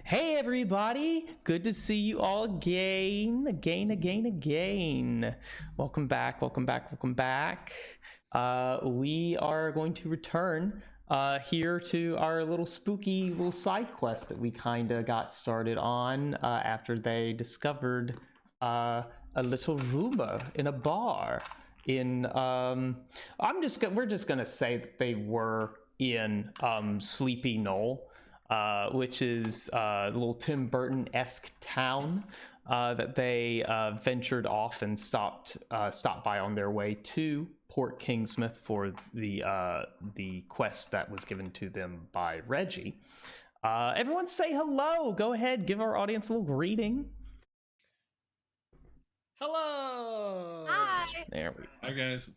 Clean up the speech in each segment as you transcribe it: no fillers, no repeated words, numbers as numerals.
Hey everybody, good to see you all again. Welcome back. We are going to return here to our little spooky little side quest that we kind of got started on after they discovered a little rumor in a bar in we're just gonna say that they were in Sleepy Knoll, which is a little Tim Burton-esque town that they ventured off and stopped by on their way to Port Kingsmouth for the quest that was given to them by Reggie. Everyone say hello. Go ahead, give our audience a little greeting. Hello. Hi. There we go. Hi guys.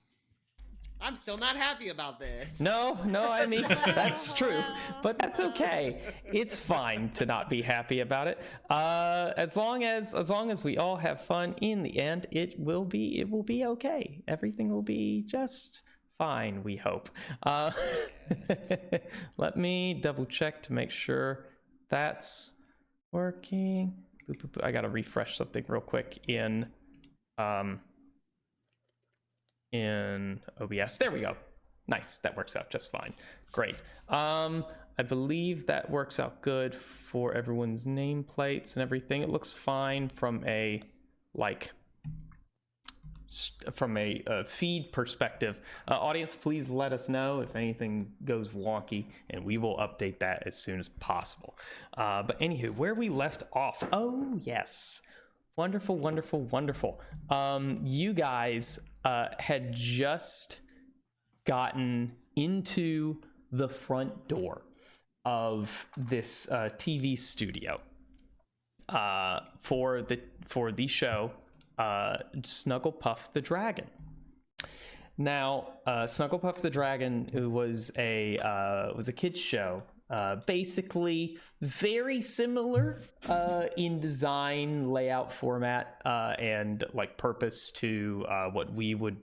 I'm still not happy about this. No, I mean, that's true, but that's okay. It's fine to not be happy about it. As long as we all have fun in the end, it will be okay. Everything will be just fine, we hope. Let me double check to make sure that's working. I gotta refresh something real quick in OBS. There we go. Nice. That works out just fine. Great. I believe that works out good for everyone's nameplates and everything. It looks fine from a feed perspective. Audience, please let us know if anything goes wonky, and we will update that as soon as possible. But anywho, where we left off. Oh yes. Wonderful. You guys had just gotten into the front door of this TV studio for the show Snugglepuff the Dragon. Now, Snugglepuff the Dragon was a kids show. Basically very similar in design, layout, format, and like purpose to what we would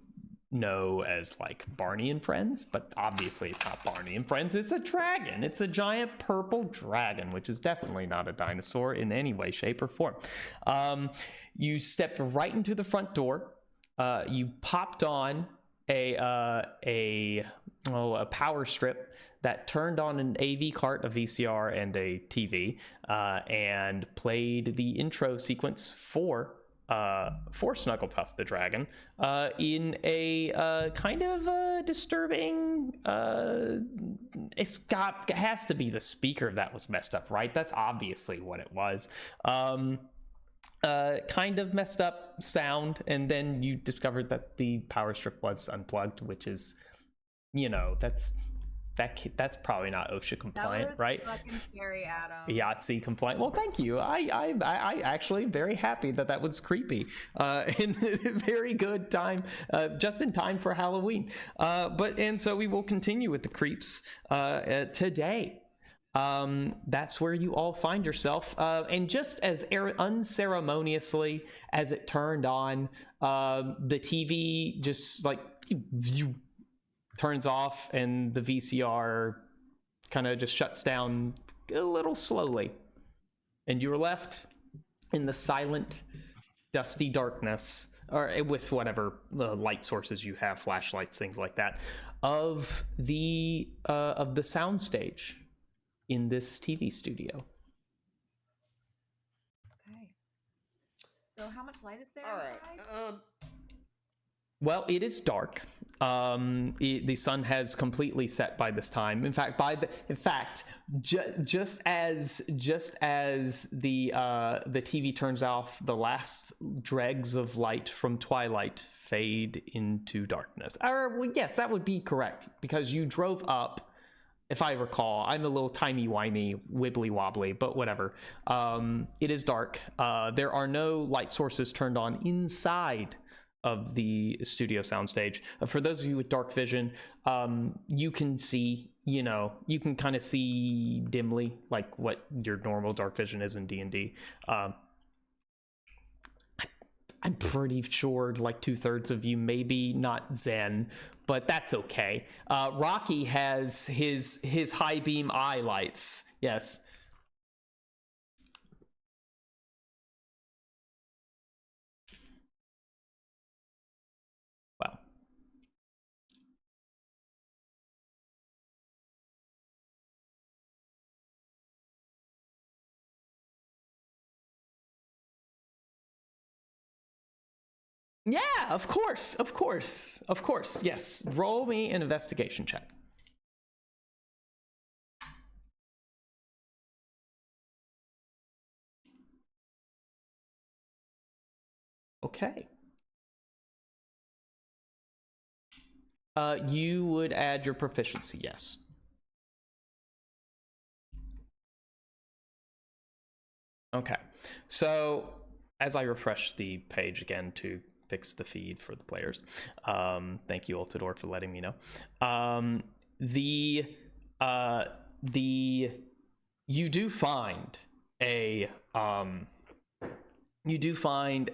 know as like Barney and Friends, but obviously it's not Barney and Friends. It's a dragon. It's a giant purple dragon, which is definitely not a dinosaur in any way, shape, or form. You stepped right into the front door. You popped on a power strip that turned on an AV cart, a VCR, and a TV, and played the intro sequence for Snugglepuff the Dragon in a kind of disturbing. It has to be the speaker that was messed up, right? That's obviously what it was. Kind of messed up sound, and then you discovered that the power strip was unplugged, which is, that's probably not OSHA compliant, that was right? Fucking scary, Adam. Yahtzee compliant. Well, thank you. I actually very happy that was creepy. And very good time, just in time for Halloween. And so we will continue with the creeps today. That's where you all find yourself, and just as unceremoniously as it turned on, the TV just like turns off, and the VCR kind of just shuts down a little slowly, and you're left in the silent, dusty darkness, or with whatever light sources you have, flashlights, things like that, of the soundstage in this TV studio. Okay. So how much light is there All inside? right. Well, it is dark. The sun has completely set by this time. In fact, just as the TV turns off, the last dregs of light from twilight fade into darkness. Well, yes, that would be correct, because you drove up. If I recall, I'm a little timey-wimey, wibbly-wobbly, but whatever. It is dark. There are no light sources turned on inside of the studio soundstage. For those of you with dark vision, you can see, you can kind of see dimly, like what your normal dark vision is in D&D. I'm pretty sure like 2/3 of you, maybe not Zen, but that's okay. Rocky has his high beam eye lights. Yes. Yeah, of course. Yes, roll me an investigation check. Okay. You would add your proficiency, yes. Okay. So as I refresh the page again to fix the feed for the players, thank you, Altador, for letting me know. You do find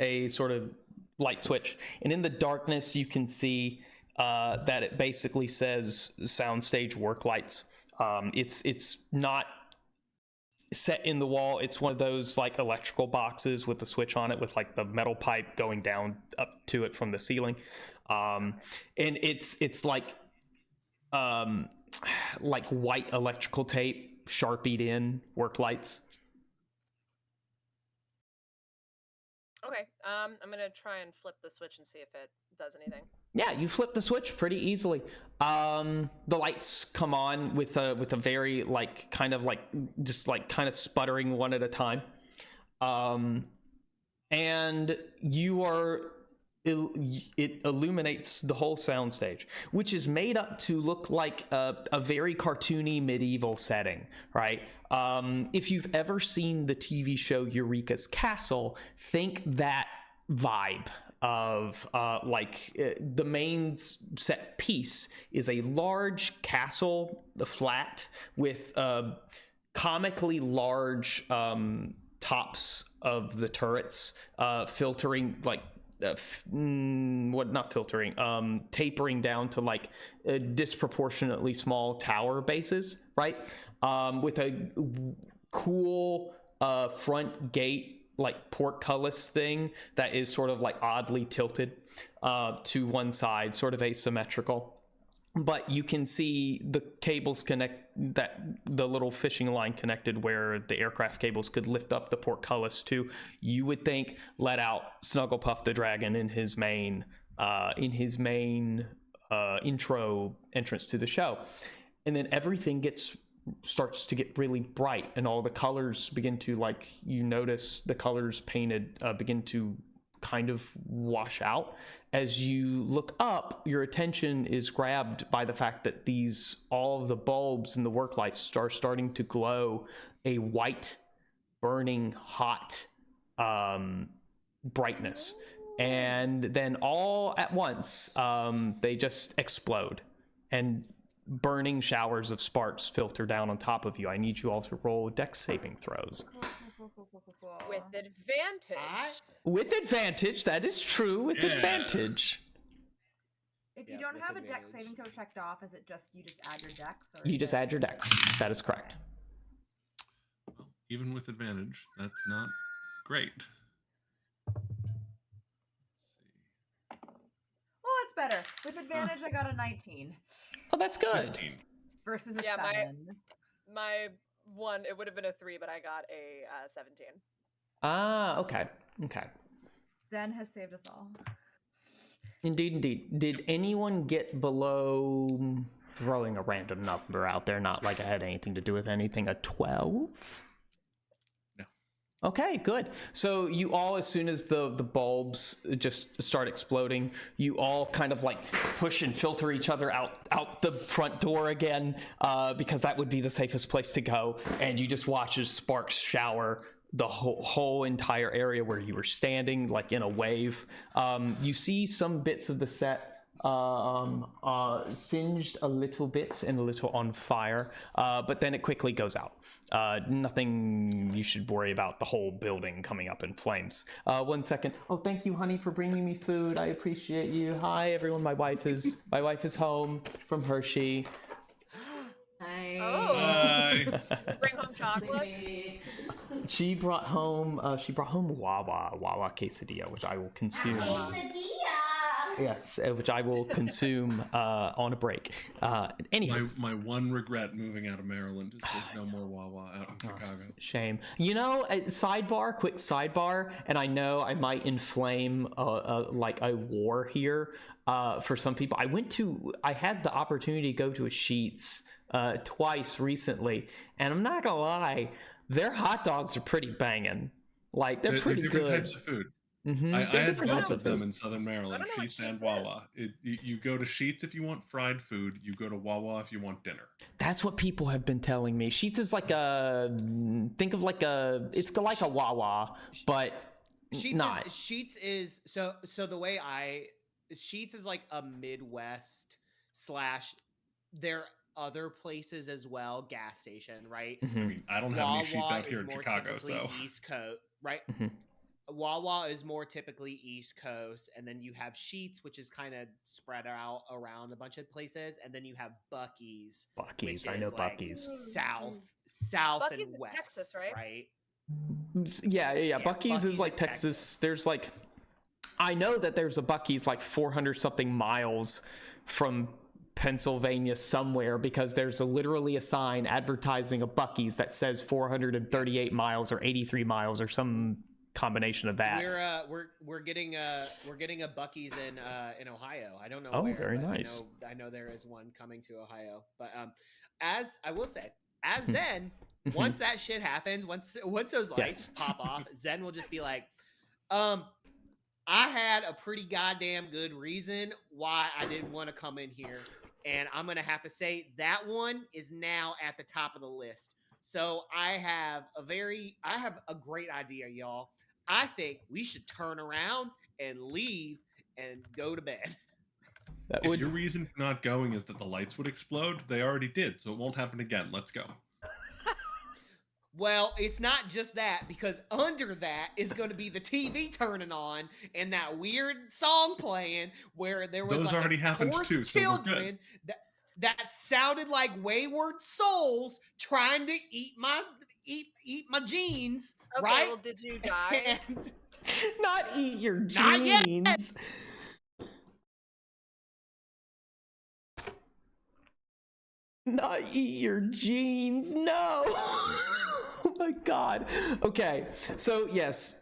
a sort of light switch, and in the darkness you can see that it basically says soundstage work lights. It's not set in the wall. It's one of those like electrical boxes with the switch on it with like the metal pipe going down up to it from the ceiling. And it's like white electrical tape sharpied in work lights. Okay, I'm gonna try and flip the switch and see if it does anything. Yeah, you flip the switch pretty easily. The lights come on with a very kind of sputtering one at a time. And it illuminates the whole soundstage, which is made up to look like a very cartoony medieval setting, right? If you've ever seen the TV show Eureka's Castle, think that vibe of the main set piece is a large castle, the flat, with comically large tops of the turrets filtering tapering down to like disproportionately small tower bases, right? With a cool front gate, like portcullis thing that is sort of like oddly tilted to one side, sort of asymmetrical. But you can see the cables the little fishing line connected where the aircraft cables could lift up the portcullis to, you would think, let out Snugglepuff the dragon in his main intro entrance to the show. And then everything starts to get really bright, and all the colors begin to, you notice the colors painted begin to kind of wash out. As you look up, your attention is grabbed by the fact that all of the bulbs and the work lights are starting to glow a white, burning hot brightness. And then all at once, they just explode, and burning showers of sparks filter down on top of you. I need you all to roll dex saving throws. With advantage. With advantage, that is true. With advantage. If you don't have a dex saving throw checked off, is it you just add your dex? Or You just add your dex. That is correct. Well, even with advantage, that's not great. Well, it's better. With advantage, I got a 19. Oh, that's good. 15. Versus a 7. My one, it would have been a 3, but I got a 17. Ah, okay. Zen has saved us all. Indeed. Did anyone get below, throwing a random number out there, not like it had anything to do with anything, a 12? No. Okay, good. So you all, as soon as the bulbs just start exploding, you all kind of push and filter each other out the front door again, because that would be the safest place to go. And you just watch as sparks shower the whole entire area where you were standing, in a wave. You see some bits of the set singed a little bit and a little on fire, but then it quickly goes out. Nothing you should worry about the whole building coming up in flames. 1 second. Oh, thank you, honey, for bringing me food. I appreciate you. Hi, everyone. My wife is home from Hershey. Hi. Oh. Bye. Bring home chocolate. She brought home Wawa quesadilla, which I will consume. Quesadilla. Yes, which I will consume on a break. Anyhow, My one regret moving out of Maryland is there's no more Wawa out in Chicago. Shame. Quick sidebar, and I know I might inflame like a war here for some people. I had the opportunity to go to a Sheetz twice recently, and I'm not gonna lie, their hot dogs are pretty banging. Like they're pretty different good. types of food. Mm-hmm. I had different both types of them food. in Southern Maryland, know what Sheetz and Sheetz Wawa. You go to Sheetz if you want fried food. You go to Wawa if you want dinner. That's what people have been telling me. Sheetz is like it's like a Wawa, but not. Sheetz is so the way Sheetz is like a Midwest / there other places as well, gas station, right? Mm-hmm. I mean, I don't have any Sheetz out here in Chicago, so East Coast, right? Mm-hmm. Wawa is more typically East Coast, and then you have Sheetz, which is kind of spread out around a bunch of places, and then you have Buc-ee's. Buc-ee's, I know like Buc-ee's. South Buc-ee's and is west, Texas, right? Yeah. Buc-ee's is like Texas. There's like, I know that there's a Buc-ee's like 400 something miles from Pennsylvania somewhere, because there's literally a sign advertising a Buc-ee's that says 438 miles or 83 miles or some combination of that. We're getting a Buc-ee's in Ohio. I don't know. Oh, where, very but nice. I know there is one coming to Ohio. But as I will say, as Zen, once that shit happens, once those lights pop off, Zen will just be like, I had a pretty goddamn good reason why I didn't want to come in here, and I'm gonna have to say that one is now at the top of the list. So I have a great idea, y'all. I think we should turn around and leave and go to bed. If your reason for not going is that the lights would explode, they already did, so it won't happen again. Let's go. Well, it's not just that, because under that is going to be the TV turning on and that weird song playing where there was Those already happened too, so we're good. that sounded like wayward souls trying to eat my jeans. Okay, right? well, did you die? Not eat your Not yet. jeans. Not eat your jeans. No. Oh my god. Okay. So yes.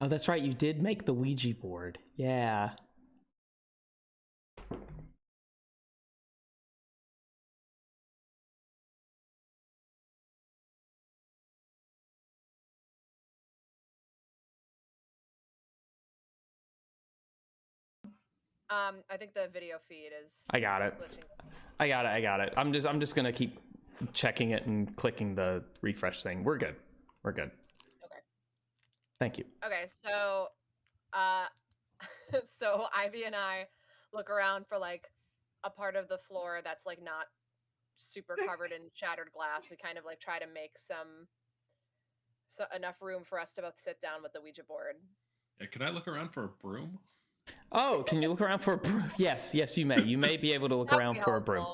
Oh, that's right. You did make the Ouija board. Yeah. I think the video feed is. I got it. Glitching. I got it. I'm just gonna keep checking it and clicking the refresh thing. We're good. Okay. Thank you. Okay, so, so Ivy and I look around for like a part of the floor that's like not super covered in shattered glass. We kind of like try to make enough room for us to both sit down with the Ouija board. Yeah, could I look around for a broom? Oh, can you look around for a broom? Yes, you may. You may be able to look around for a broom.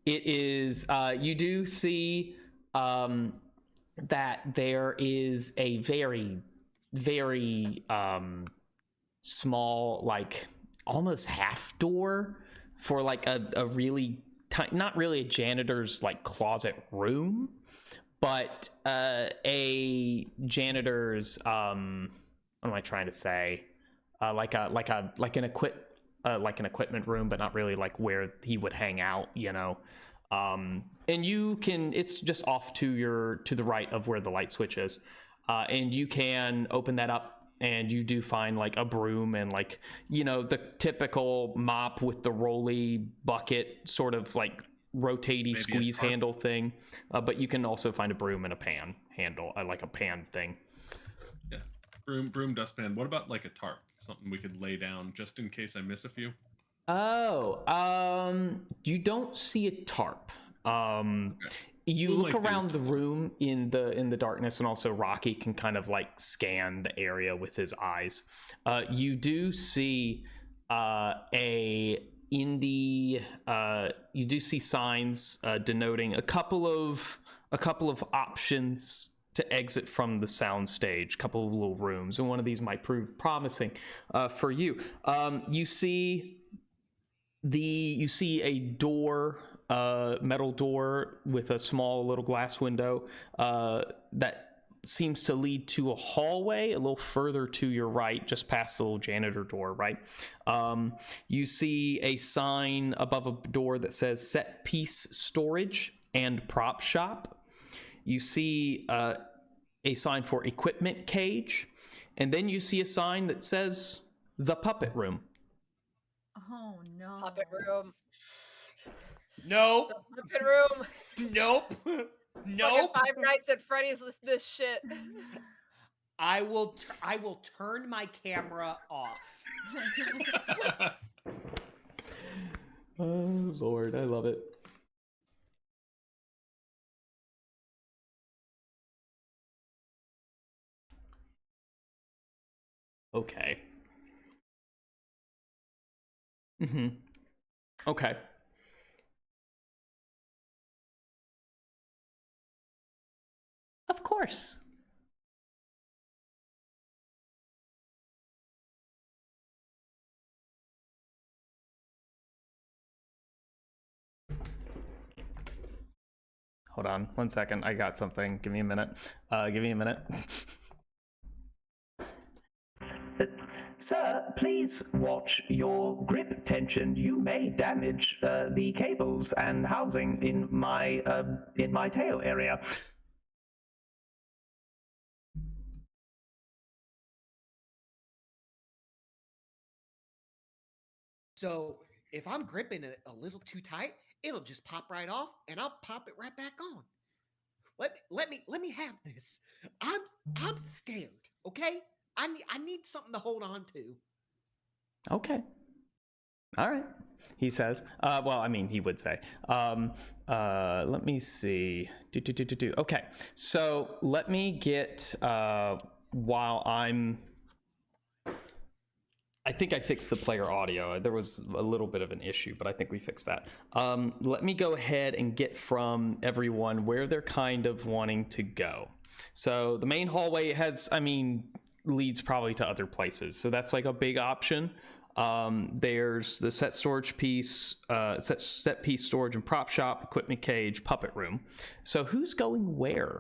It is, you do see that there is a very, very small, like almost half door for like a really tiny, not really a janitor's like closet room, but a janitor's, what am I trying to say? Like an equipment room, but not really like where he would hang out, you know. And you can, it's just off to the right of where the light switch is, and you can open that up, and you do find like a broom and like, you know, the typical mop with the rolly bucket sort of like rotatey squeeze handle thing, but you can also find a broom and a pan handle, like a pan thing. Yeah, broom, dustpan. What about like a tarp? Something we could lay down just in case I miss a few. Oh, you don't see a tarp. Okay. You look Moonlight around the didn't- room in the darkness, and also Rocky can kind of like scan the area with his eyes. You do see you do see signs denoting a couple of options to exit from the soundstage, a couple of little rooms, and one of these might prove promising for you. You see a door, metal door with a small little glass window that seems to lead to a hallway a little further to your right, just past the little janitor door, right? You see a sign above a door that says set piece storage and prop shop. You see a sign for equipment cage, and then you see a sign that says the puppet room. Oh no. Puppet room. Nope. The puppet room. Nope. Fucking Nope. Five Nights at Freddy's this shit. I will turn my camera off. Oh Lord, I love it. Okay. Okay. Of course. Hold on 1 second. I got something. Give me a minute. Sir, please watch your grip tension. You may damage the cables and housing in my tail area. So if I'm gripping it a little too tight, it'll just pop right off, and I'll pop it right back on. Let me have this. I'm scared. Okay, I need something to hold on to. Okay. All right, he says. Well, I mean, he would say. Let me see. Okay, so let me get, while I think I fixed the player audio. There was a little bit of an issue, but I think we fixed that. Let me go ahead and get from everyone where they're kind of wanting to go. So the main hallway leads probably to other places. So that's like a big option. There's the set storage piece, set piece storage and prop shop, equipment cage, puppet room. So who's going where?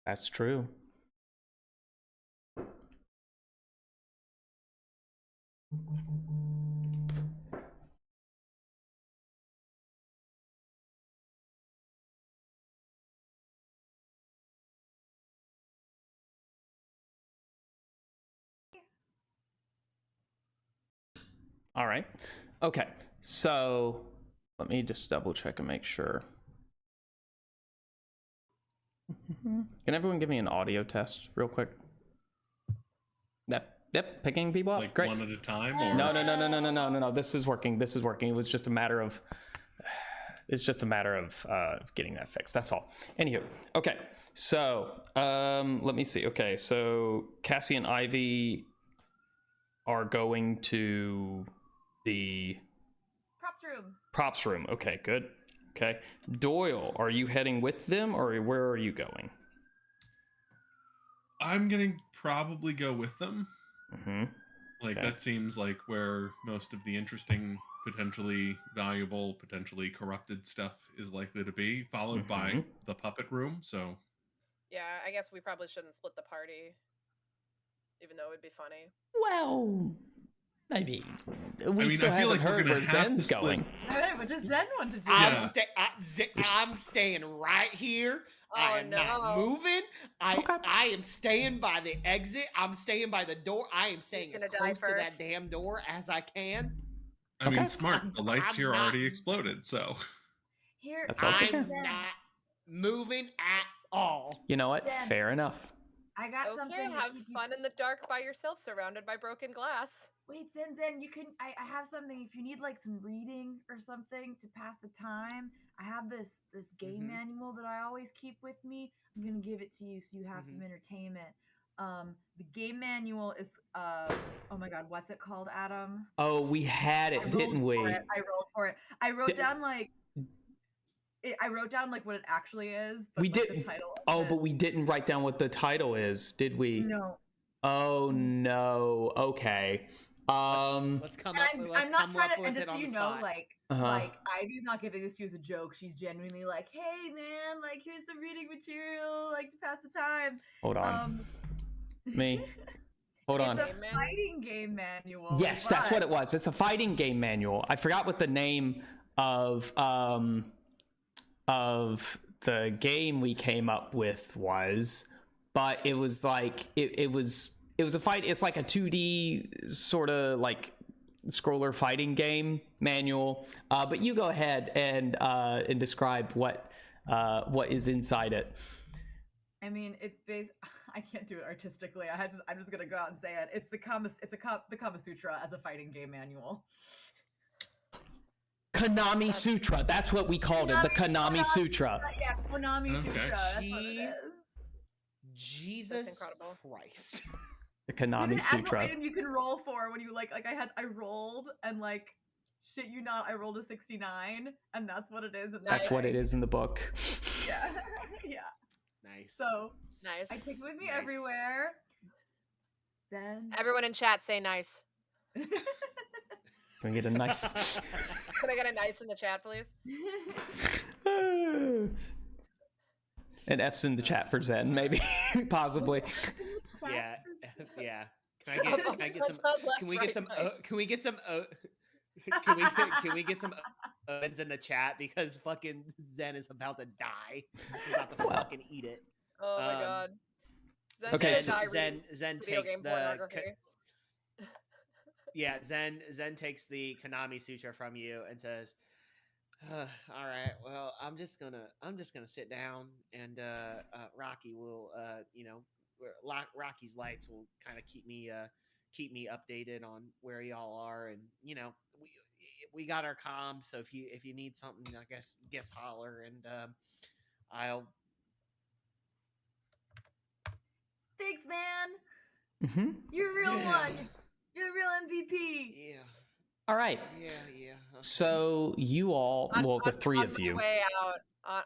That's true. All right. Okay. So let me just double check and make sure. Can everyone give me an audio test real quick? Yep, picking people up. Like Great. one at a time? Or... No. This is working. It was just a matter of getting that fixed. That's all. Anywho, okay. So let me see. Okay, so Cassie and Ivy are going to the props room. Okay, good. Okay, Doyle, are you heading with them, or where are you going? I'm gonna probably go with them. Like, Okay. that seems like where most of the interesting, potentially valuable, potentially corrupted stuff is likely to be, followed by the puppet room. So Yeah, I guess we probably shouldn't split the party, even though it would be funny. Well, I mean, we I still feel haven't like we're heard gonna where have Zen's to split. going. All right, what does Zen want to do? Yeah. I'm staying right here. I am not moving. I am staying by the exit. I'm staying by the door. I am staying as close to that damn door as I can. I mean, smart. The lights here already exploded, so. That's also I'm not moving at all. You know what? Fair enough. I got something. Have fun in the dark by yourself, surrounded by broken glass. Wait, Zen, you can. I have something. If you need like some reading or something to pass the time, I have this game manual that I always keep with me. I'm gonna give it to you so you have some entertainment. The game manual is oh my god, what's it called, Adam? Oh, we had it, didn't we? I rolled for it. I wrote down like what it actually is. But we like, did. The title but we didn't write down what the title is, did we? No. Oh no. Okay. Let's come up. I'm not trying to. And just so you know, like Ivy's not giving this to you as a joke. She's genuinely like, "Hey, man, like here's some reading material, like to pass the time." Hold on. Me. Hold on. It's a fighting game manual. Yes, that's what it was. It's a fighting game manual. I forgot what the name of the game we came up with was, but it was like it was a fight. It's like a 2D sort of like scroller fighting game manual. But you go ahead and describe what is inside it. I mean, it's based. I can't do it artistically. I'm just gonna go out and say it. It's the Kama Sutra as a fighting game manual. Konami Sutra. That's what we called it. The Konami Sutra. Yeah, Konami Sutra. That's what it is. Jesus Christ. The Konami Sutra. Item you can roll for when you I rolled and like shit you not, I rolled a 69 and that's what it is. That's what it is in the book. Yeah. Yeah. Nice. So nice. I take it with me everywhere. Then everyone in chat say nice. Can we get a nice? Can I get a nice in the chat, please? And F's in the chat for Zen, maybe, possibly. Yeah. Can we get some Owens in the chat because fucking Zen is about to die. He's about to fucking eat it. Oh my god. Zen takes the Zen takes the Konami Sutra from you and says, all right, well, I'm just gonna sit down and Rocky will Rocky's lights will kind of keep me updated on where y'all are, and we got our comms, so if you need something, I guess holler, and I'll. Thanks, man. You're a real one. You're a real MVP. Yeah. All right. Yeah. So you all, the three of you.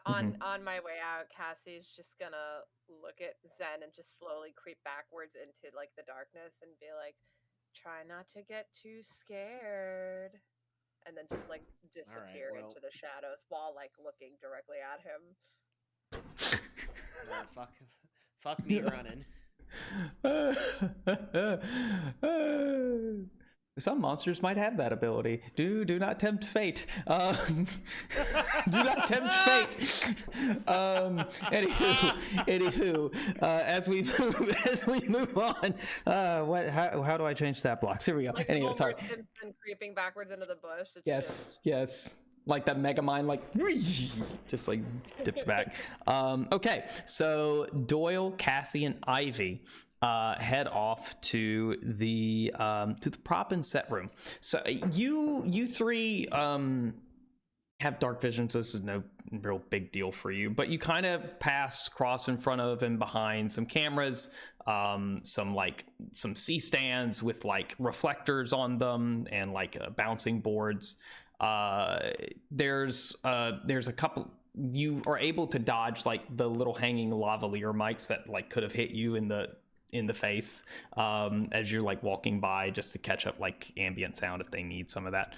On my way out, Cassie's just gonna look at Zen and just slowly creep backwards into like the darkness and be like, "Try not to get too scared," and then just like disappear into the shadows while like looking directly at him. Fuck me running. Some monsters might have that ability. Do not tempt fate. Do not tempt fate. Anywho, as we move on, how do I change stat blocks? Here we go. Like anyway, sorry. Simpson creeping backwards into the bush. Yes. Like that mega mind, like just like dipped back. Okay, so Doyle, Cassie, and Ivy head off to the prop and set room. So you three have dark vision, so this is no real big deal for you, but you kind of cross in front of and behind some cameras, some C-stands with like reflectors on them and like bouncing boards. There's a couple. You are able to dodge like the little hanging lavalier mics that like could have hit you in the face as you're like walking by, just to catch up like ambient sound if they need some of that.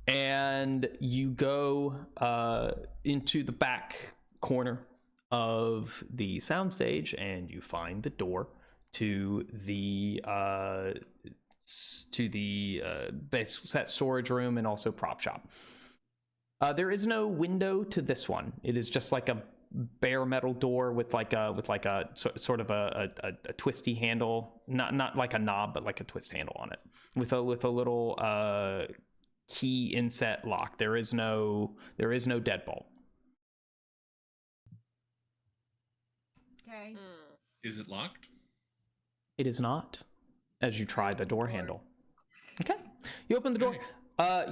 And you go into the back corner of the soundstage and you find the door to the base set storage room and also prop shop. There is no window to this one. It is just like a bare metal door with like a sort of a twisty handle, not like a knob, but like a twist handle on it, with a little key inset lock. There is no deadbolt. Okay. Is it locked? It is not, as you try the door handle. Okay, you open the door.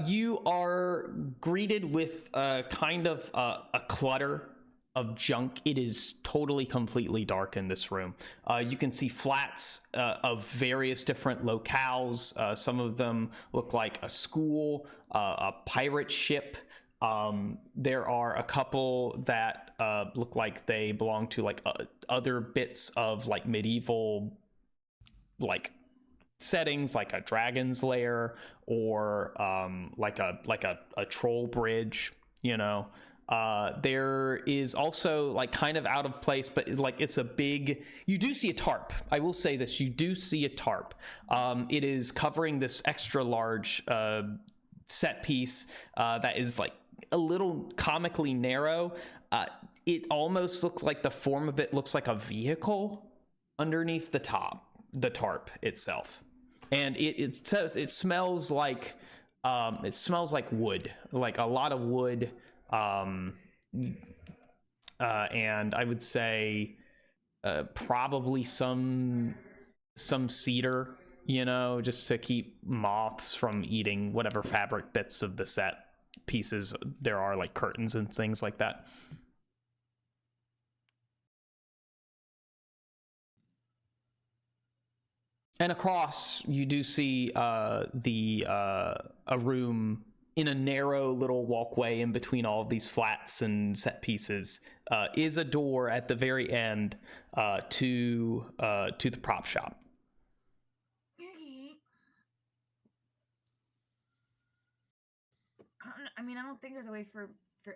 You are greeted with kind of a clutter of junk. It is totally, completely dark in this room. You can see flats of various different locales. Some of them look like a school, a pirate ship. There are a couple that look like they belong to like other bits of like medieval like settings, like a dragon's lair or like a troll bridge, you know. There is also like kind of out of place, but like it's a big, you do see a tarp. I will say this, you do see a tarp. It is covering this extra large set piece that is like a little comically narrow. It almost looks like the form of it looks like a vehicle underneath the tarp itself, and it says it smells like wood, like a lot of wood, and I would say probably some cedar, you know, just to keep moths from eating whatever fabric bits of the set pieces there are, like curtains and things like that. And across, you do see a room in a narrow little walkway in between all of these flats and set pieces. Is a door at the very end to the prop shop. I don't think there's a way for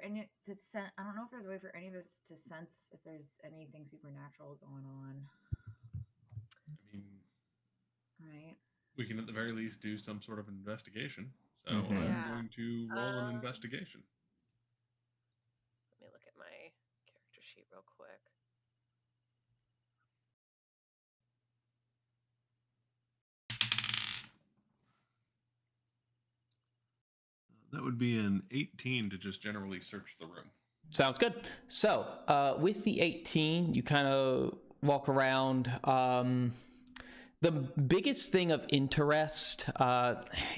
any to sense. I don't know if there's a way for any of us to sense if there's anything supernatural going on. I mean, right? We can at the very least do some sort of investigation. So Mhm. I'm Yeah. going to roll an investigation. Let me look at my character sheet real quick. That would be an 18 to just generally search the room. Sounds good. So with the 18, you kind of walk around. The biggest thing of interest,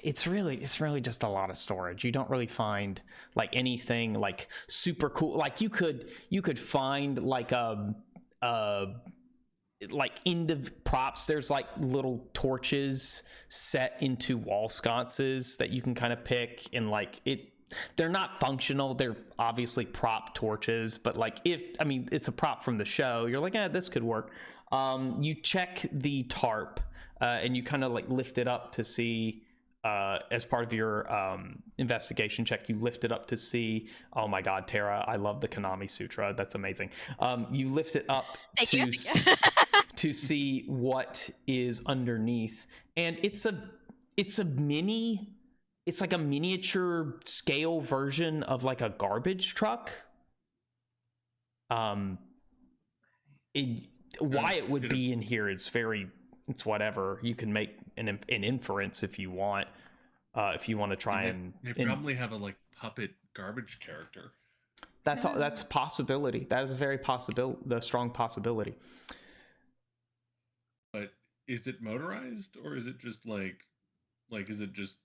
it's really just a lot of storage. You don't really find like anything like super cool. Like you could find like like in the props, there's like little torches set into wall sconces that you can kind of pick, and like they're not functional. They're obviously prop torches, but like it's a prop from the show. You're like, this could work. You check the tarp and you kind of like lift it up to see, as part of your investigation check, you lift it up to see, oh my God, Tara, I love the Konami Sutra. That's amazing. You lift it up to see what is underneath. And it's like a miniature scale version of like a garbage truck. Why it would be in here is it's whatever. You can make an inference if you want to try they probably have a like puppet garbage character. That's a possibility. That is a very strong possibility. But is it motorized, or is it just like is it just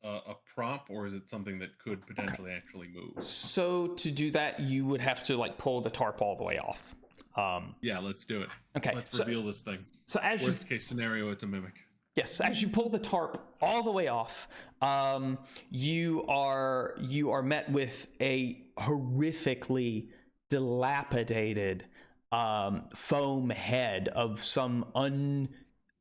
a prop, or is it something that could potentially actually move? So to do that, you would have to like pull the tarp all the way off. Yeah, let's do it. Okay, let's reveal this thing. So as worst case scenario, it's a mimic. Yes, as you pull the tarp all the way off, you are met with a horrifically dilapidated foam head of some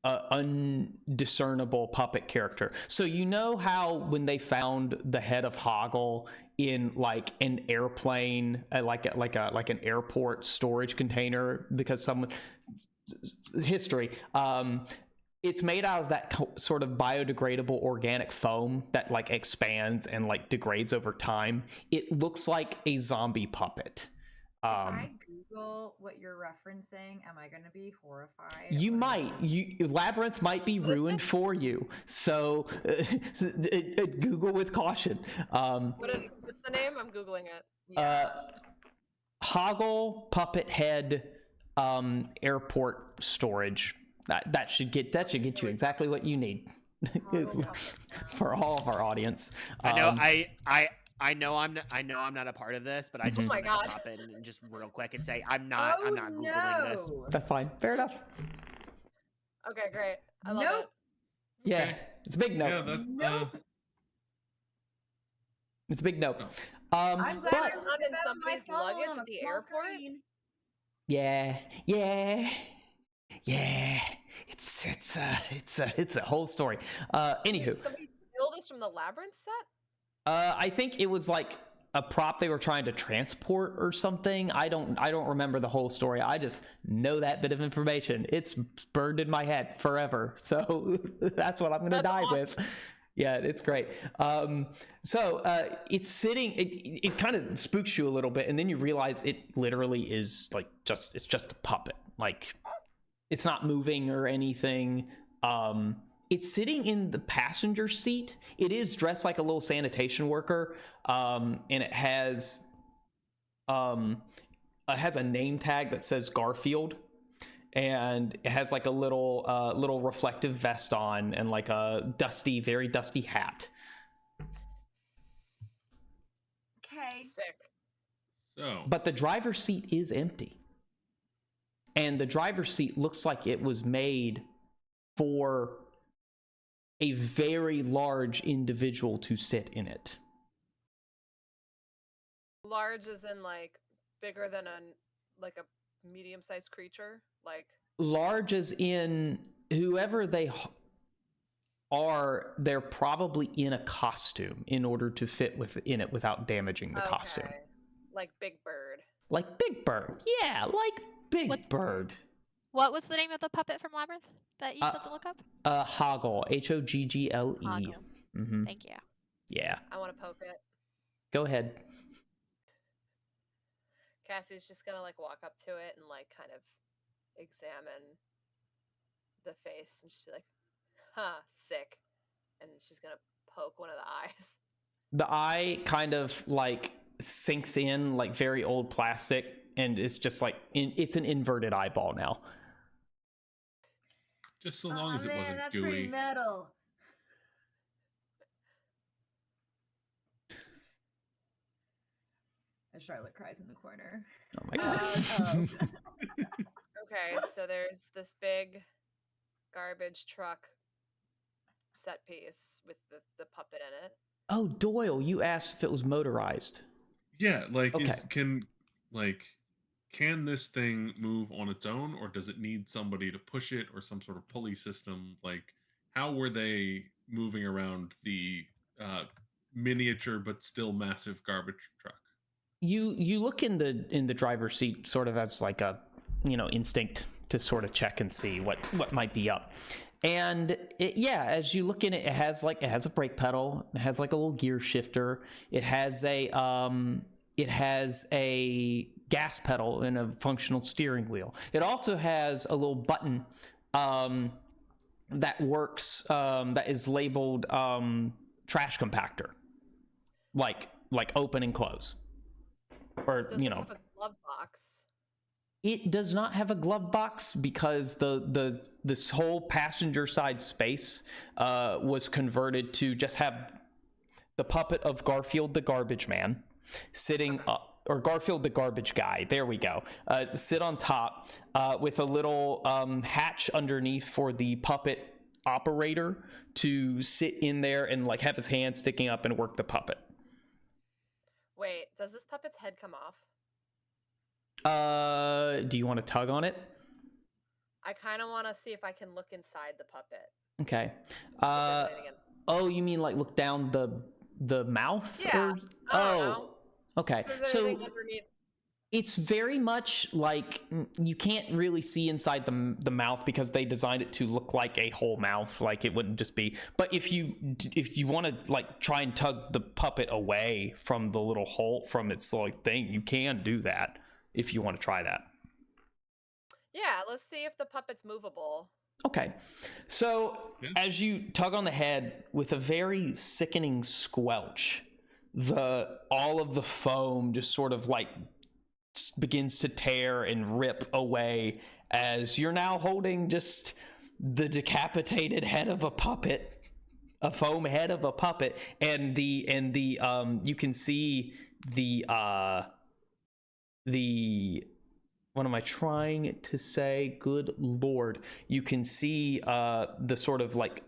undiscernible puppet character. So you know how when they found the head of Hoggle in like an airplane, like an airport storage container, because it's made out of that sort of biodegradable organic foam that like expands and like degrades over time. It looks like a zombie puppet. If I Google what you're referencing, am I going to be horrified? You might. Labyrinth might be ruined for you. So Google with caution. What's the name? I'm Googling it. Hoggle Puppet Head Airport Storage. That should get you exactly what you need for all of our audience. I know I know I'm not a part of this, but I just want to pop in and just real quick and say I'm not Googling this. That's fine. Fair enough. Okay, great. I love it. Yeah, Okay. it's a big no. Yeah, It's a big no. I'm glad but I Not in somebody's luggage at the airport. yeah. It's a whole story. Anywho, Somebody steal this from the Labyrinth set? I think it was like a prop they were trying to transport or something. I don't remember the whole story. I just know that bit of information. It's burned in my head forever. So that's what I'm gonna die with. Yeah, it's great. So it's sitting. It kind of spooks you a little bit, and then you realize it literally is like it's just a puppet. Like it's not moving or anything. It's sitting in the passenger seat. It is dressed like a little sanitation worker, and it has a name tag that says Garfield, and it has like a little reflective vest on and like a very dusty hat. Okay. Sick. So, But the driver's seat is empty, and the driver's seat looks like it was made for a very large individual to sit in it. Large as in like bigger than a medium-sized creature, like Large as in whoever they are, they're probably in a costume in order to fit within it without damaging the costume. Like Big Bird. Like Big Bird. Yeah, like Big Bird. What was the name of the puppet from Labyrinth that you said to look up? Hoggle. Hoggle. Hoggle. Mm-hmm. Thank you. Yeah. I want to poke it. Go ahead. Cassie's just gonna like walk up to it and like kind of examine the face and just be like, huh, sick. And she's gonna poke one of the eyes. The eye kind of like sinks in like very old plastic, and it's just like it's an inverted eyeball now. just so long as it wasn't that's gooey. pretty metal. As Charlotte cries in the corner. Oh my god. Okay, so there's this big garbage truck set piece with the puppet in it. Oh, Doyle, you asked if it was motorized. Yeah, like Okay. can this thing move on its own, or does it need somebody to push it, or some sort of pulley system? Like, how were they moving around the miniature but still massive garbage truck? You look in the driver's seat sort of as like a instinct to sort of check and see what might be up. And as you look in it, it has a brake pedal, it has like a little gear shifter, it has a gas pedal and a functional steering wheel. It also has a little button that works, that is labeled trash compactor, like open and close, or Does it have a glove box? It does not have a glove box because this whole passenger side space was converted to just have the puppet of Garfield the garbage man sitting up, or Garfield the garbage guy. There we go. Sit on top with a little hatch underneath for the puppet operator to sit in there and like have his hand sticking up and work the puppet. Wait, does this puppet's head come off? Do you want to tug on it? I kind of want to see if I can look inside the puppet. Okay. Look at it again. Oh, you mean like look down the mouth? Yeah. I don't know. Okay. If there's So anything underneath. it's very much like you can't really see inside the mouth because they designed it to look like a whole mouth, like it wouldn't just be. But if you want to like try and tug the puppet away from the little hole from its like thing, you can do that. if you want to try that. Yeah, let's see if the puppet's movable. Okay. So Yeah. as you tug on the head with a very sickening squelch, all of the foam just sort of like begins to tear and rip away as you're now holding just the decapitated head of a puppet, a foam head of a puppet, and you can see the what am I trying to say? Good Lord. You can see the sort of like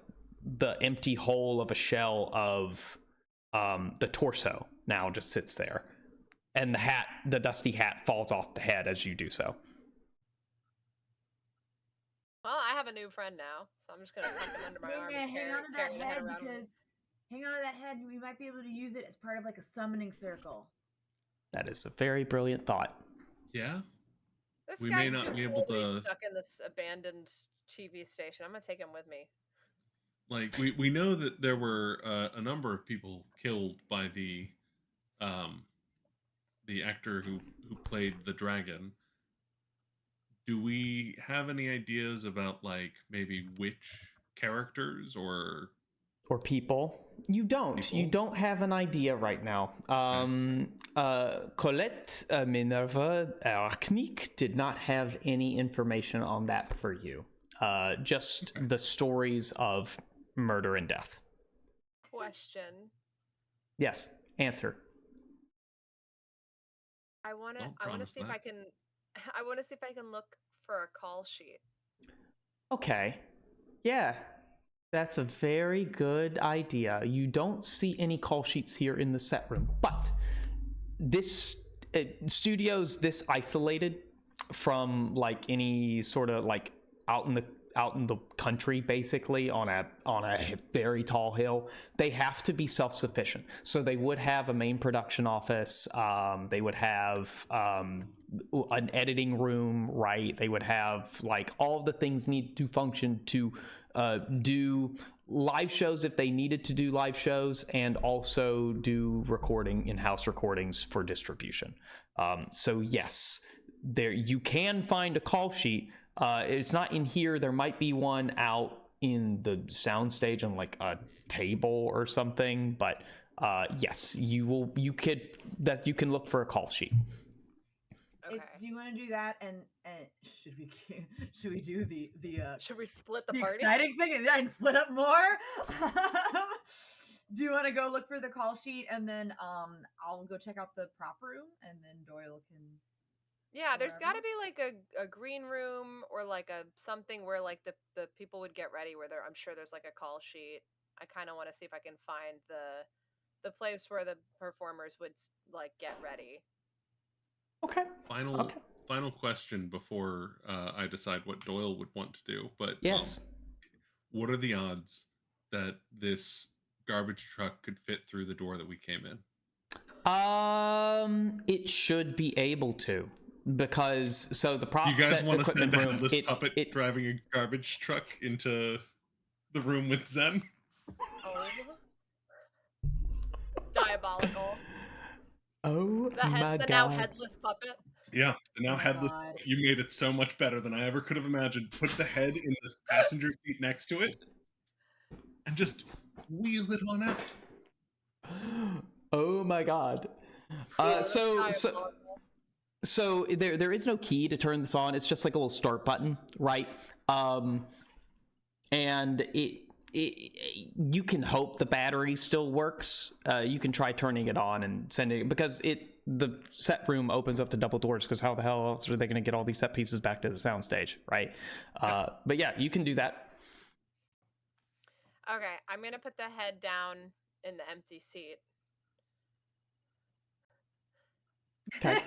the empty hole of a shell of the torso now just sits there. And the dusty hat falls off the head as you do so. Well, I have a new friend now, so I'm just gonna tuck him under my arm and hang on to carry that the head head around. because hang on to that head. We might be able to use it as part of like a summoning circle. That is a very brilliant thought. Yeah. This We guy's may not too be cool able to be to- stuck in this abandoned TV station. I'm gonna take him with me. Like we know that there were a number of people killed by the actor who played the dragon. Do we have any ideas about like maybe which characters or people? You don't. You don't have an idea right now. Colette Minerva Arknik did not have any information on that for you. Just the stories of murder and death. Question. Yes. Answer. I wanna promise see if that. I can. I wanna see if I can look for a call sheet. Okay. Yeah. That's a very good idea. You don't see any call sheets here in the set room, but this studio's this isolated from like any sort of like out in the country, basically on a very tall hill. They have to be self-sufficient, so they would have a main production office. They would have an editing room, right? They would have like all the things need to function to do live shows if they needed to do live shows, and also do in-house recordings for distribution. So yes, there you can find a call sheet. It's not in here. There might be one out in the soundstage on like a table or something, but yes, you can look for a call sheet. Okay. Do you want to do that? And should we do the Should we split the the party? exciting thing and split up more? Do you want to go look for the call sheet and then I'll go check out the prop room and then Doyle can. Yeah, there's got to wherever? be like a green room or like a something where like the people would get ready. Where I'm sure there's like a call sheet. I kind of want to see if I can find the place where the performers would like get ready. Okay. Final question before I decide what Doyle would want to do. But yes, what are the odds that this garbage truck could fit through the door that we came in? It should be able to, because the prop. You guys set want to equipment send a room, headless puppet driving a garbage truck into the room with Zen? Oh, diabolical! Oh my the god! now headless puppet. Yeah, the now headless. God. You made it so much better than I ever could have imagined. Put the head in the passenger seat next to it, and just wheel it on out. Oh my god! So there is no key to turn this on. It's just like a little start button, right? And you can hope the battery still works. You can try turning it on and sending it, because the set room opens up to double doors, because how the hell else are they going to get all these set pieces back to the soundstage, right? But yeah, you can do that. Okay, I'm gonna put the head down in the empty seat. Okay.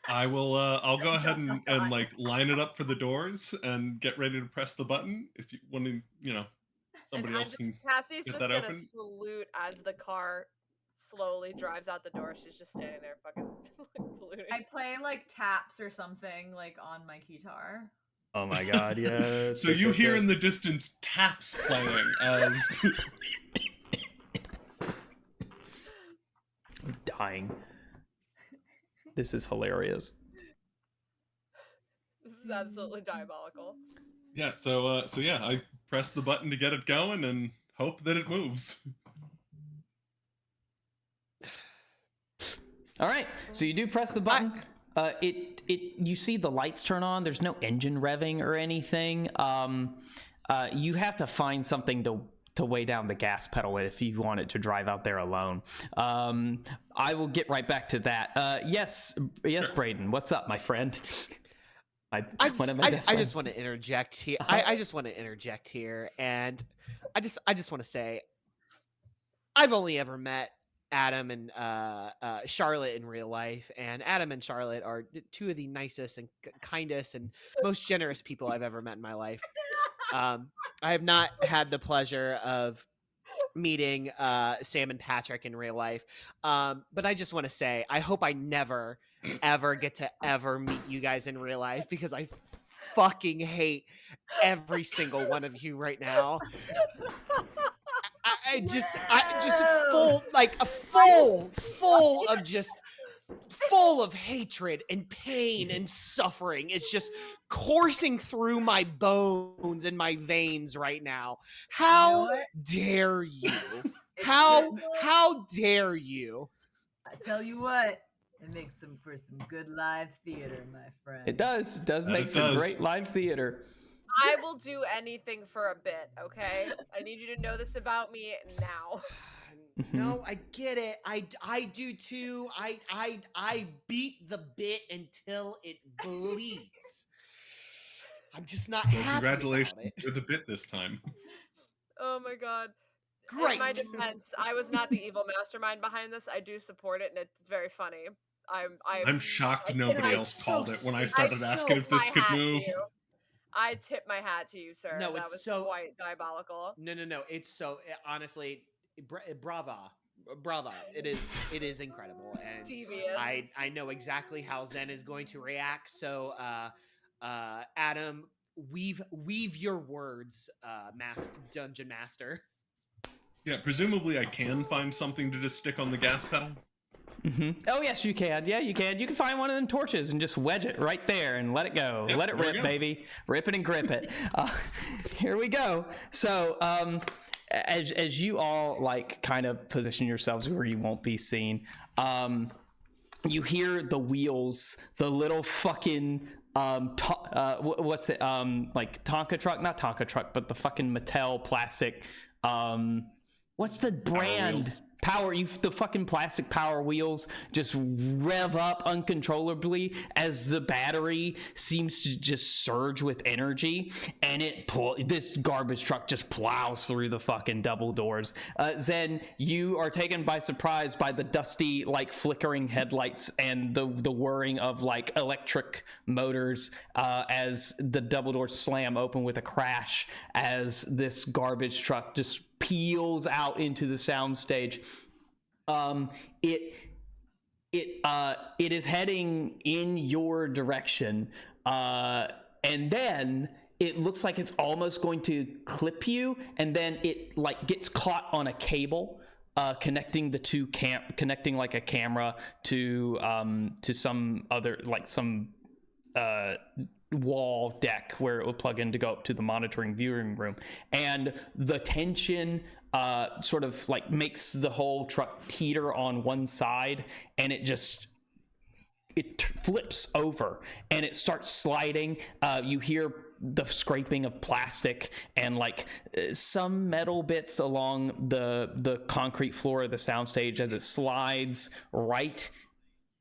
I will. I'll go ahead and like line it up for the doors and get ready to press the button. If you want to, somebody else can Cassie's get just that gonna open. salute as the car slowly drives out the door. She's just standing there, fucking saluting. I play like taps or something like on my guitar. Oh my god! Yes. So you hear in the distance taps playing as. I'm dying. This is hilarious. absolutely diabolical. Yeah. So yeah, I press the button to get it going and hope that it moves. All right, so you do press the button. You see the lights turn on. There's no engine revving or anything. You have to find something to weigh down the gas pedal if you want it to drive out there alone. I will get right back to that. Yes, Braden, what's up, my friend? I just want to interject here. I just want to interject here, and I just want to say, I've only ever met Adam and Charlotte in real life, and Adam and Charlotte are two of the nicest and kindest and most generous people I've ever met in my life. I have not had the pleasure of meeting Sam and Patrick in real life, but I just want to say I hope I never ever get to ever meet you guys in real life, because I fucking hate every single one of you right now. I just full of hatred and pain and suffering. It's just coursing through my bones and my veins right now. How dare you? How dare you? I tell you what, it makes for some good live theater, my friend. It does make for great live theater. I will do anything for a bit, okay? I need you to know this about me now. No, I get it. I do too. I beat the bit until it bleeds. I'm just not happy. Congratulations about it. for the bit this time. Oh my god. Great. In my defense, I was not the evil mastermind behind this. I do support it, and it's very funny. I'm shocked nobody else called it when I started asking if this could move. I tip my hat to you, sir. No, that it's was so quite diabolical. No. It's so honestly, brava. It is incredible, and devious. I know exactly how Zen is going to react. So, Adam, weave your words, Dungeon Master. Yeah, presumably I can find something to just stick on the gas pedal. Oh yes, you can. Yeah, you can. You can find one of them torches and just wedge it right there and let it go. Yep, let it rip, baby. Rip it and grip it. Here we go. So, as you all like kind of position yourselves where you won't be seen, you hear the wheels, the little fucking what's it? Like Tonka truck, not Tonka truck, but the fucking Mattel plastic. What's the brand? The fucking plastic Power Wheels just rev up uncontrollably as the battery seems to just surge with energy, and this garbage truck just plows through the fucking double doors. Zen, you are taken by surprise by the dusty, like flickering headlights and the whirring of like electric motors as the double doors slam open with a crash as this garbage truck just peels out into the soundstage. It is heading in your direction, and then it looks like it's almost going to clip you, and then it like gets caught on a cable, connecting the two connecting like a camera to some other like some wall deck where it will plug in to go up to the monitoring viewing room, and the tension sort of like makes the whole truck teeter on one side, and it flips over and it starts sliding. You hear the scraping of plastic and like some metal bits along the concrete floor of the soundstage as it slides right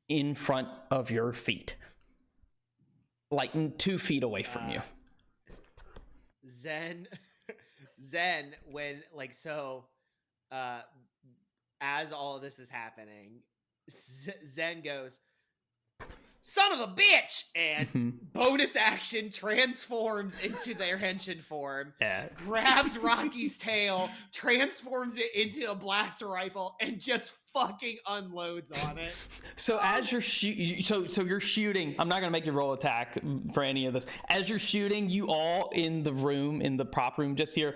in front of your feet, like 2 feet away from you. Zen, when like so, as all of this is happening, Zen goes, "Son of a bitch!" and bonus action transforms into their henshin form, grabs Rocky's tail, transforms it into a blaster rifle, and just fucking unloads on it. So as you're you're shooting, I'm not gonna make you roll attack for any of this. As you're shooting, you all in the room, in the prop room, just hear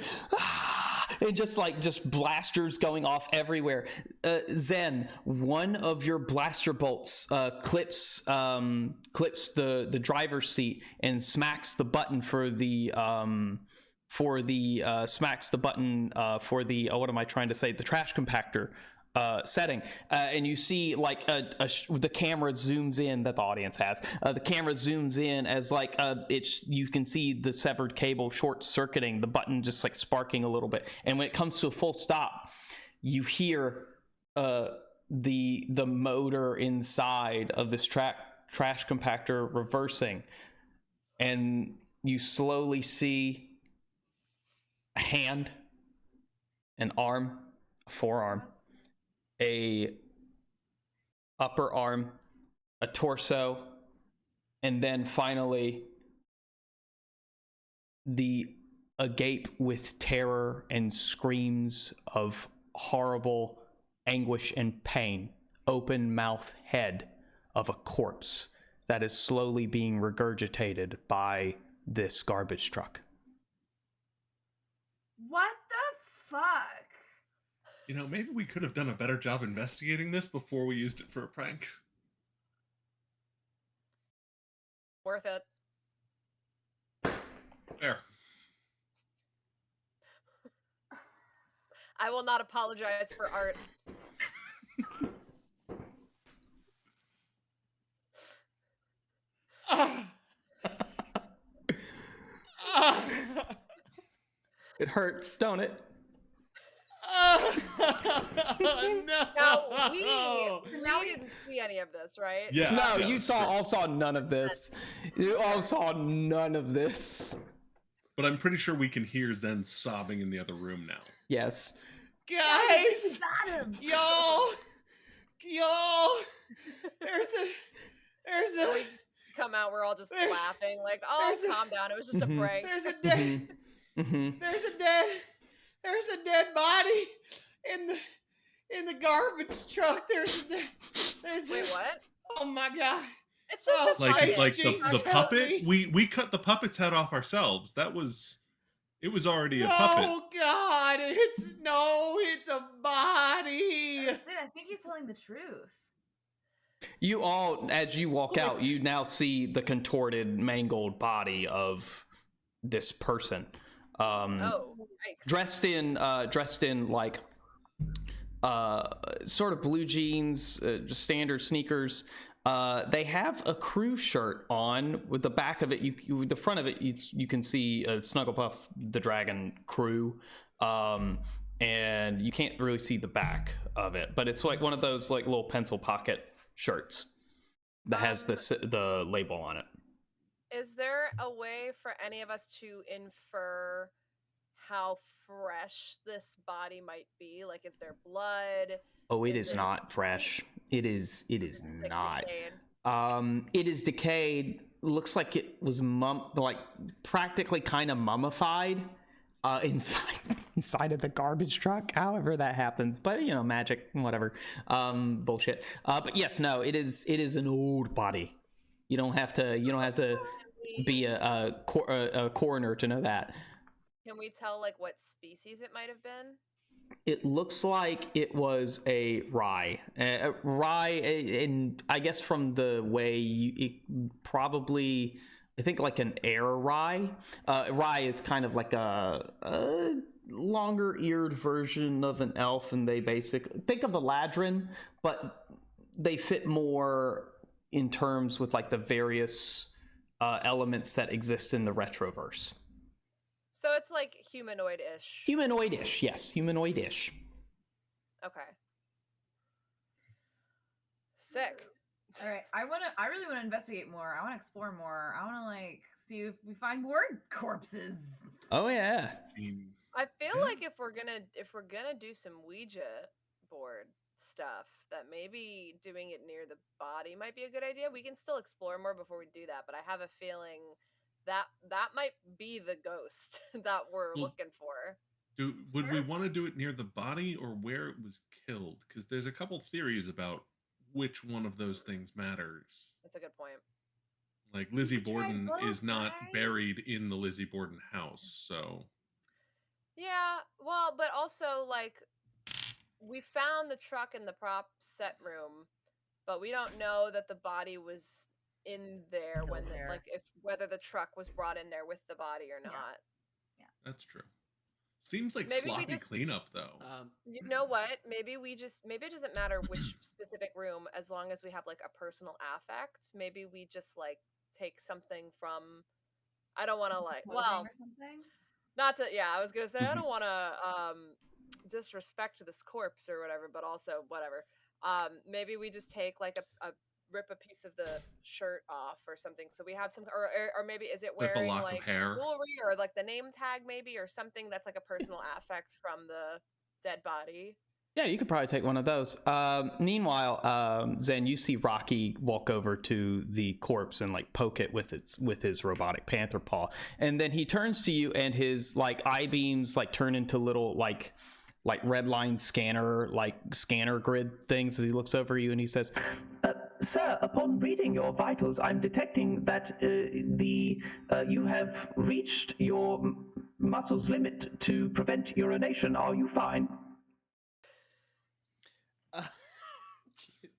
and just blasters going off everywhere. Zen, one of your blaster bolts clips the driver's seat and smacks the button for the what am I trying to say? The trash compactor setting, and you see like the camera zooms in that the audience has. The camera zooms in as like you can see the severed cable short circuiting, the button just like sparking a little bit, and when it comes to a full stop, you hear the motor inside of this trash compactor reversing, and you slowly see a hand, an arm, a forearm, a upper arm, a torso, and then finally the agape with terror and screams of horrible anguish and pain, open mouth head of a corpse that is slowly being regurgitated by this garbage truck. What the fuck? You know, maybe we could have done a better job investigating this before we used it for a prank. Worth it. Fair. I will not apologize for art. It hurts, don't it? No. Now, we didn't see any of this, right? Yeah. No, yeah, you all saw none of this. You all saw none of this. But I'm pretty sure we can hear Zen sobbing in the other room now. Yes. Guys, Got him. y'all, there's So we come out, we're all just There's- laughing, like, oh, there's a- calm down, it was just a Mhm. prank. there's a dead there's a dead body in the garbage truck. There's Wait, what? Oh my god. It's just a Like science. like Jesus, the help puppet. me. We cut the puppet's head off ourselves. It was already a No, puppet. God, it's a body. Dude, I think he's telling the truth. You all, as you walk out, you now see the contorted, mangled body of this person. Oh, yikes. Dressed in like sort of blue jeans, just standard sneakers. They have a crew shirt on. With the back of it, the front of it, you can see Snugglepuff the Dragon crew, and you can't really see the back of it. But it's like one of those like little pencil pocket shirts that has the label on it. Is there a way for any of us to infer how fresh this body might be? Like, is there blood? Oh, it Is is it- not fresh. It is Like, not. decayed? It is decayed. Looks like it was practically kind of mummified inside of the garbage truck. However that happens, but you know, magic, whatever, bullshit. But yes, no, it is an old body. You don't have to be a coroner to know that. Can we tell like what species it might have been? It looks like it was a rye. And I guess from the way I think like an air rye. Rye is kind of like a longer-eared version of an elf, and they basically think of a ladrin, but they fit more in terms with like the various elements that exist in the retroverse. So it's like humanoid-ish. Humanoid-ish, yes, humanoid-ish. Okay. Sick. All right, I really want to investigate more. I want to explore more. I want to like see if we find more corpses. Oh yeah. I mean, I feel Yeah. like if we're gonna do some Ouija board stuff, that maybe doing it near the body might be a good idea. We can still explore more before we do that, but I have a feeling that might be the ghost that we're Well, looking for. would we want to do it near the body or where it was killed? Because there's a couple theories about which one of those things matters. That's a good point. Like Lizzie could try Borden is both, not right? buried in the Lizzie Borden house, so Yeah, Well, but also like we found the truck in the prop set room, but we don't know that the body was in there Still when there. like if whether the truck was brought in there with the body or Yeah. not. That's true. Seems like Maybe we sloppy just- cleanup though. You know what? Maybe it doesn't matter which specific room as long as we have like a personal affect. Maybe we just like take something from I don't want to like Clothing well, or something. not to I was going to say I Mhm. don't want to disrespect this corpse or whatever, but also whatever. Maybe we just take like a rip a piece of the shirt off or something so we have some or maybe is it Clip a wearing lock like of hair. jewelry or like the name tag maybe or something that's like a personal affect from the dead body. Yeah, you could probably take one of those. Meanwhile, Zen, you see Rocky walk over to the corpse and like poke it with his robotic panther paw, and then he turns to you, and his like eye beams like turn into little like red line scanner grid things as he looks over you, and he says, "Sir, upon reading your vitals, I'm detecting that you have reached your muscles limit to prevent urination. Are you fine?"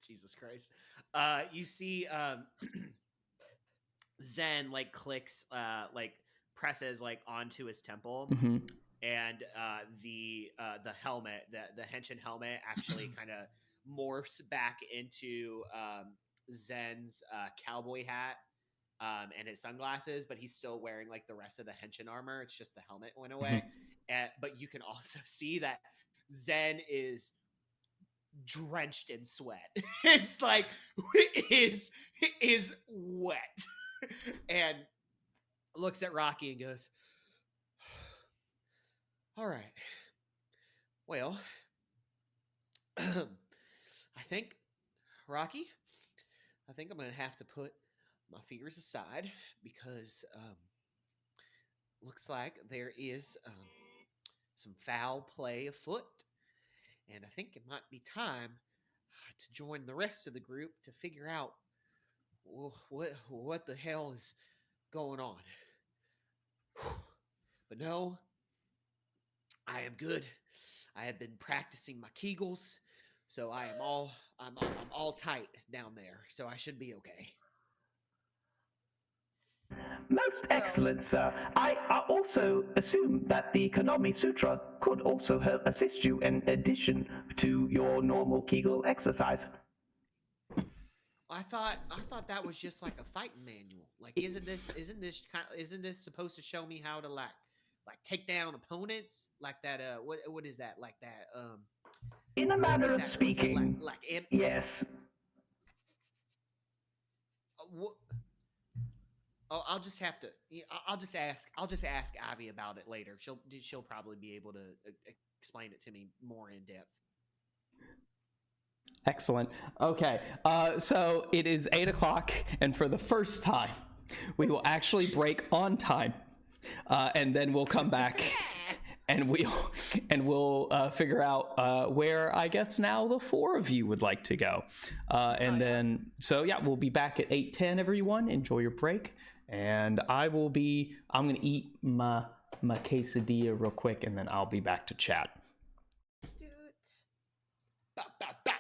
Jesus Christ. You see Zen like clicks like presses like onto his temple, Mm-hmm. and the helmet, the henshin helmet actually kind of morphs back into Zen's cowboy hat and his sunglasses, but he's still wearing like the rest of the henshin armor. It's just the helmet went away. But you can also see that Zen is drenched in sweat. It's like is wet, and looks at Rocky and goes, "All right, well, I think Rocky, I think I'm gonna have to put my fears aside because looks like there is some foul play afoot, and I think it might be time to join the rest of the group to figure out what the hell is going on. But no, I am good. I have been practicing my Kegels, so I'm all tight down there, so I should be okay." Most excellent, sir. I also assume that the Konami Sutra could also assist you in addition to your normal Kegel exercise. I thought that was just like a fighting manual. Like, isn't this supposed to show me how to like take down opponents like that? What is that like that? In a manner of speaking, yes. Oh, I'll just have to. I'll just ask. I'll just ask Ivy about it later. She'll probably be able to explain it to me more in depth. Excellent. Okay, so it is 8 o'clock, and for the first time, we will actually break on time, and then we'll come back, and we'll figure out where I guess now the four of you would like to go, then so yeah, we'll be back at 8:10. Everyone, enjoy your break, and I'm gonna eat my quesadilla real quick, and then I'll be back to chat. Bah, bah, bah.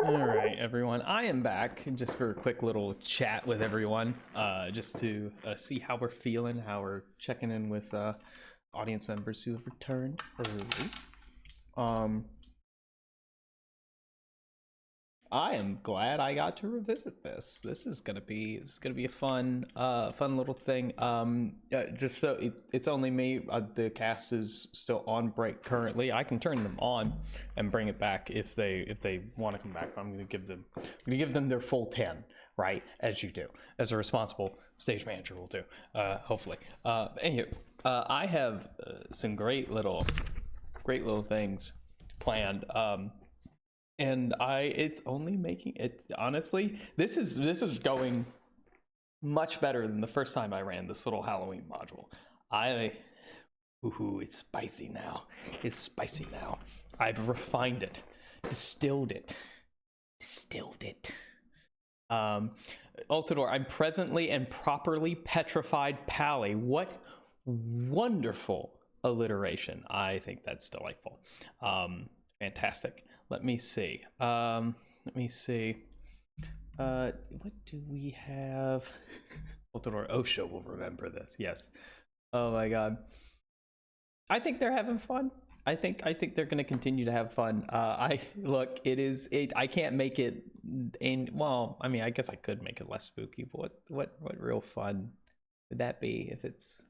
All right, everyone. I am back just for a quick little chat with everyone, just to see how we're feeling, how we're checking in with audience members who have returned early. I am glad I got to revisit this. This is gonna be a fun little thing. Just so it's only me. The cast is still on break currently. I can turn them on and bring it back if they want to come back. I'm gonna give them their full 10, right? As you do, as a responsible stage manager will do. Hopefully. Anyway, I have some great little things planned. And it's only making it, honestly, this is going much better than the first time I ran this little Halloween module. It's spicy now. It's spicy now. I've refined it, distilled it. Altador, I'm presently and properly petrified Pally. What wonderful alliteration. I think that's delightful. Fantastic. Let me see. What do we have? Altador Osho will remember this. Yes. Oh my god. I think they're having fun. I think they're going to continue to have fun. I can't make it well, I mean, I guess I could make it less spooky, but what real fun would that be if it's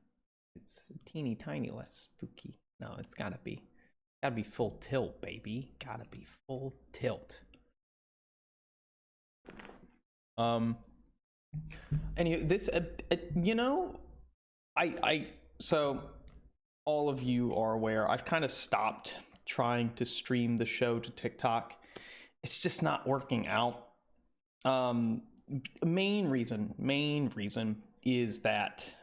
teeny tiny less spooky? No, it's got to be full tilt, baby. Gotta be full tilt. Anyway, this, so all of you are aware, I've kind of stopped trying to stream the show to TikTok. It's just not working out. Main reason is that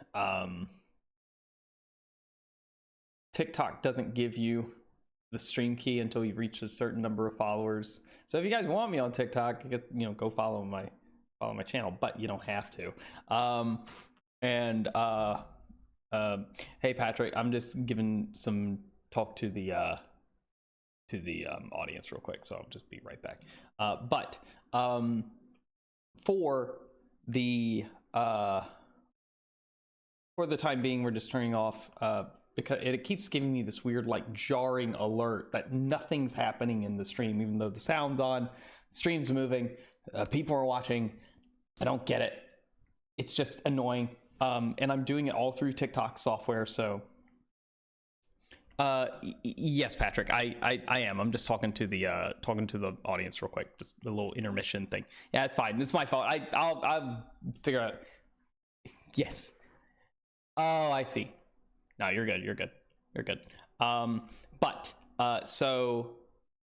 TikTok doesn't give you the stream key until you reach a certain number of followers. So if you guys want me on TikTok, go follow my channel, but you don't have to. Hey Patrick, I'm just giving some talk to the audience real quick, so I'll just be right back. But for the time being, we're just turning off because it keeps giving me this weird, like, jarring alert that nothing's happening in the stream, even though the sound's on, the stream's moving, people are watching. I don't get it. It's just annoying. And I'm doing it all through TikTok software, so yes, Patrick, I am. I'm just talking to the audience real quick, just a little intermission thing. Yeah, it's fine. It's my fault. I'll figure out. Yes. Oh, I see. No, you're good. But so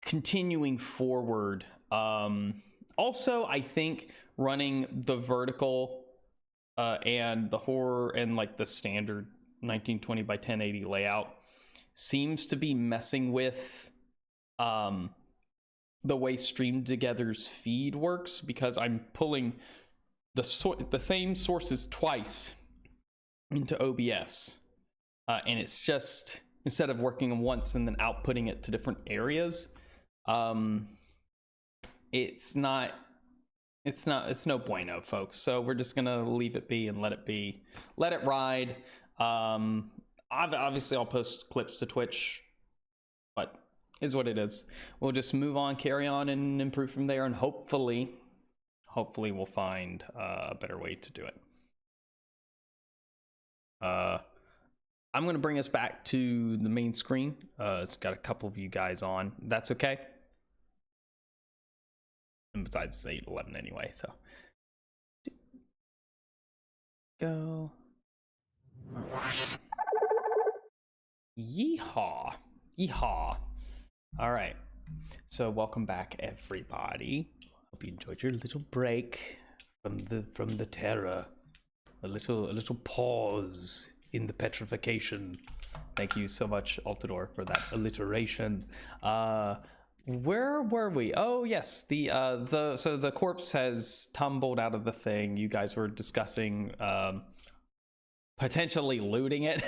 continuing forward, also I think running the vertical and the horror and like the standard 1920 by 1080 layout seems to be messing with the way Stream Together's feed works, because I'm pulling the same sources twice into OBS. And it's just, instead of working once and then outputting it to different areas, it's no bueno, folks. So we're just gonna leave it be and let it ride. Obviously I'll post clips to Twitch, but is what it is. We'll just move on, carry on, and improve from there, and hopefully we'll find a better way to do it. I'm going to bring us back to the main screen. It's got a couple of you guys on. That's okay. And besides, it's 8:11 anyway, so. Go. Yeehaw. All right. So welcome back, everybody. Hope you enjoyed your little break from the terror. A little pause in the petrification. Thank you so much, Altador, for that alliteration. Where were we? Oh yes, so the corpse has tumbled out of the thing. You guys were discussing potentially looting it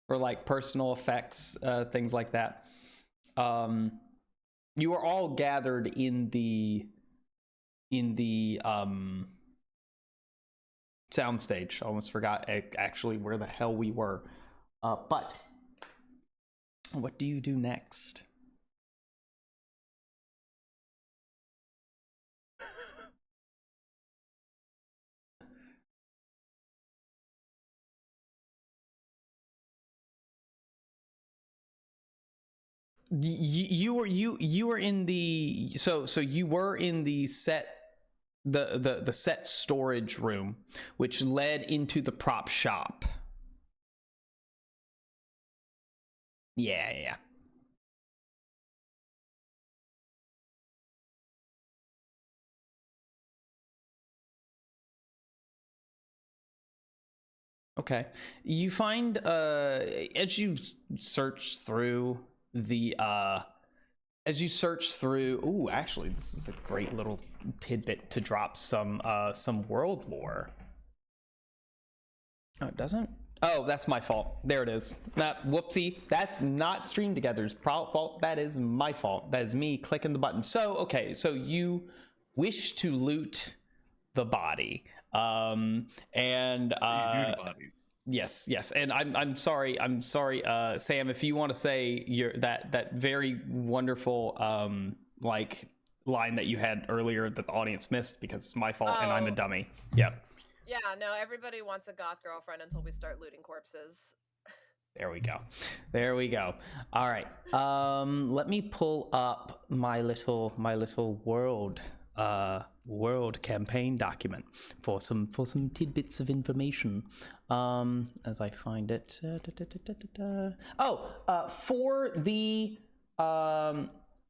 for like personal effects, things like that. You are all gathered in the soundstage. I almost forgot actually where the hell we were. But what do you do next? You were in the so you were in the set the set storage room, which led into the prop shop. Yeah. Okay. You find as you search through the ooh, actually this is a great little tidbit to drop some world lore. Oh, it doesn't? Oh, that's my fault. There it is. Whoopsie. That's not Stream Together's fault. That is my fault. That is me clicking the button. So, okay. So you wish to loot the body. And You do the bodies. Yes. And I'm sorry, Sam, if you want to say that very wonderful like line that you had earlier that the audience missed because it's my fault and I'm a dummy. Yep. Yeah, no, everybody wants a goth girlfriend until we start looting corpses. There we go. All right. Let me pull up my little world campaign document for some tidbits of information. As I find it.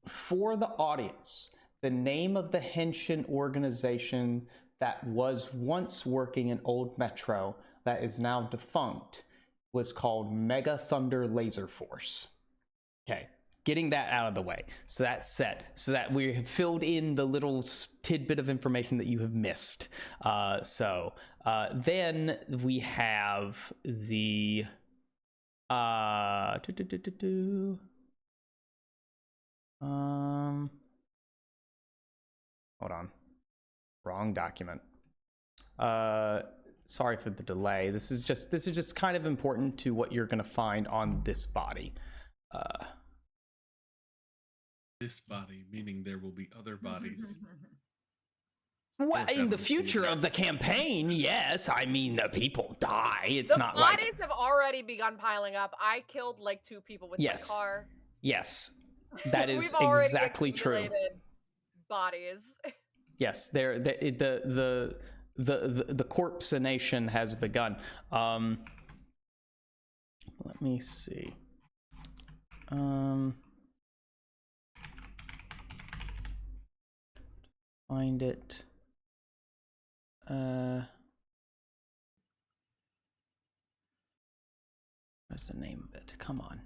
For the audience, the name of the Henshin organization that was once working in Old Metro that is now defunct was called Mega Thunder Laser Force. Okay, getting that out of the way. So that's set. So that we have filled in the little tidbit of information that you have missed. Then we have the hold on. Wrong document. Sorry for the delay. This is just kind of important to what you're going to find on this body. This body, meaning there will be other bodies. Well, in the future of the campaign, yes. I mean, the people die. It's the not bodies like have already begun piling up. I killed like 2 people with my car. Yes, that is We've already exactly true. accumulated bodies. Yes, the corpsenation has begun. Let me see. Find it. What's the name of it? Come on.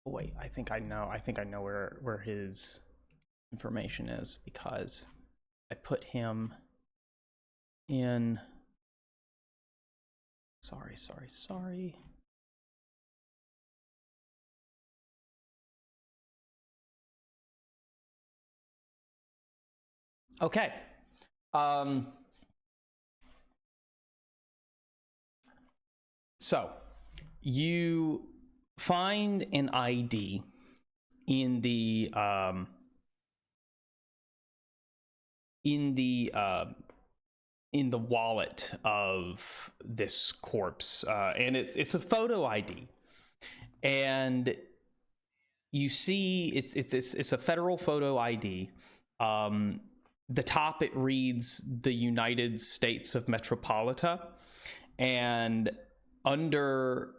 Oh, wait, I think I know where his information is because I put him in. Sorry. Okay. So you find an ID in the wallet of this corpse, and it's a photo ID, and you see it's a federal photo ID. The top it reads the United States of Metropolita, and under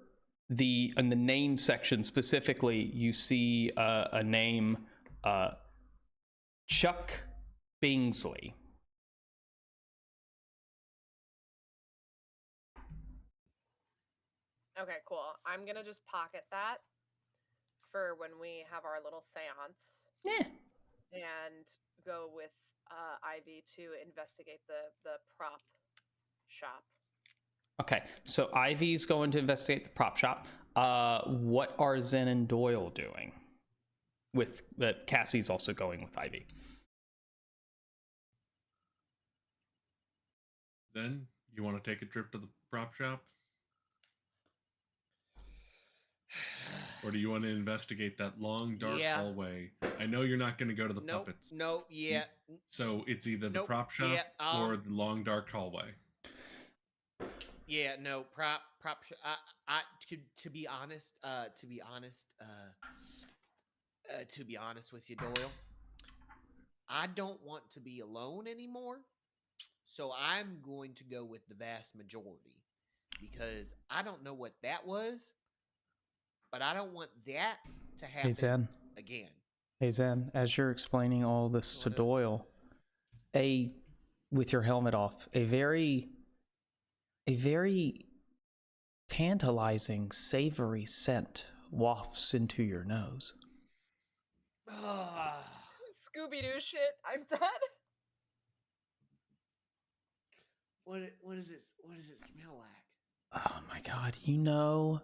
in the name section specifically, you see a name, Chuck Bingsley. Okay, cool. I'm gonna just pocket that for when we have our little seance. Yeah. And go with Ivy to investigate the prop shop. Okay, so Ivy's going to investigate the prop shop. What are Zen and Doyle doing? With Cassie's also going with Ivy. Then you want to take a trip to the prop shop? Or do you want to investigate that long, dark hallway? I know you're not going to go to the puppets. Nope, yeah. So it's either the Nope, prop shop yeah, or the long, dark hallway. Yeah, no, to be honest with you, Doyle, I don't want to be alone anymore. So I'm going to go with the vast majority because I don't know what that was, but I don't want that to happen again. Hey Zen, as you're explaining all this to Doyle, with your helmet off, a very tantalizing, savory scent wafts into your nose. Scooby-Doo shit. I'm done. What does it smell like? Oh my god, you know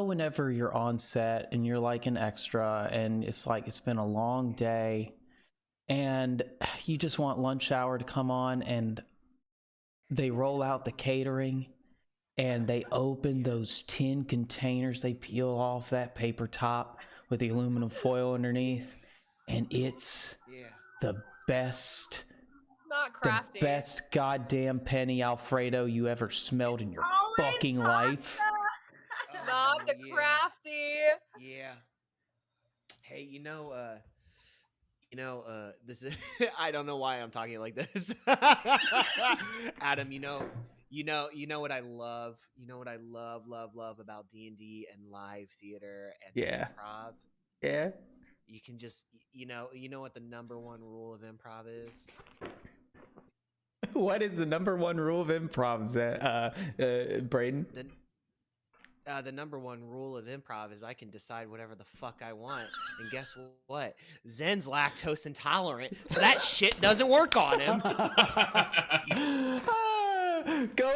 whenever you're on set and you're like an extra and it's like it's been a long day and you just want lunch hour to come on and they roll out the catering and they open those tin containers, they peel off that paper top with the aluminum foil underneath, and it's the best Not crafty. the best goddamn penny Alfredo you ever smelled in your fucking life. Not the crafty. Yeah. Hey, this is I don't know why I'm talking like this. Adam, you know what I love? You know what I love about D&D and live theater and improv? Yeah. You can just you know what the number one rule of improv is? What is the number one rule of improv, Braden? The number one rule of improv is I can decide whatever the fuck I want. And guess what? Zen's lactose intolerant, so that shit doesn't work on him. Go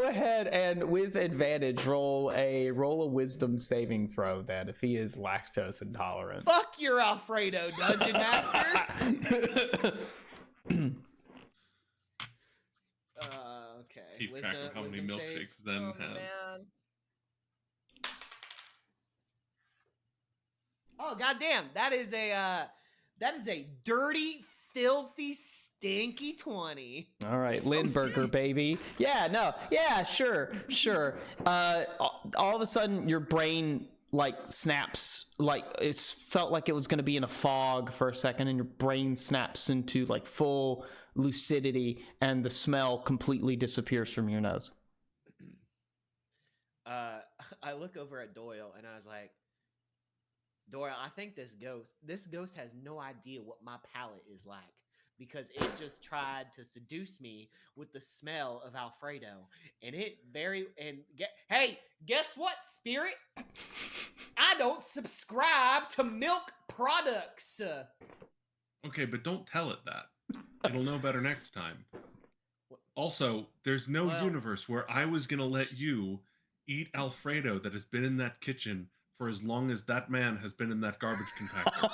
ahead and with advantage roll a wisdom saving throw then if he is lactose intolerant. Fuck your Alfredo, Dungeon Master. Okay. Keep track of how many milkshakes Zen has. Man. Oh goddamn! That is a dirty, filthy, stinky 20. All right, Lindbergh, baby. Sure. All of a sudden, your brain like snaps, like it's felt like it was going to be in a fog for a second, and your brain snaps into like full lucidity, and the smell completely disappears from your nose. I look over at Doyle, and I was like, Doyle, I think this ghost has no idea what my palate is like because it just tried to seduce me with the smell of Alfredo. And hey, guess what, Spirit? I don't subscribe to milk products. Okay, but don't tell it that. It'll know better next time. Also, there's no universe where I was going to let you eat Alfredo that has been in that kitchen for as long as that man has been in that garbage compactor.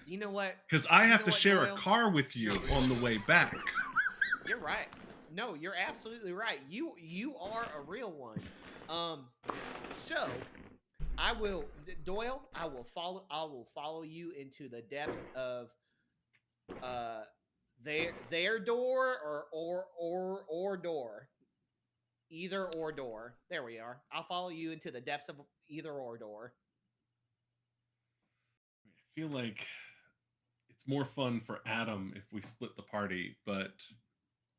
You know what? Because I have to share a car with you on the way back. You're right. No, you're absolutely right. You are a real one. So Doyle, I will follow you into the depths of their door or door. Either or door. There we are. I'll follow you into the depths of either or door. I feel like it's more fun for Adam if we split the party, but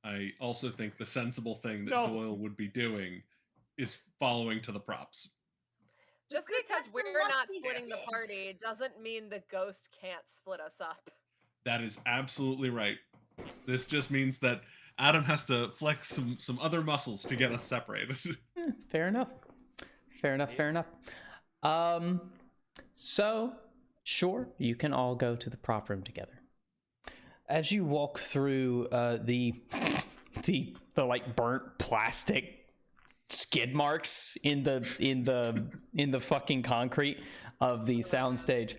I also think the sensible thing that Doyle would be doing is following to the props. Just because we're not splitting the party doesn't mean the ghost can't split us up. That is absolutely right. This just means that Adam has to flex some other muscles to get us separated. Fair enough. So, sure, you can all go to the prop room together. As you walk through the the like burnt plastic skid marks in the fucking concrete of the soundstage.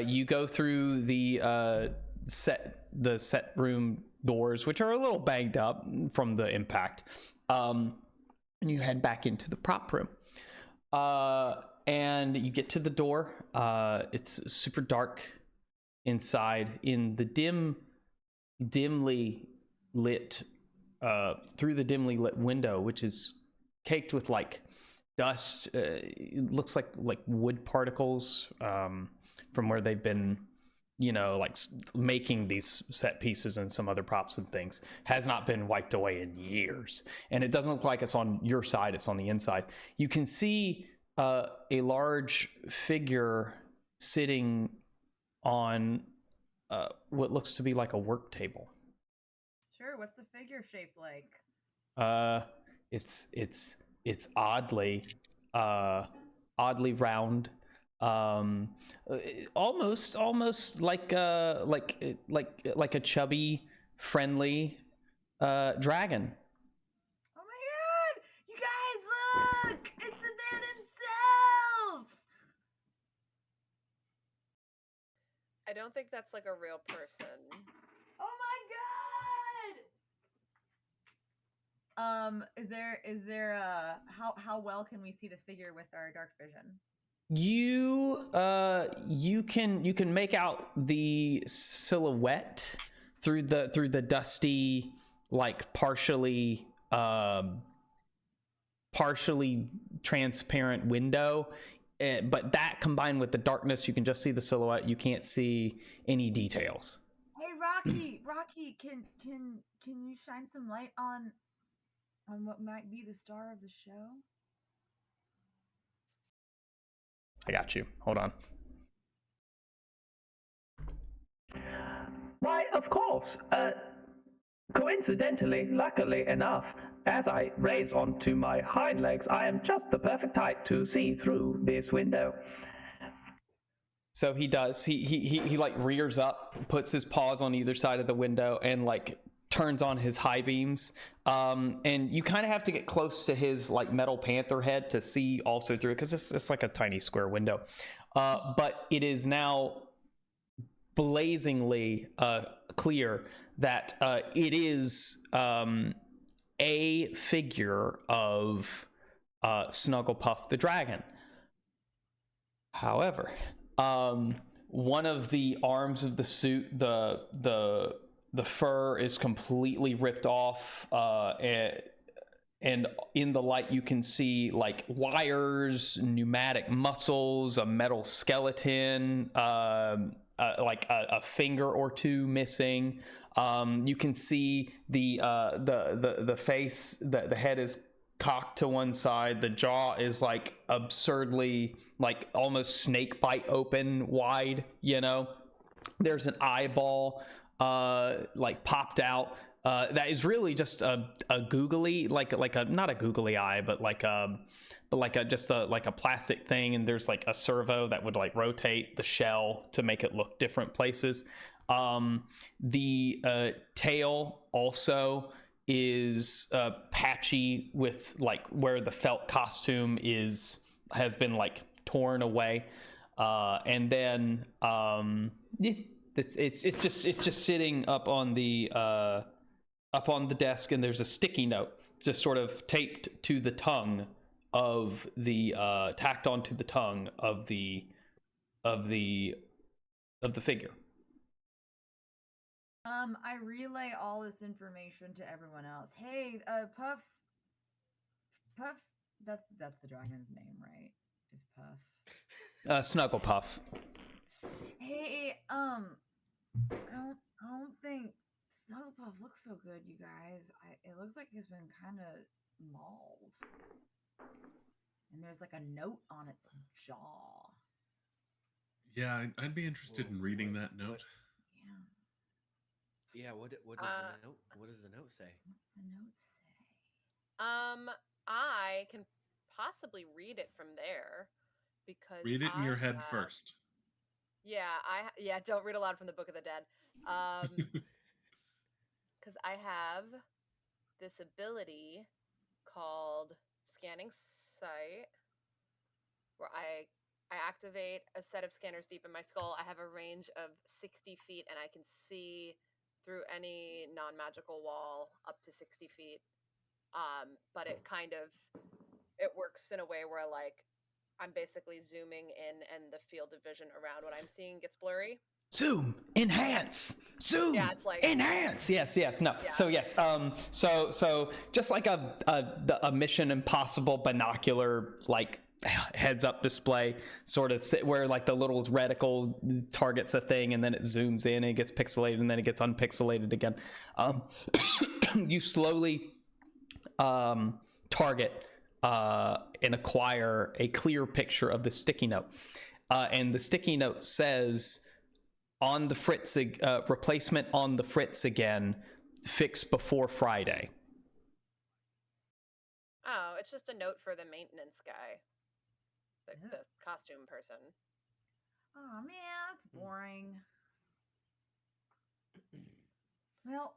You go through the set room doors, which are a little banged up from the impact, and you head back into the prop room. And you get to the door. It's super dark inside. In the dimly lit, through the dimly lit window, which is caked with like dust. It looks like wood particles from where they've been, like making these set pieces and some other props and things. Has not been wiped away in years, and it doesn't look like it's on your side. It's on the inside. You can see a large figure sitting on what looks to be like a work table. Sure. What's the figure shaped like? It's oddly round, almost like a chubby, friendly dragon. Oh my god! You guys, look! It's the man himself! I don't think that's like a real person. Oh my god! Is there how well can we see the figure with our dark vision? You can make out the silhouette through the dusty, like partially transparent window. But that combined with the darkness, you can just see the silhouette. You can't see any details. Hey, Rocky, can you shine some light on what might be the star of the show? I got you. Hold on. Why, of course. Coincidentally, luckily enough, as I raise onto my hind legs, I am just the perfect height to see through this window. So he does. He like rears up, puts his paws on either side of the window, and like turns on his high beams. And you kind of have to get close to his like metal panther head to see also through it, because it's like a tiny square window. But it is now blazingly clear that it is a figure of Snugglepuff the dragon. However, one of the arms of the suit, the fur is completely ripped off, and in the light you can see like wires, pneumatic muscles, a metal skeleton, like a finger or two missing. You can see the face, the head is cocked to one side, the jaw is like absurdly, like almost snake bite open wide, there's an eyeball like popped out, that is really just a googly, like a not a googly eye, but like a plastic thing, and there's like a servo that would like rotate the shell to make it look different places. The tail also is patchy, with like where the felt costume has been like torn away, and then it's just sitting up on the desk, and there's a sticky note just sort of taped to the tongue of the tacked onto the tongue of the figure. I relay all this information to everyone else. Hey, Puff, that's the dragon's name, right? Is Puff? Snugglepuff. Hey, I don't think Snugglepuff looks so good, you guys. It looks like he's been kind of mauled, and there's like a note on its jaw. Yeah, I'd be interested in reading that note. Yeah, what does the note? What does the note say? What's the note say? I can possibly read it from there, because Read it in your head first. Yeah, don't read aloud from the Book of the Dead. Because I have this ability called Scanning Sight, where I activate a set of scanners deep in my skull. I have a range of 60 feet, and I can see through any non-magical wall up to 60 feet. But it works in a way where like I'm basically zooming in, and the field of vision around what I'm seeing gets blurry. Zoom, enhance, zoom, Yeah, it's like enhance. Yes, no. Yeah. So yes, so just like a Mission Impossible binocular like heads up display sort of where like the little reticle targets a thing and then it zooms in and it gets pixelated and then it gets unpixelated again. You slowly target and acquire a clear picture of the sticky note, and the sticky note says, on the Fritz, replacement on the Fritz again, fix before Friday. Oh, it's just a note for the maintenance guy, the costume person. Oh man, that's boring. Well,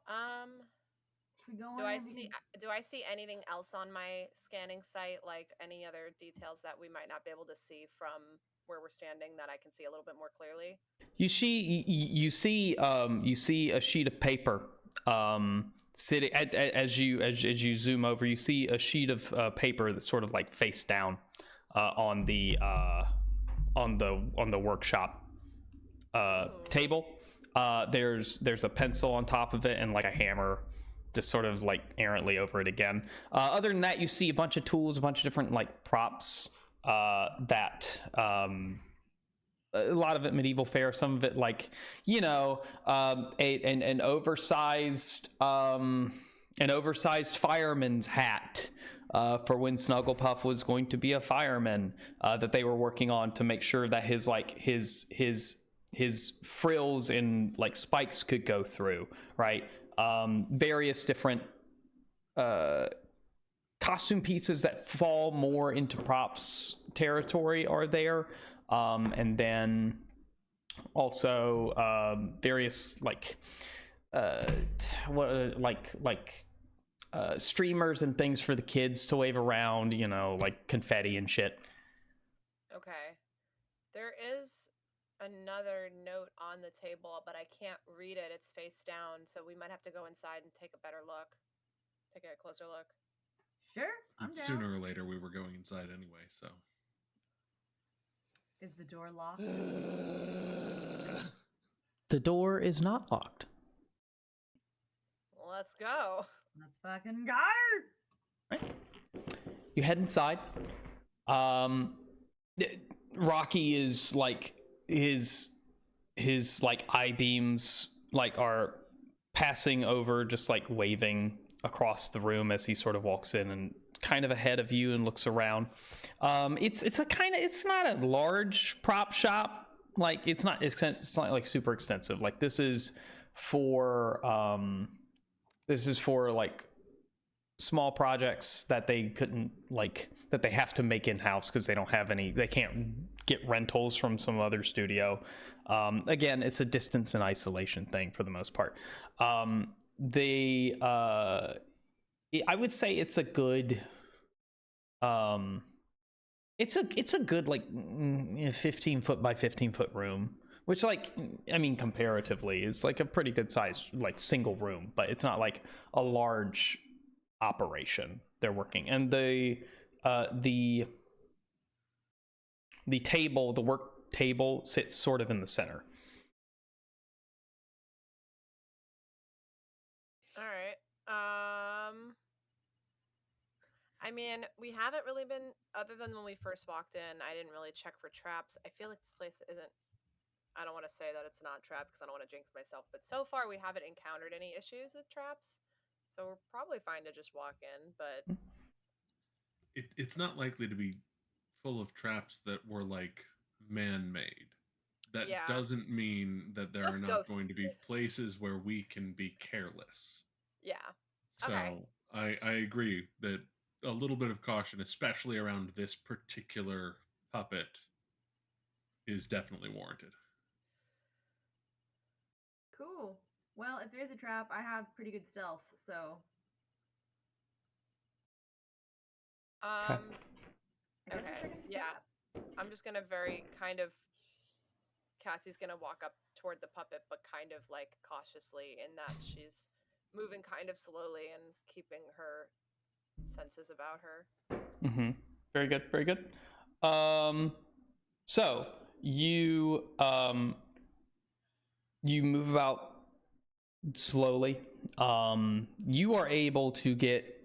should we go do in I and see do I see anything else on my scanning site, like any other details that we might not be able to see from where we're standing that I can see a little bit more clearly? You see a sheet of paper sitting as you zoom over. You see a sheet of paper that's sort of like face down on the workshop table. There's a pencil on top of it and like a hammer just sort of like errantly over it again. Other than that, you see a bunch of tools, a bunch of different like props that a lot of it medieval fare, some of it like, you know, an oversized fireman's hat for when Snugglepuff was going to be a fireman, that they were working on to make sure that his frills and like spikes could go through, right? Various different costume pieces that fall more into props territory are there. And then also various streamers and things for the kids to wave around, you know, like confetti and shit. Okay. There is another note on the table, but I can't read it. It's face down, so we might have to go inside and take a better look. Take a closer look. Sure, I'm down. Sooner or later, we were going inside anyway, so. Is the door locked? The door is not locked. Let's go. Let's fucking go. Right. You head inside. Rocky is like his like eye beams like are passing over, just like waving across the room as he sort of walks in and kind of ahead of you and looks around. It's not a large prop shop. Like it's not like super extensive. Like this is for like small projects that they couldn't that they have to make in-house because they can't get rentals from some other studio. Again, it's a distance and isolation thing for the most part. I would say it's a good it's a good like 15 foot by 15 foot room, which like, I mean, comparatively it's like a pretty good size like single room, but it's not like a large operation they're working. And the work table sits sort of in the center. All right. I mean, we haven't really been, other than when we first walked in, I didn't really check for traps. I feel like this place isn't, I don't want to say that it's not trapped because I don't want to jinx myself, but so far we haven't encountered any issues with traps. So we're probably fine to just walk in, but It's not likely to be full of traps that were like man-made. That doesn't mean that there Just are not ghosts. going to be places where we can be careless. Yeah. So Okay. I agree that a little bit of caution, especially around this particular puppet, is definitely warranted. Cool. Well, if there's a trap, I have pretty good stealth, so Okay. Yeah. I'm just gonna very kind of. Cassie's gonna walk up toward the puppet, but kind of like cautiously, in that she's moving kind of slowly and keeping her senses about her. Mm-hmm. Very good. Very good. So you you move about slowly. You are able to get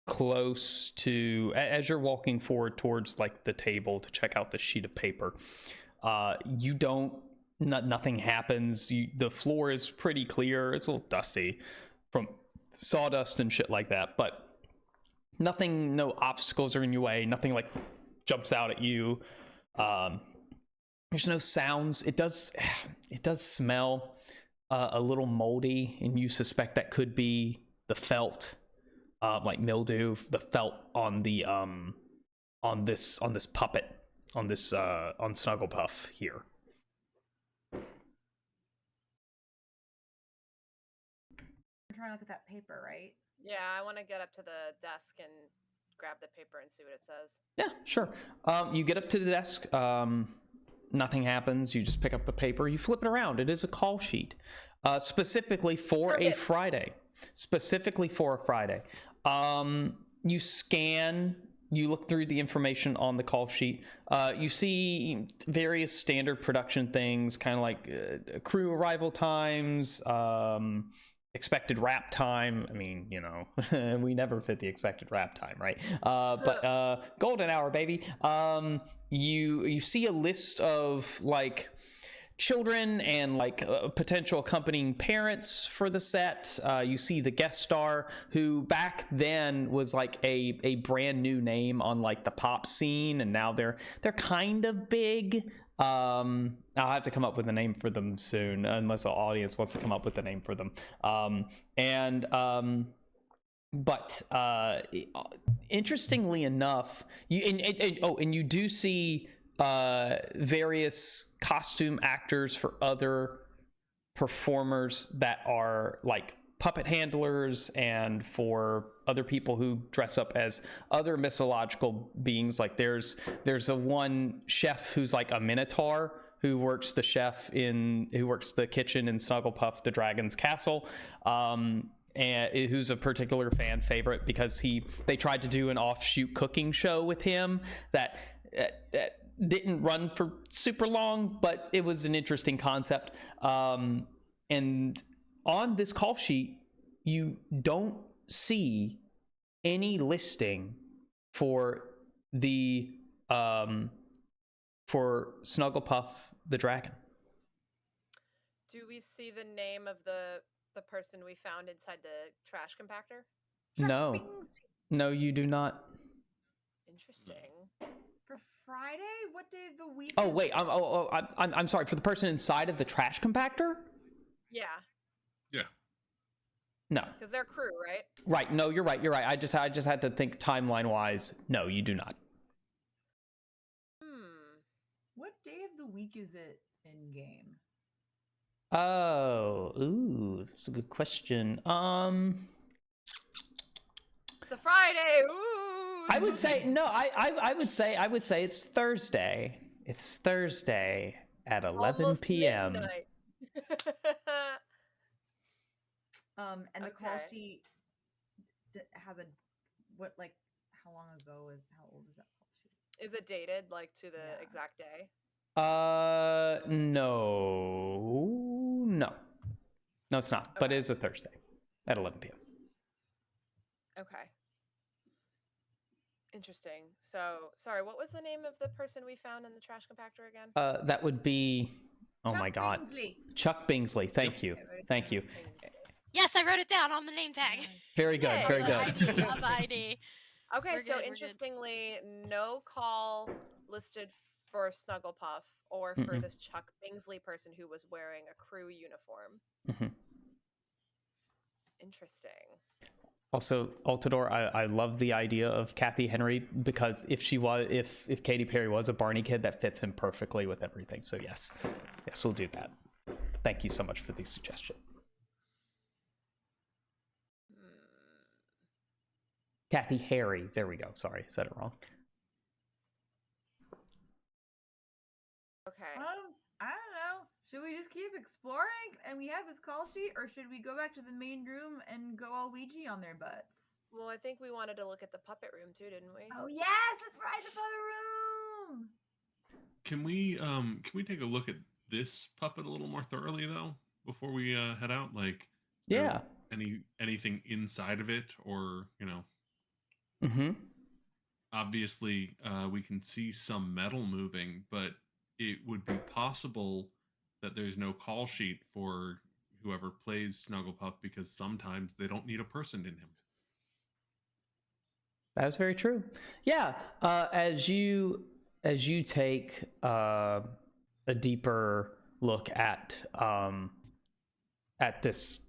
close to, as you're walking forward towards like the table to check out the sheet of paper. You don't. Nothing happens. The floor is pretty clear. It's a little dusty from sawdust and shit like that, but nothing. No obstacles are in your way. Nothing like jumps out at you. There's no sounds. It does smell a little moldy, and you suspect that could be the felt, like mildew, the felt on the on this puppet, on Snugglepuff here. I'm trying to look at that paper, right? Yeah, I want to get up to the desk and grab the paper and see what it says. Yeah, sure. You get up to the desk. Nothing happens. You just pick up the paper. You flip it around. It is a call sheet, specifically for a Friday. Specifically for a Friday. You scan. You look through the information on the call sheet. You see various standard production things, kind of like crew arrival times, expected wrap time. I mean, you know, we never fit the expected wrap time, right? But golden hour, baby. You see a list of like children and like potential accompanying parents for the set. You see the guest star, who back then was like a brand new name on like the pop scene, and now they're kind of big. I'll have to come up with a name for them soon, unless the audience wants to come up with a name for them. But interestingly enough, you do see various costume actors for other performers that are like puppet handlers, and for other people who dress up as other mythological beings. Like there's a one chef who's like a minotaur, who works the kitchen in Snugglepuff the Dragon's Castle, and who's a particular fan favorite because they tried to do an offshoot cooking show with him that didn't run for super long, but it was an interesting concept. And on this call sheet, you don't see any listing for the for Snugglepuff the Dragon. Do we see the name of the person we found inside the trash compactor? No, you do not. Interesting. For Friday, what day of the week? Oh wait, I'm sorry. For the person inside of the trash compactor? Yeah. Yeah. No. Because they're crew, right? Right. No, you're right. I just had to think timeline wise. No, you do not. What day of the week is it in game? Oh, that's a good question. It's a Friday. Ooh. I would say no. I would say it's Thursday. It's Thursday at 11 Almost p.m. midnight. And the call sheet has how long ago how old is that call sheet? Is it dated like to the exact day? No, it's not. Okay. But it is a Thursday at 11 p.m. Okay. Interesting. So, sorry, what was the name of the person we found in the trash compactor again? That would be, Chuck my God, Bingsley. Chuck Bingsley. Thank you. Yes, I wrote it down on the name tag. Very good. Yay. Very good. On the ID. Okay, We're so good, interestingly, no call listed for Snugglepuff or for this Chuck Bingsley person who was wearing a crew uniform. Mm-hmm. Interesting. Also, Altador, I love the idea of Kathy Henry, because if Katy Perry was a Barney kid, that fits him perfectly with everything. So yes, we'll do that. Thank you so much for the suggestion. Kathy Harry. There we go. Sorry, I said it wrong. Okay. I don't know. Should we just keep exploring and we have this call sheet, or should we go back to the main room and go all Ouija on their butts? Well, I think we wanted to look at the puppet room too, didn't we? Oh yes, that's right, the puppet room. Can we take a look at this puppet a little more thoroughly though before we head out? Like, is there Yeah. anything inside of it, or Mm-hmm. obviously we can see some metal moving, but it would be possible that there's no call sheet for whoever plays Snugglepuff because sometimes they don't need a person in him. That's very true. Yeah. As you take a deeper look at this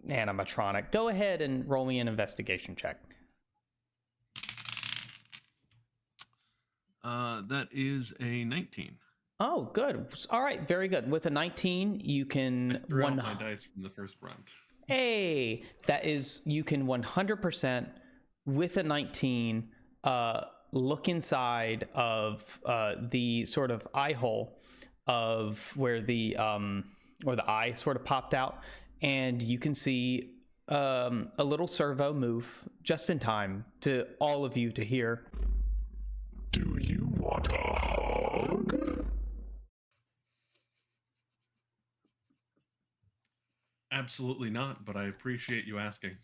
animatronic, go ahead and roll me an investigation check. That is a 19. Oh, good. All right, very good. With a 19, you can I threw out my dice from the first round. Hey, that is, you can 100% with a 19 look inside of the sort of eye hole of where the eye sort of popped out, and you can see a little servo move just in time to all of you to hear. Do you want a hug? Absolutely not, but I appreciate you asking.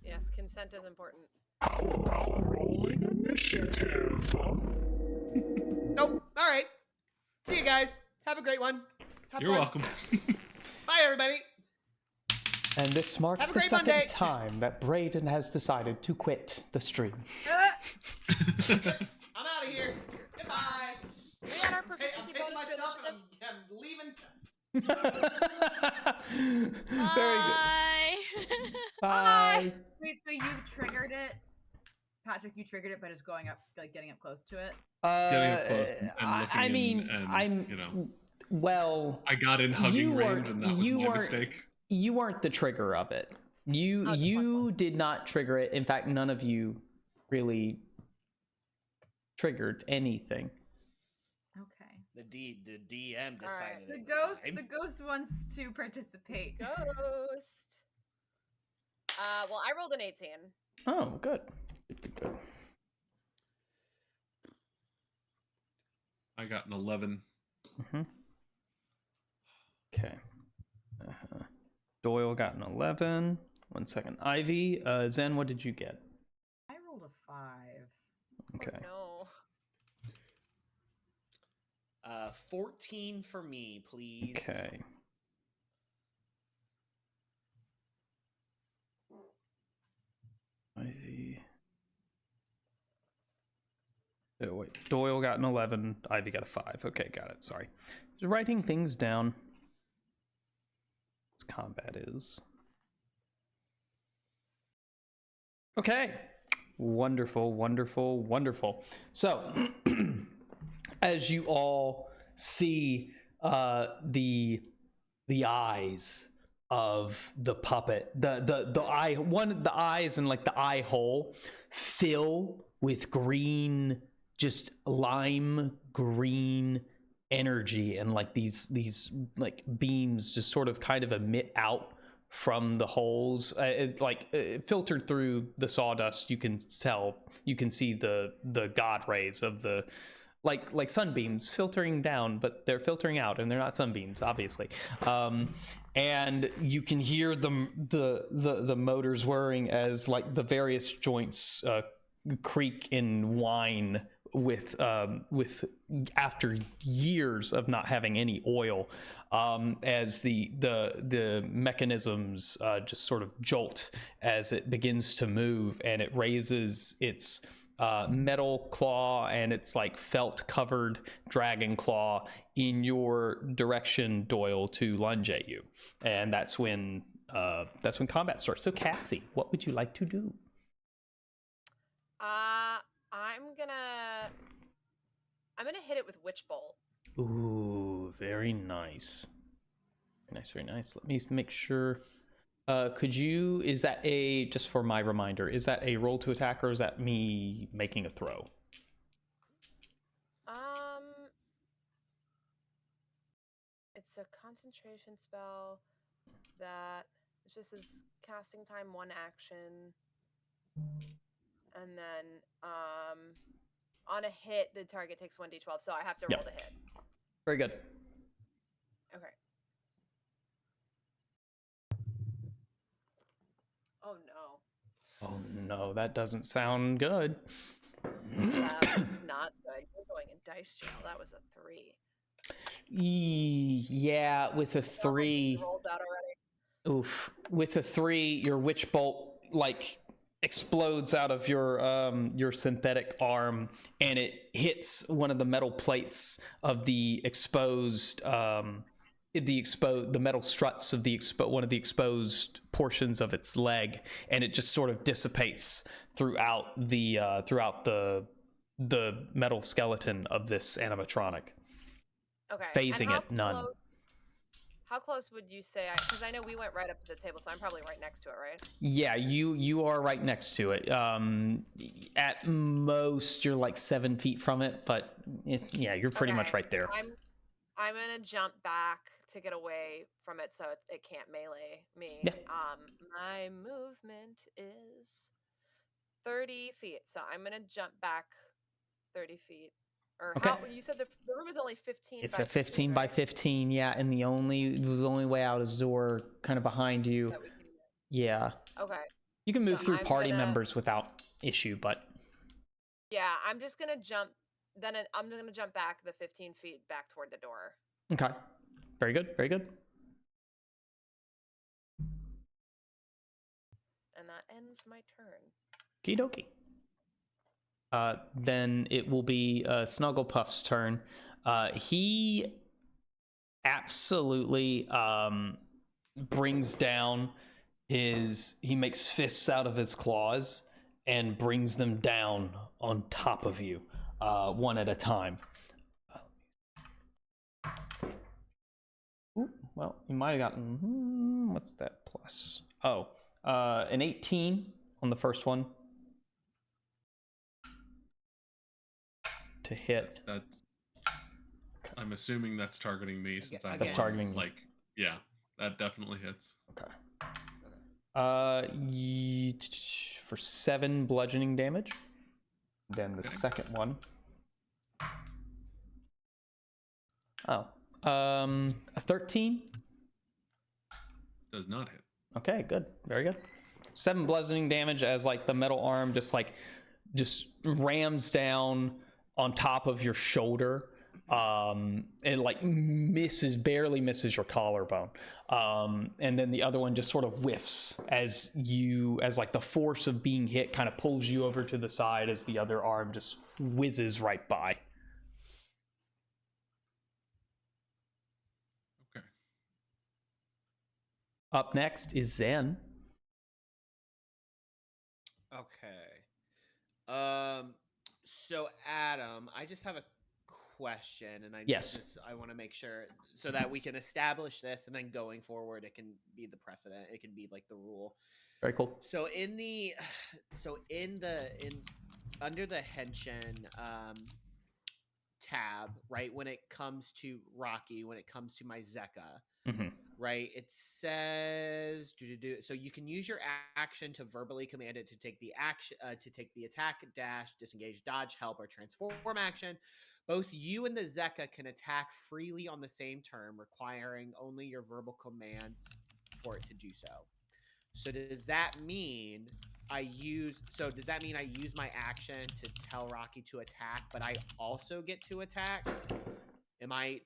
Yes, consent is important. How about rolling initiative? Nope. All right. See you guys. Have a great one. You're welcome. Bye, everybody. And this marks the second time that Brayden has decided to quit the stream. I'm out of here. Goodbye. We got our proficiency I'm taking bonus myself to and I'm leaving. Very good. Bye. Wait, so you triggered it? Patrick, you triggered it by just going up, like getting up close to it? Getting up close and looking I mean, in, and, I'm well. I got in hugging range, and that was my mistake. You weren't the trigger of it. You did not trigger it. In fact, none of you really triggered anything. The DM decided it was The ghost wants to participate. Ghost. Well, I rolled an 18. Oh, good. Good. I got an 11. Mm-hmm. Okay. Doyle got an 11. 1 second. Ivy, Zen, what did you get? I rolled a 5. Okay. Oh, no. 14 for me, please. Okay. Ivy. Oh, wait. Doyle got an 11. Ivy got a 5. Okay, got it. Sorry. Just writing things down. As combat is. Okay. Wonderful, wonderful, wonderful. So, as you all see the eyes of the puppet, the eyes and like the eye hole fill with green, just lime green energy, and like these like beams just sort of kind of emit out from the holes. Filtered through the sawdust, you can see the god rays of the like sunbeams filtering down, but they're filtering out and they're not sunbeams, obviously. And you can hear the motors whirring as like the various joints creak and whine with after years of not having any oil, as the mechanisms just sort of jolt as it begins to move, and it raises its metal claw and its like felt covered dragon claw in your direction, Doyle, to lunge at you. And that's when combat starts. So Cassie, what would you like to do? I'm gonna hit it with Witch Bolt. Ooh, very nice. Very nice, very nice. Let me make sure Is that just for my reminder, is that a roll to attack or is that me making a throw? It's a concentration spell that it's just as casting time 1 action. And then on a hit, the target takes 1d12, so I have to roll to hit. Very good. Okay. Oh no. Oh no, that doesn't sound good. That was not good. You're going in dice jail. That was a 3. Yeah, with a 3. Rolls out already. Oof. With a 3, your witch bolt like explodes out of your synthetic arm, and it hits one of the metal plates of the exposed the metal struts of one of the exposed portions of its leg, and it just sort of dissipates throughout the metal skeleton of this animatronic. Okay. Phasing it none. How close would you say? Because I know we went right up to the table, so I'm probably right next to it, right? Yeah, you are right next to it. At most, you're like 7 feet from it, but you're pretty much right there. I'm gonna jump back to get away from it so it can't melee me. Yeah. My movement is 30 feet, so I'm gonna jump back 30 feet. Or Okay. You said the room is only 15. It's by a 15 right? by 15, yeah, and the only way out is door kind of behind you. That we can get. Yeah. Okay. You can move through I'm party gonna- members without issue, but Yeah, I'm just gonna jump. Then I'm gonna jump back the 15 feet back toward the door. okay. Very good. Very good. And that ends my turn. Okie dokie. Then it will be Snugglepuff's turn. He absolutely brings down he makes fists out of his claws and brings them down on top of you, one at a time. Ooh, well, you might have gotten, what's that plus? Oh, an 18 on the first one. To hit. That's I'm assuming that's targeting me since I'm That's targeting like that definitely hits. Okay. For 7 bludgeoning damage. Then the second one. Oh. A 13. Does not hit. Okay, good. Very good. 7 bludgeoning damage as like the metal arm just rams down on top of your shoulder, and like barely misses your collarbone, and then the other one just sort of whiffs as like the force of being hit kind of pulls you over to the side as the other arm just whizzes right by. Okay. Up next is Zen. Okay. So Adam, I just have a question, and I want to make sure so that we can establish this, and then going forward, it can be the precedent. It can be like the rule. Very cool. So under the Henshin tab, right, when it comes to Rocky, when it comes to my Zeka, right, it says so you can use your action to verbally command it to take the action to take the attack, dash, disengage, dodge, help, or transform action. Both you and the Zeka can attack freely on the same turn, requiring only your verbal commands for it to do so. So does that mean I use my action to tell Rocky to attack, but I also get to attack? Am I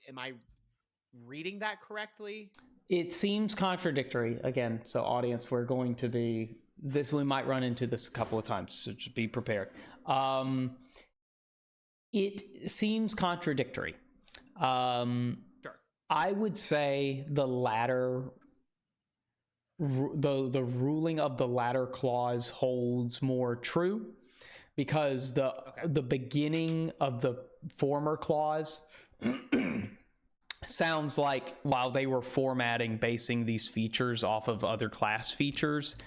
reading that correctly? It seems contradictory again. So audience, we might run into this a couple of times, so just be prepared. It seems contradictory. Sure. I would say the latter, the ruling of the latter clause holds more true, because the beginning of the former clause sounds like while they were basing these features off of other class features,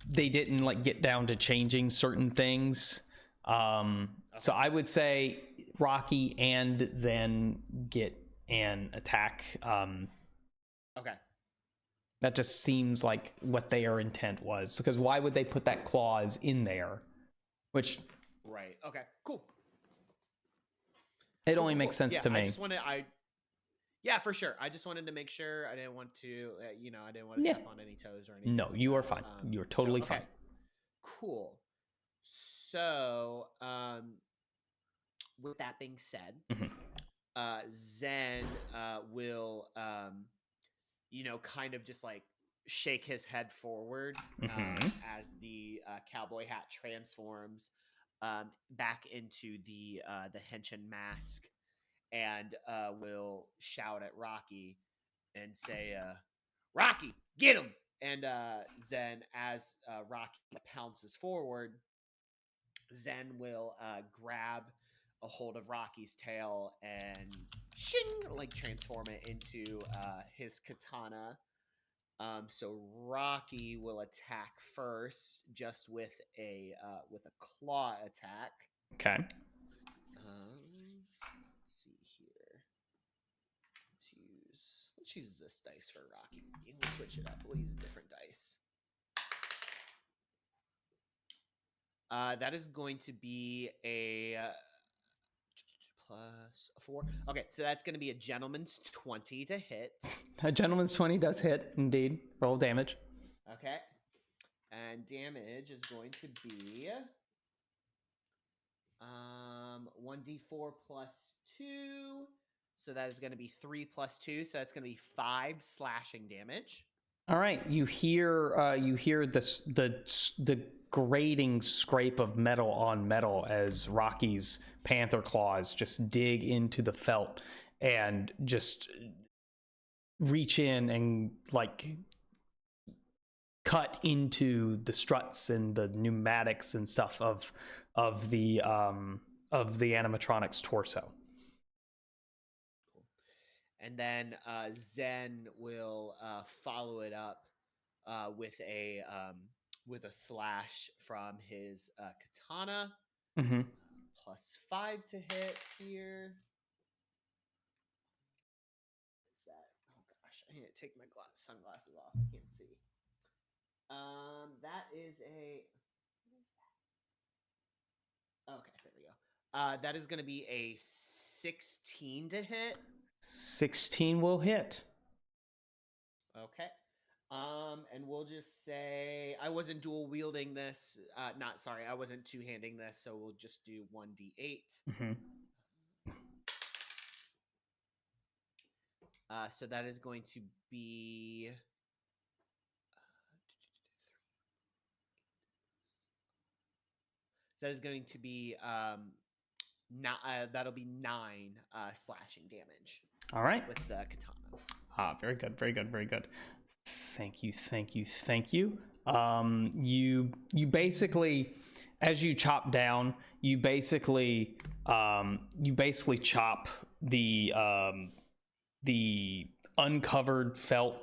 they didn't like get down to changing certain things. So I would say Rocky and Zen get an attack. Okay. That just seems like what their intent was, because why would they put that clause in there? Which Right. Okay. Cool. it only makes sense to me. Yeah, for sure. I just wanted to make sure. I didn't want to, I didn't want to step on any toes or anything. No, like you that. are fine. You are totally fine. Cool. So, with that being said, Zen will, kind of just like shake his head forward as the cowboy hat transforms back into the henshin mask, and will shout at Rocky and say, "Rocky, get him!" And Zen, as Rocky pounces forward, Zen will grab a hold of Rocky's tail and transform it into his katana. So Rocky will attack first, just with a claw attack. Okay. Let's see here. Let's use this dice for Rocky. We'll switch it up. We'll use a different dice. That is going to be a +4. Okay, so that's going to be a gentleman's 20 to hit. A gentleman's 20 does hit, indeed. Roll damage. Okay. And damage is going to be 1d4 plus 2. So that is going to be 3 plus 2. So that's going to be 5 slashing damage. All right, you hear the grating scrape of metal on metal as Rocky's panther claws just dig into the felt and just reach in and like cut into the struts and the pneumatics and stuff of the animatronic's torso. And then Zen will follow it up with a slash from his katana. +5 to hit here. What's that? Oh gosh, I need to take my sunglasses off. I can't see. That is a. What is that? Okay, there we go. That is going to be a 16 to hit. 16 will hit. Okay. And we'll just say I wasn't dual wielding this. I wasn't two-handing this, so we'll just do 1d8. So that is going to be that'll be 9 slashing damage. All right. With the katana. Very good, very good, very good. Thank you. You basically, as you chop down, you basically chop the uncovered felt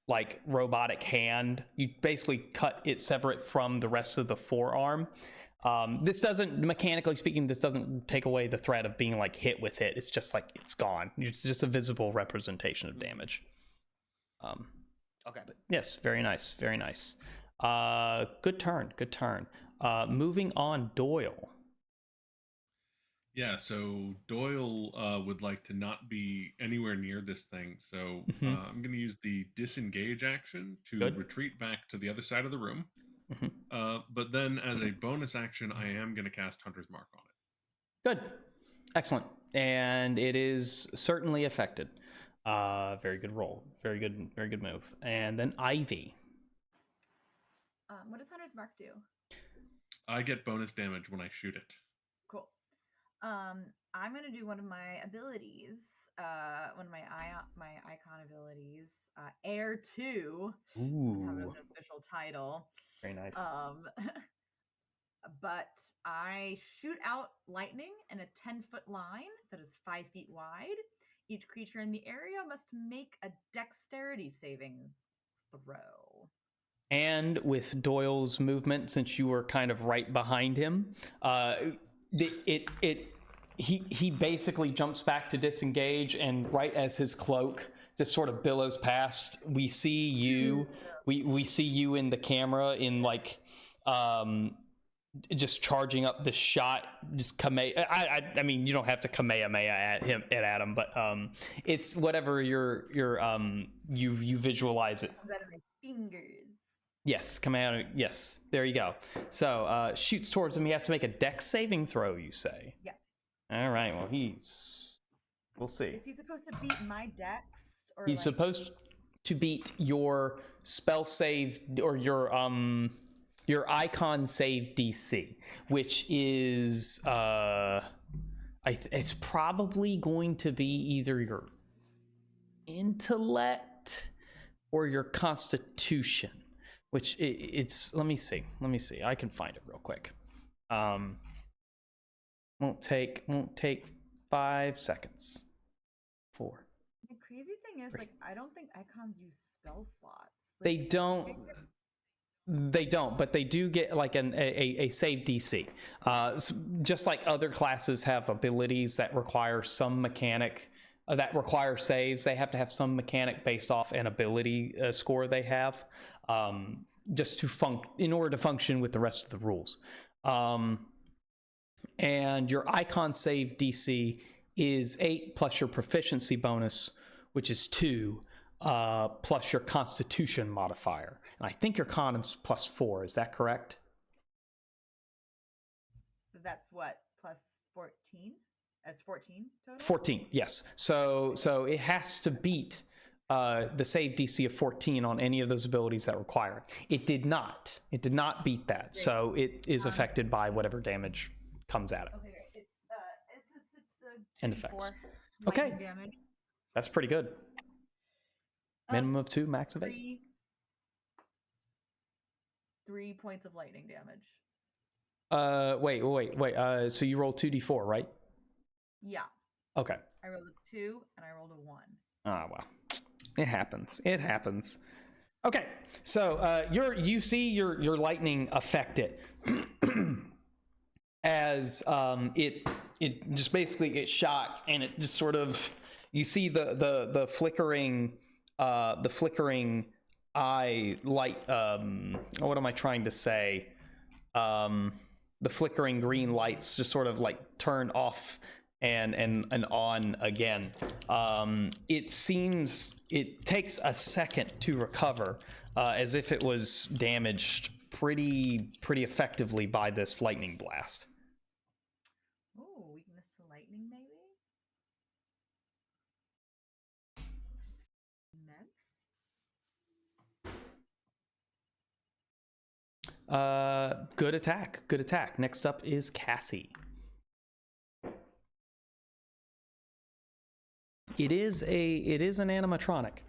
like robotic hand. You basically cut it separate from the rest of the forearm. This doesn't, mechanically speaking, this doesn't take away the threat of being like hit with it. It's just like it's gone. It's just a visible representation of damage. Okay. But yes, very nice, very nice. Good turn. Moving on, Doyle. Yeah, so Doyle would like to not be anywhere near this thing, so I'm going to use the disengage action to retreat back to the other side of the room. But then as a bonus action, I am going to cast Hunter's Mark on it. Good. Excellent. And it is certainly affected. Very good roll. Very good move. And then Ivy. What does Hunter's Mark do? I get bonus damage when I shoot it. Cool. I'm gonna do one of my abilities, one of my icon abilities, Air 2. Doesn't have an official title. Very nice. But I shoot out lightning in a 10-foot line that is 5 feet wide, Each creature in the area must make a dexterity saving throw. And with Doyle's movement, since you were kind of right behind him, he basically jumps back to disengage, and right as his cloak just sort of billows past, we see you. We see you in the camera in like just charging up the shot. Just I mean, you don't have to Kamehameha at him at him, but it's whatever you visualize it. Comes out of my fingers. Yes, Kamehameha. Yes, there you go. So shoots towards him. He has to make a dex saving throw. You say? Yeah. All right. Well, we'll see. Is he supposed to beat my dex? Or He's like... supposed to beat your spell save or your icon save DC, which is it's probably going to be either your intellect or your constitution, which it's let me see, I can find it real quick. Won't take 5 seconds. 4. The crazy thing is, like, I don't think icons use spell slots. Like, They don't, but they do get like a save DC. Just like other classes have abilities that require some mechanic, that require saves, they have to have some mechanic based off an ability score they have, just to in order to function with the rest of the rules. And your icon save DC is 8 plus your proficiency bonus, which is 2, plus your constitution modifier. And I think your con is plus 4. Is that correct? So that's what, plus 14? That's 14 total? 14, yes. So it has to beat the save DC of 14 on any of those abilities that require it. It did not. It did not beat that. So it is affected by whatever damage comes at it. Okay, great. It's And 2d4 effects. lightning Okay. damage. That's pretty good. Minimum of 2, max of 8. 3 points of lightning damage. Wait. So you rolled 2d4, right? Yeah. Okay. I rolled a 2 and I rolled a 1. Ah, well, it happens. It happens. Okay, so you see your lightning affect it as it just basically gets shot, and it just sort of, you see the flickering eye light. What am I trying to say? The flickering green lights just sort of like turn off and on again. It seems it takes a second to recover, as if it was damaged pretty effectively by this lightning blast. Oh, weakness to lightning, maybe? Next? Good attack. Next up is Cassie. It is an animatronic.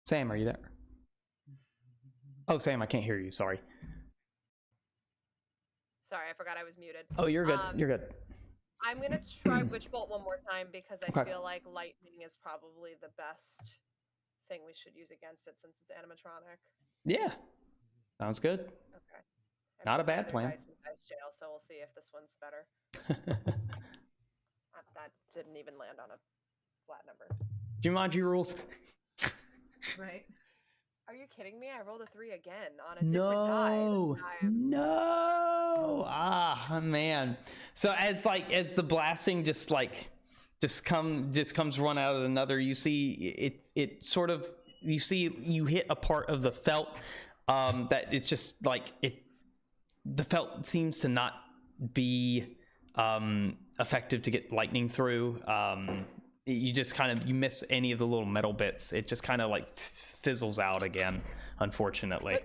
Sam, are you there? Oh, Sam, I can't hear you. Sorry. Sorry, I forgot I was muted. Oh, you're good. You're good. I'm gonna try Witch Bolt one more time because I Okay. feel like lightning is probably the best thing we should use against it since it's animatronic. Yeah. Sounds good. Okay. I Not a put my bad other plan. dice in dice jail, so we'll see if this one's better. That didn't even land on a flat number. Jumanji rules. Right. Are you kidding me? I rolled a 3 again on a different die this time. No. Ah, man. So as the blasting just comes one out of another, you see it sort of, you see you hit a part of the felt that it's just like the felt seems to not be effective to get lightning through. You just you miss any of the little metal bits. It just kind of like fizzles out again, unfortunately.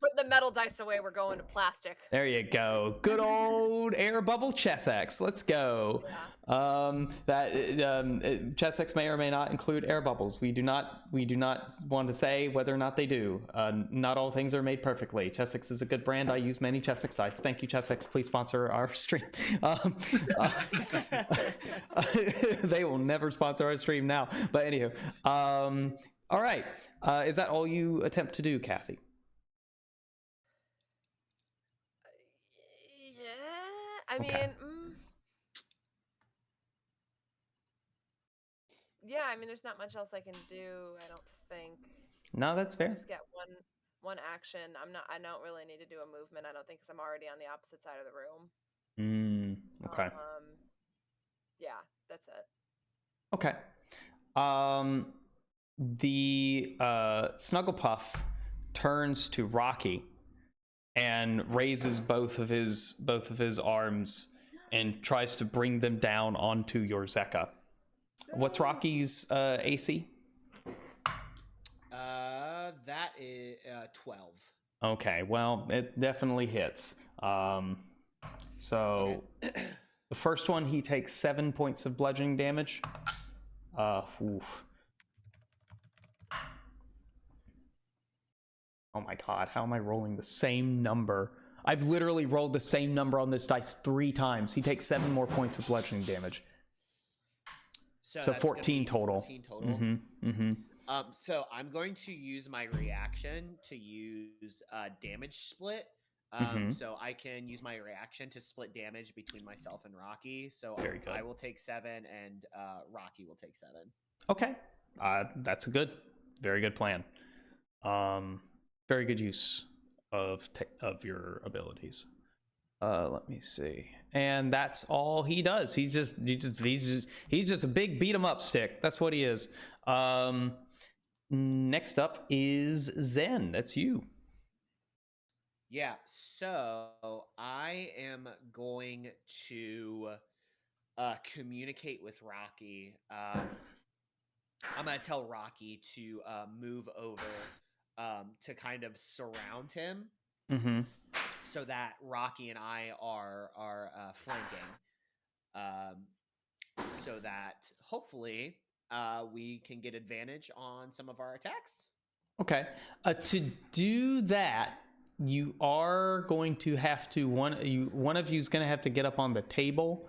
putting the metal dice away. We're going to plastic. There you go. Good old air bubble Chessex. Let's go. Chessex may or may not include air bubbles. We do not want to say whether or not they do. Not all things are made perfectly. Chessex is a good brand. I use many Chessex dice. Thank you, Chessex. Please sponsor our stream. They will never sponsor our stream now. But anywho, all right. Is that all you attempt to do, Cassie? I mean, there's not much else I can do. I don't think. No, that's fair. Just get one action. I don't really need to do a movement. I don't think, because I'm already on the opposite side of the room. Okay. Yeah, that's it. Okay. The Snugglepuff turns to Rocky and raises both of his arms and tries to bring them down onto your Zeka. What's Rocky's AC? That is 12. Okay, well, it definitely hits. So the first one, he takes 7 points of bludgeoning damage. Oof. Oh my god, how am I rolling the same number? I've literally rolled the same number on this dice 3 times. He takes 7 more points of bludgeoning damage. So 14 total. 14 total. So I'm going to use my reaction to use damage split. So I can use my reaction to split damage between myself and Rocky. So Very good. I will take 7 and Rocky will take 7. Okay. That's a very good plan. Very good use of your abilities. Let me see. And that's all he does. He's just a big beat 'em up stick. That's what he is. Next up is Zen. That's you. Yeah, so I am going to communicate with Rocky. I'm going to tell Rocky to move over to kind of surround him, so that Rocky and I are flanking, so that hopefully we can get advantage on some of our attacks. Okay. To do that, you are going to have to one of you is going to have to get up on the table,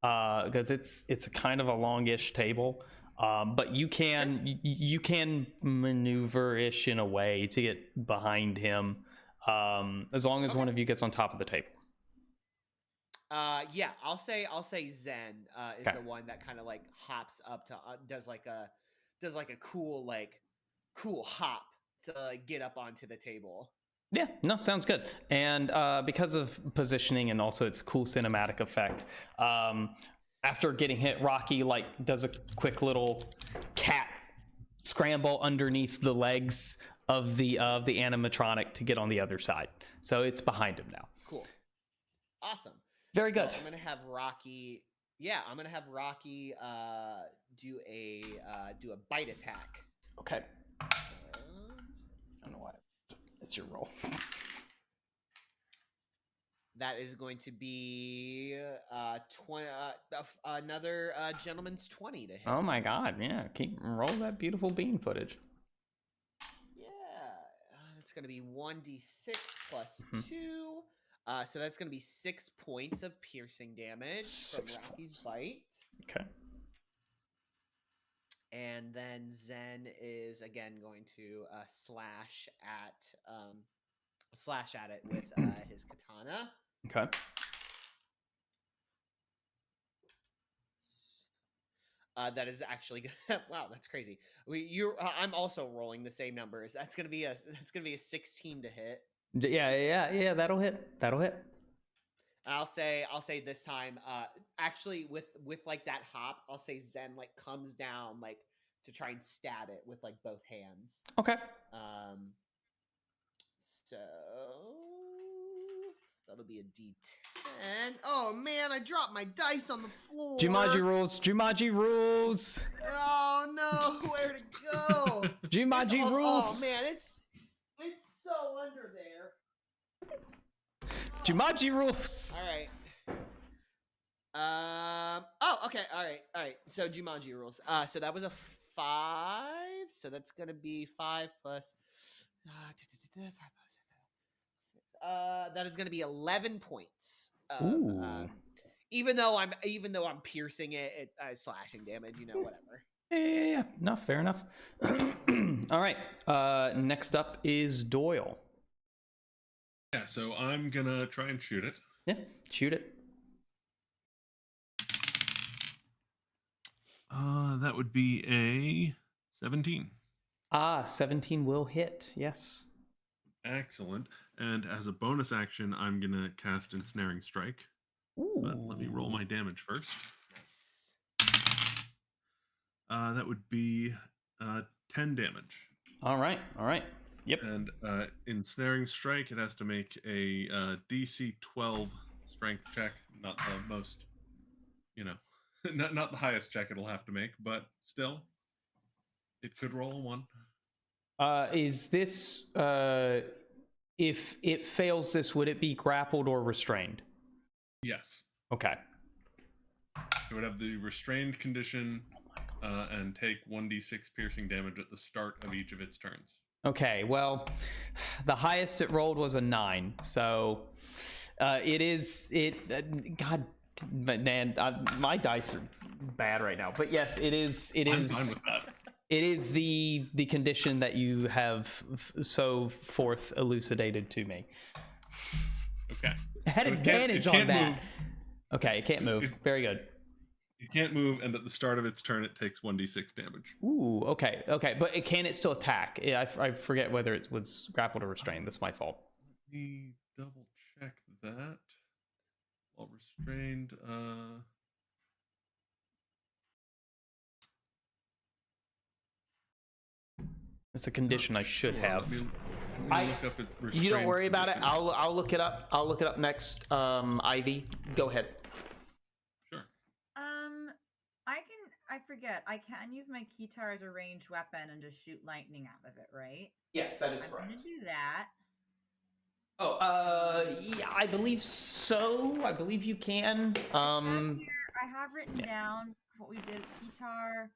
because it's kind of a longish table. But you can maneuver-ish in a way to get behind him, as long as one of you gets on top of the table. Yeah, I'll say Zen is the one that kind of like hops up to does like a cool hop to get up onto the table. Yeah, no, sounds good. And because of positioning and also its cool cinematic effect, after getting hit, Rocky does a quick little cat scramble underneath the legs of the animatronic to get on the other side. So it's behind him now. Cool. Awesome. Very good. I'm gonna have Rocky. Yeah, I'm gonna have Rocky do a bite attack. Okay. I don't know why. It's your roll. That is going to be another gentleman's 20 to hit. Oh my god! Yeah, roll that beautiful bean footage. Yeah, it's going to be 1d6 plus 2. So that's going to be 6 points of piercing damage from Rocky's bite. Okay. And then Zen is again going to slash at it with his katana. Okay. That is actually good. Wow, that's crazy. I'm also rolling the same numbers. That's gonna be a 16 to hit. Yeah. That'll hit. I'll say this time. Actually, with like that hop, I'll say Zen comes down to try and stab it with both hands. Okay. So that'll be a D10. Oh man, I dropped my dice on the floor. Jumanji rules. Oh no, where'd it go? Jumanji rules. Oh man, it's so under there. Jumanji rules. All right. Oh, okay. All right. So Jumanji rules. So that was a 5. So that's gonna be 5 plus. 5 plus 6. That is gonna be 11 points. Of, even though I'm piercing it, slashing damage. Whatever. Yeah. No, fair enough. All right. Next up is Doyle. Yeah, so I'm gonna try and shoot it. Yeah, shoot it. That would be a 17. 17 will hit. Yes. Excellent. And as a bonus action, I'm gonna cast Ensnaring Strike. Ooh. But let me roll my damage first. Nice. That would be 10 damage. All right. Yep. And Ensnaring Strike, it has to make a DC 12 strength check. Not the most, not the highest check it'll have to make, but still, it could roll a 1. Is this, if it fails this, would it be grappled or restrained? Yes. Okay. It would have the restrained condition and take 1d6 piercing damage at the start of each of its turns. Okay, well, the highest it rolled was a 9, so God, man, my dice are bad right now. But yes, it is. I'm fine with that. It is the condition that you have so forth elucidated to me. Okay. I had So advantage on that. Move. Okay, it can't move. Very good. It can't move, and at the start of its turn, it takes 1d6 damage. Ooh, okay, but can it still attack? I forget whether it was grappled or restrained. That's my fault. Let me double check that. While restrained, It's a condition I should have. Let me look up its restrained You don't worry about it. condition. I'll look it up. I'll look it up next. Ivy, go ahead. Sure. I forget. I can use my keytar as a ranged weapon and just shoot lightning out of it, right? Yes, that is I'm correct. gonna do that. Oh, yeah, I believe so. I believe you can. I have written down what we did. Keytar,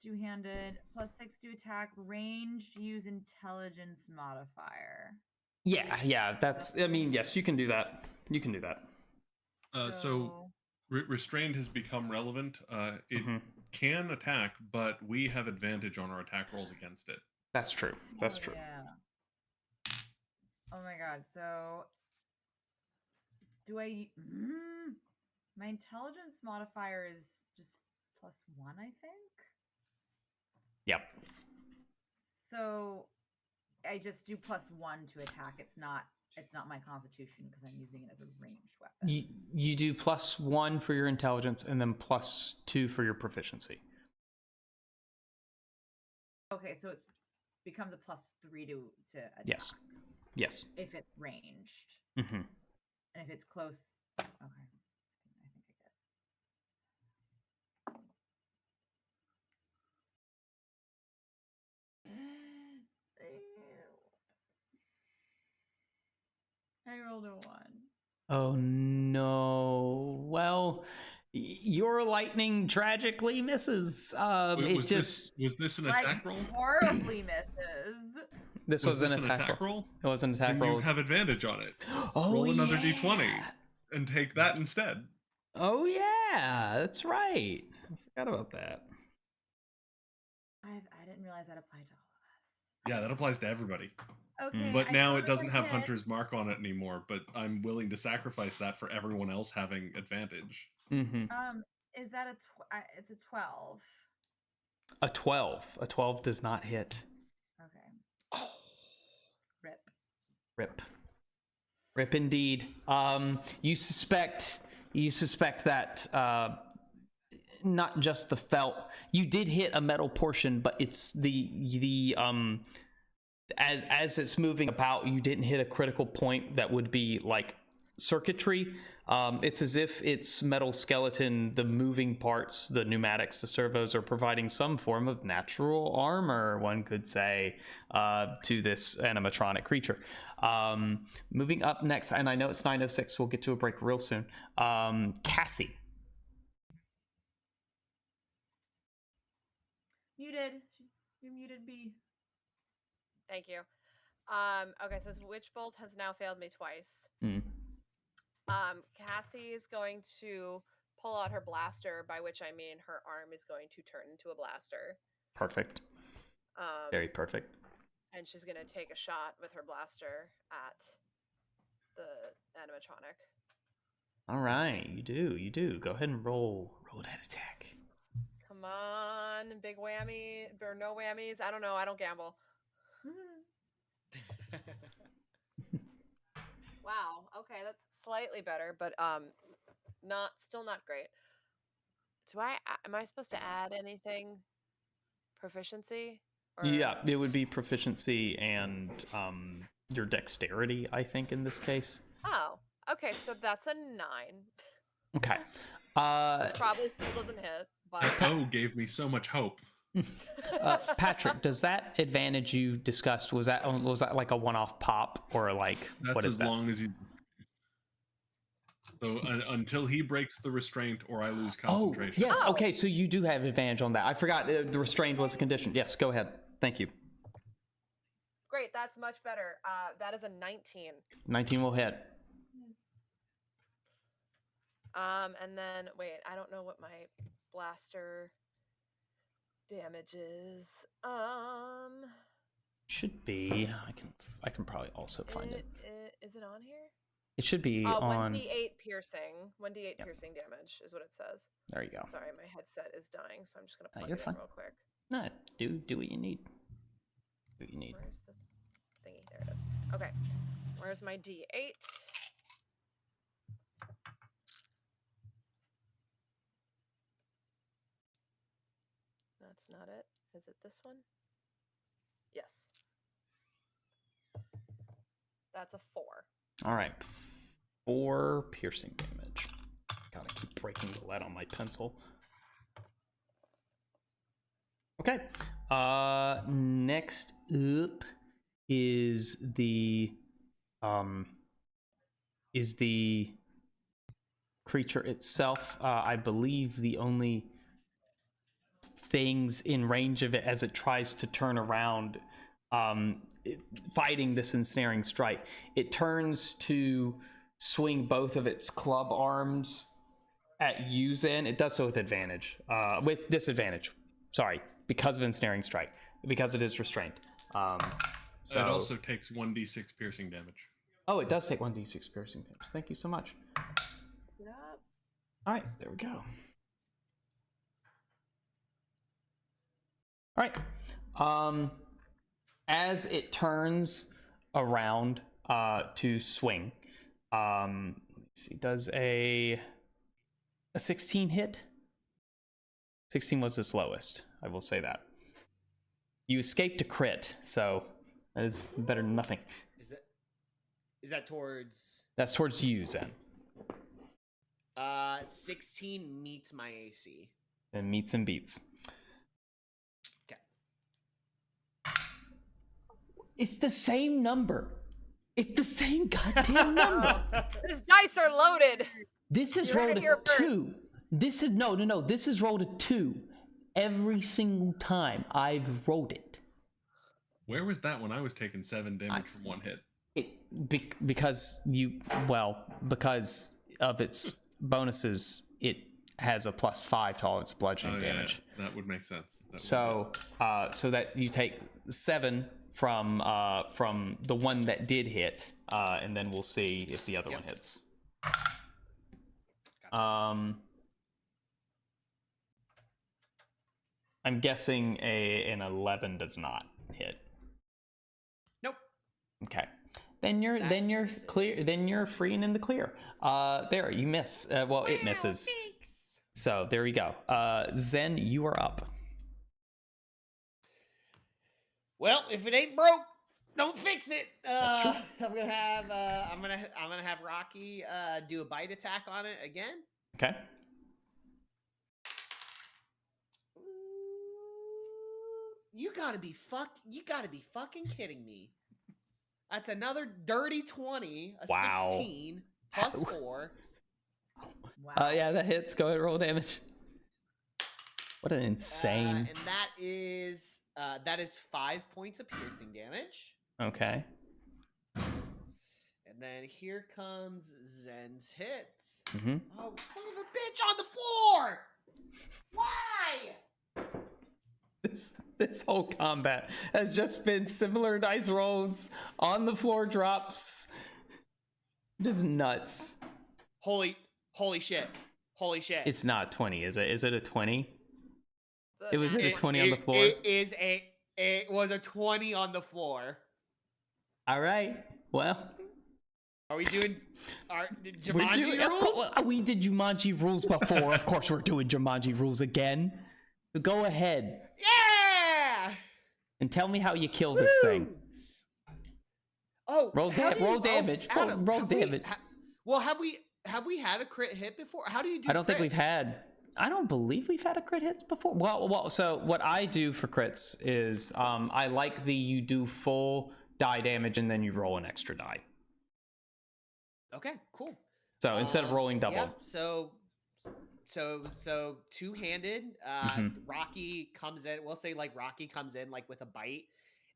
two-handed, +6 to attack, ranged, use intelligence modifier. Yeah. That's. I mean, yes, you can do that. You can do that. So restrained has become relevant. It can attack, but we have advantage on our attack rolls against it. That's true. That's true. Yeah. Oh my god. So, do I? My intelligence modifier is just +1, I think. Yep. So, I just do +1 to attack. It's not my constitution because I'm using it as a ranged weapon. You do +1 for your intelligence and then +2 for your proficiency. Okay, so it becomes a +3 to attack. Yes. Yes. If it's ranged. Mm-hmm. And if it's close. Okay. I think I rolled a 1. Oh no. Well, your lightning tragically misses. Was this an attack roll? Horribly misses. This was an attack roll. It was an attack Then roll. you have advantage on it. Oh, roll another yeah. d20 and take that instead. Oh yeah, that's right. I forgot about that. I didn't realize that applied to all of us. Yeah, that applies to everybody. Okay. But I now thought it doesn't have did. Hunter's Mark on it anymore, but I'm willing to sacrifice that for everyone else having advantage. Mm-hmm. Is that it's a 12. A 12. A 12 does not hit. Okay. Rip. Rip indeed. You suspect that not just the felt. You did hit a metal portion, but it's the as it's moving about, you didn't hit a critical point that would be like circuitry. It's as if its metal skeleton, the moving parts, the pneumatics, the servos are providing some form of natural armor, one could say, to this animatronic creature. Moving up next, and I know it's 9:06, we'll get to a break real soon. Cassie. Muted. You're muted, B. Thank you. Okay, it says Witch Bolt has now failed me twice. Cassie is going to pull out her blaster, by which I mean her arm is going to turn into a blaster. Perfect. Very perfect. And she's going to take a shot with her blaster at the animatronic. All right, you do. Go ahead and roll that attack. Come on, big whammy or no whammies? I don't know. I don't gamble. Wow. Okay, that's slightly better, but still not great. Am I supposed to add anything? Proficiency? Or... Yeah, it would be proficiency and your dexterity, I think, in this case. Oh, okay, so that's a 9. Okay. This probably still doesn't hit, but gave me so much hope. Patrick, does that advantage you discussed, was that like a one-off pop, or like that's what is as that? long as you. So until he breaks the restraint or I lose concentration. Oh, yes. Okay, so you do have advantage on that. I forgot the restraint was a condition. Yes, go ahead. Thank you. Great, that's much better. That is a 19. 19 will hit. And then wait, I don't know what my blaster damage is. Should be. I can probably also find it. Is it on here? It should be on 1d8 piercing. 1d8 piercing damage is what it says. There you go. Sorry, my headset is dying, so I'm just gonna plug you're it fine. in real quick. No, do what you need. Do what you need. Where's the thingy? There it is. Okay. Where's my d8? That's not it. Is it this one? Yes. That's a 4. All right. 4 piercing damage. Gotta keep breaking the lead on my pencil. Okay. Next up is the creature itself. I believe the only things in range of it as it tries to turn around, fighting this ensnaring strike. It turns to swing both of its club arms at you, Zen. It does so with with disadvantage. Sorry, because of ensnaring strike, because it is restrained. So it also takes 1d6 piercing damage. Oh, it does take 1d6 piercing damage. Thank you so much. Yep. All right, there we go. All right. As it turns around to swing, let's see, does a 16 hit? 16 was its lowest, I will say that. You escaped a crit, so that is better than nothing. Is that towards? That's towards you, Zen. 16 meets my AC. And meets and beats. Okay. It's the same number. It's the same goddamn number. His dice are loaded. This is rolled a 2. This is no. This is rolled a 2 every single time I've rolled it. Where was that when I was taking 7 damage from one hit? Because of its bonuses, it has a +5 to all its bludgeoning damage. Yeah, that would make sense. So that you take 7 from the one that did hit, and then we'll see if the other one hits. Gotcha. I'm guessing an 11 does not hit. Nope. Okay. Then you're clear. Then you're free and in the clear. There, you miss. It misses. Thanks. So there you go. Zen, you are up. Well, if it ain't broke, Don't fix it. That's true. I'm gonna have Rocky do a bite attack on it again. Okay. You gotta be fucking kidding me. That's another dirty 20, a Wow. 16 plus 4. Wow. Yeah, that hits. Go ahead, roll damage. What an insane. And that is 5 points of piercing damage. Okay. And then here comes Zen's hit. Mm-hmm. Oh, son of a bitch on the floor! Why? This whole combat has just been similar dice rolls, on the floor drops, just nuts. Holy shit! Holy shit! It's not 20, is it? Is it a 20? It was It- a 20 on the floor. It was a 20 on the floor. All right. Well, Are we doing our we're Jumanji doing. rules? We did Jumanji rules before. Of course, we're doing Jumanji rules again. So go ahead Yeah! and tell me how you kill this thing. Oh, Roll damage. Adam, Roll have we- damage. have we had a crit hit before? How do you do? I don't think we've crits? had. I don't believe we've had a crit hits before. Well. So what I do for crits is I like you do full die damage and then you roll an extra die. Okay, cool. So instead of rolling double. Yeah, so two-handed. Rocky comes in. We'll say like Rocky comes in like with a bite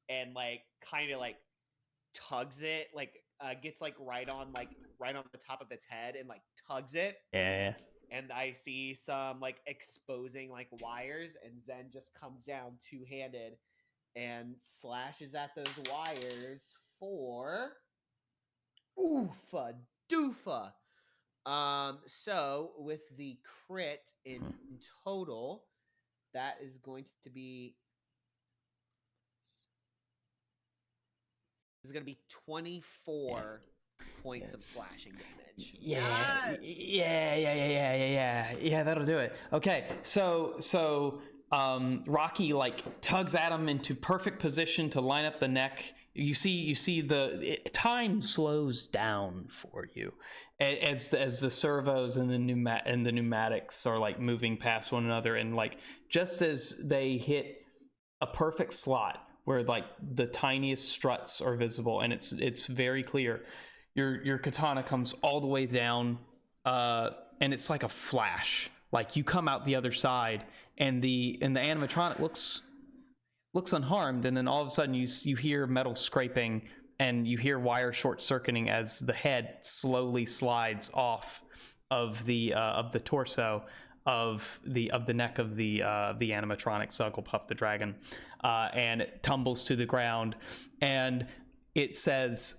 and like kind of like tugs it, like gets like right on the top of its head and like tugs it. Yeah. And I see some like exposing like wires, and Zen just comes down two-handed and slashes at those wires for oofa doofa. So with the crit in total, that is going to be 24 points of slashing damage. Yeah, that'll do it. Okay, so Rocky like tugs at him into perfect position to line up the neck. You see time slows down for you as the servos and the pneumatics are like moving past one another, and like just as they hit a perfect slot where like the tiniest struts are visible, and it's very clear. Your katana comes all the way down, and it's like a flash. Like you come out the other side, and the animatronic looks unharmed, and then all of a sudden you hear metal scraping, and you hear wire short circuiting as the head slowly slides off of the torso of the neck of the animatronic Snugglepuff the dragon, and it tumbles to the ground, and it says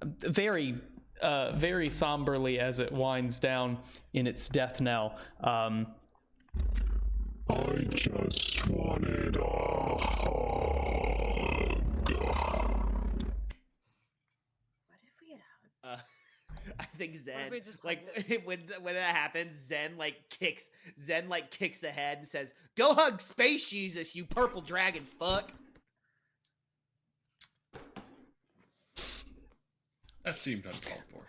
very somberly as it winds down in its death knell, I just wanted a hug. What if we had I think Zen, we just like hugged when that happens, Zen kicks the head and says, "Go hug Space Jesus, you purple dragon fuck." That seemed uncalled for.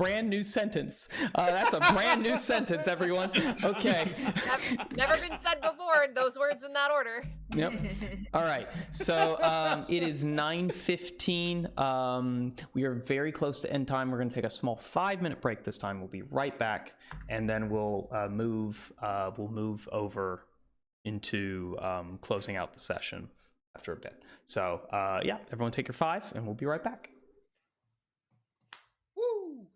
brand new sentence. That's a brand new sentence, everyone. Okay. Never been said before, those words in that order. Yep. All right. So it is 9:15. We are very close to end time. We're going to take a small 5-minute break this time. We'll be right back, and then we'll move over into closing out the session after a bit. So yeah, everyone take your 5, and we'll be right back. Woo!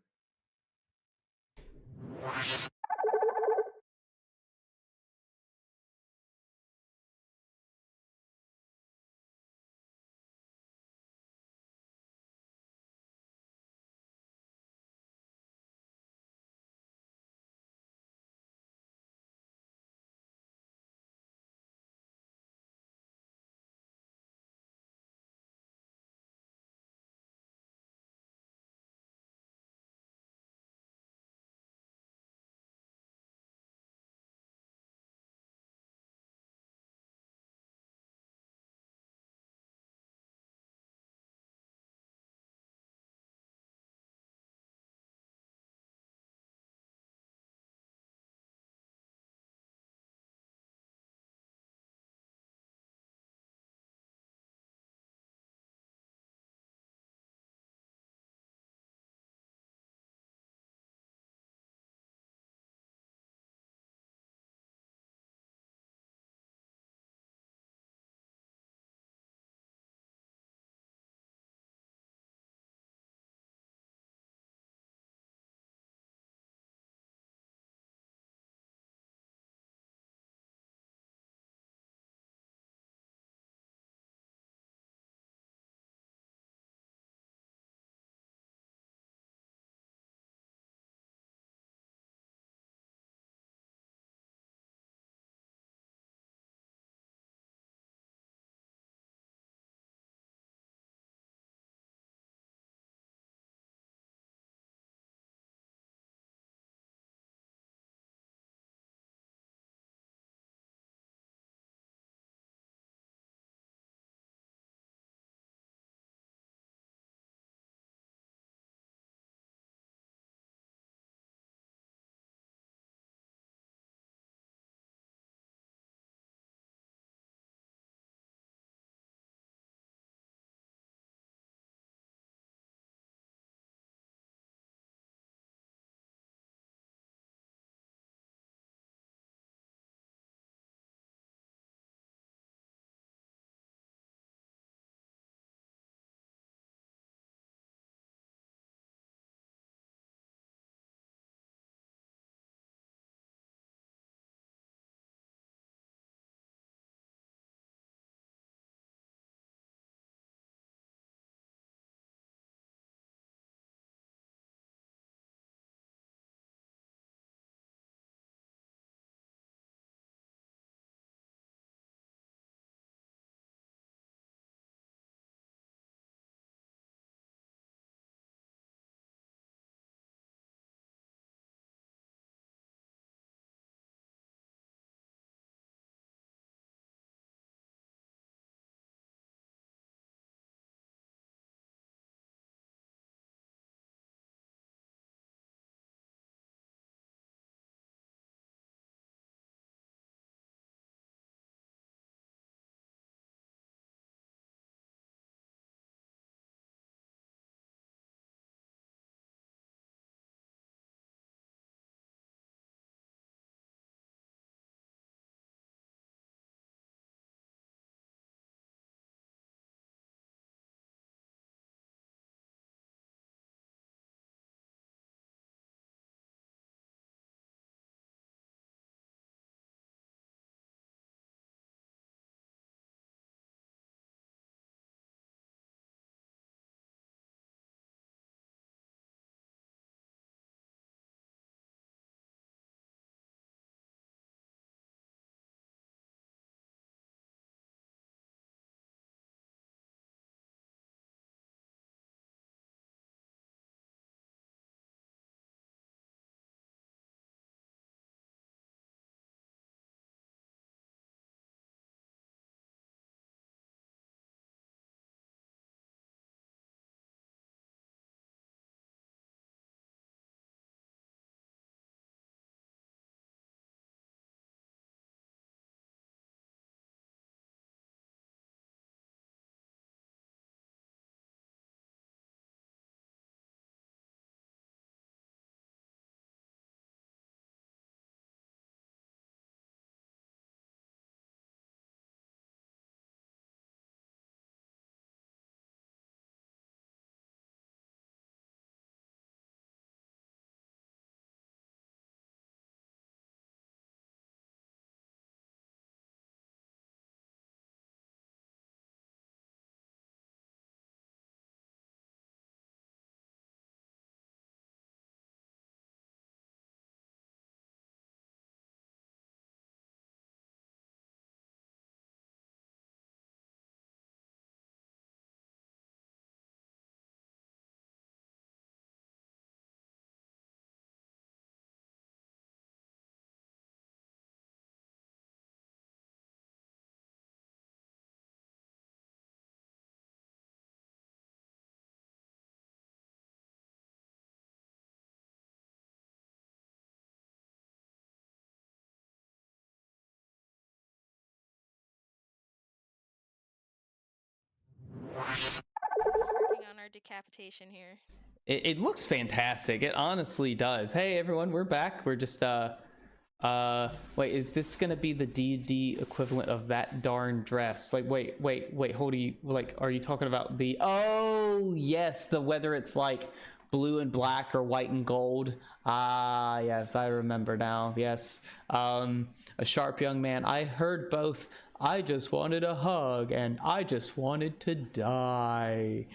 decapitation here. It looks fantastic. It honestly does. Hey everyone, we're back. We're just wait, is this gonna be the D&D equivalent of that darn dress? Like, wait, hold you, like, are you talking about the, oh yes, the whether it's like blue and black or white and gold? Ah, yes, I remember now. Yes, a sharp young man. I heard both. I just wanted a hug and I just wanted to die.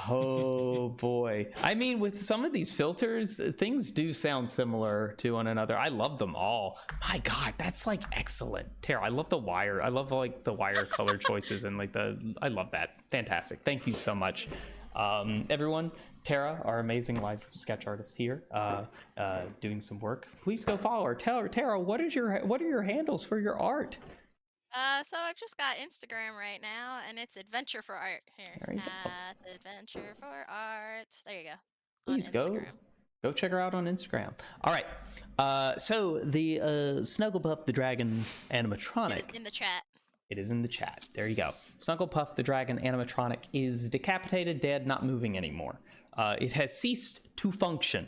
Oh boy. I mean, with some of these filters, things do sound similar to one another. I love them all. My god, that's like excellent. Tara, I love the wire. I love like the wire color choices and like I love that. Fantastic. Thank you so much. Everyone, Tara, our amazing live sketch artist here, doing some work. Please go follow her. Tara, what are your handles for your art? So I've just got Instagram right now, and it's Adventure for Art here. There you go. At Adventure for Art. There you go. Please on Instagram. go check her out on Instagram. All right. So the Snugglepuff the Dragon animatronic. It is in the chat. It is in the chat. There you go. Snugglepuff the Dragon animatronic is decapitated, dead, not moving anymore. It has ceased to function.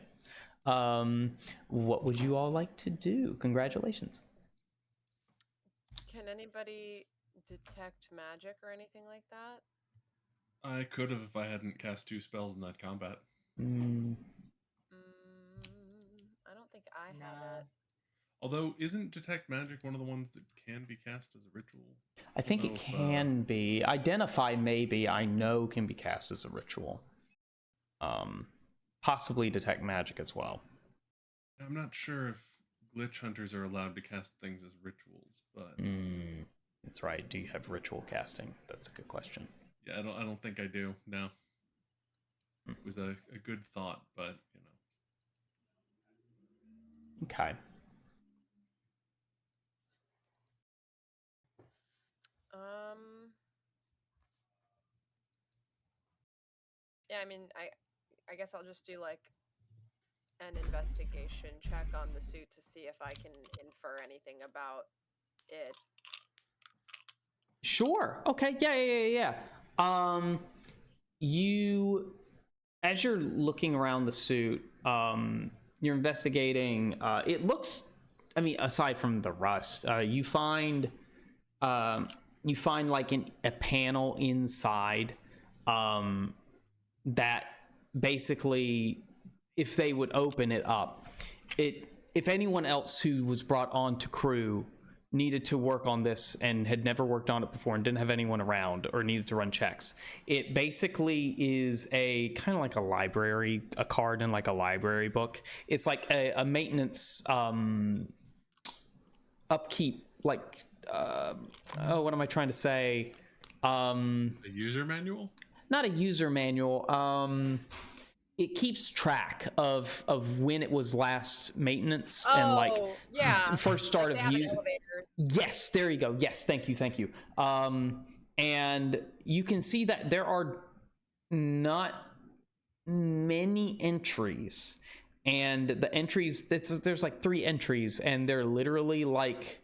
What would you all like to do? Congratulations. Can anybody detect magic or anything like that? I could have if I hadn't cast 2 spells in that combat. I don't think I have it. Although, isn't detect magic one of the ones that can be cast as a ritual? I think it can be. Identify maybe, I know can be cast as a ritual. Possibly detect magic as well. I'm not sure if glitch hunters are allowed to cast things as rituals, but that's right. Do you have ritual casting? That's a good question. Yeah, I don't think I do. No. It was a good thought, but you know. Okay. Yeah, I mean, I guess I'll just do like an investigation check on the suit to see if I can infer anything about it. Sure. Okay. Yeah. You, as you're looking around the suit, you're investigating. It looks, I mean, aside from the rust, you find like a panel inside that basically, if they would open it up, if anyone else who was brought on to crew needed to work on this and had never worked on it before and didn't have anyone around or needed to run checks, it basically is a kind of like a library, a card in like a library book. It's like a maintenance upkeep, like what am I trying to say? A user manual? Not a user manual. It keeps track of when it was last maintenance and like first start of use. Yes, there you go. Yes, thank you. And you can see that there are not many entries, and the entries, there's like 3 entries, and they're literally like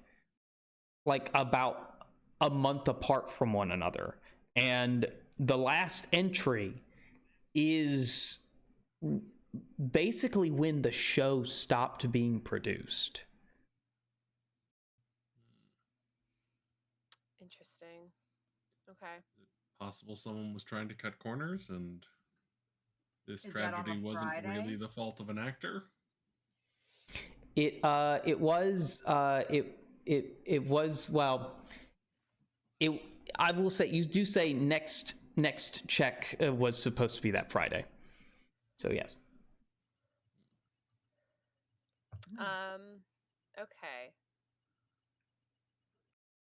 about a month apart from one another. And the last entry is basically when the show stopped being produced. Interesting. Okay. Is it possible someone was trying to cut corners and this Is that on a tragedy wasn't Friday? really the fault of an actor? It was well, I will say, you do say next check was supposed to be that Friday. So yes. Okay.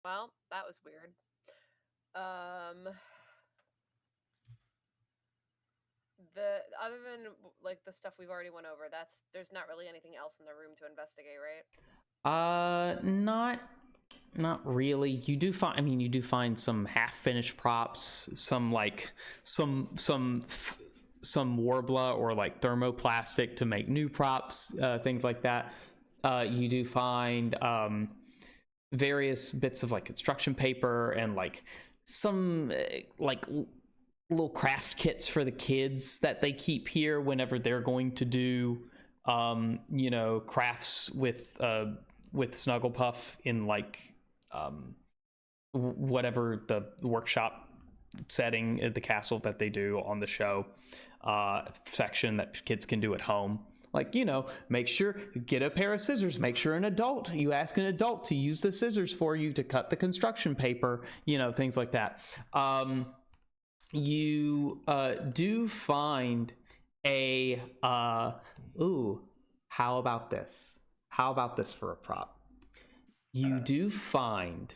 Well, that was weird. The other than like the stuff we've already went over, there's not really anything else in the room to investigate, right? Not really. You do find some half-finished props, some like some Warbler or like thermoplastic to make new props, things like that. You do find various bits of like construction paper and like some like little craft kits for the kids that they keep here whenever they're going to do crafts with Snugglepuff in like whatever the workshop setting at the castle that they do on the show section that kids can do at home. Like, make sure you get a pair of scissors, make sure you ask an adult to use the scissors for you to cut the construction paper, things like that. You do find a how about this for a prop? You do find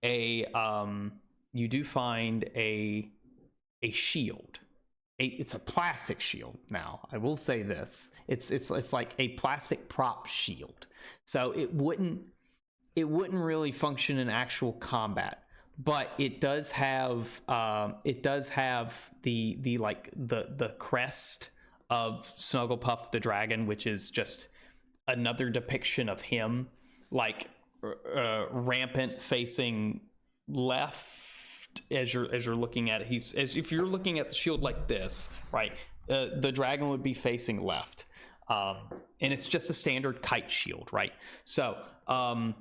a shield. It's a plastic shield. Now I will say this, it's like a plastic prop shield, so it wouldn't really function in actual combat, but it does have the crest of Snugglepuff the dragon, which is just another depiction of him, like rampant facing left as you're looking at it. If you're looking at the shield like this, right, the dragon would be facing left, and it's just a standard kite shield, right? So or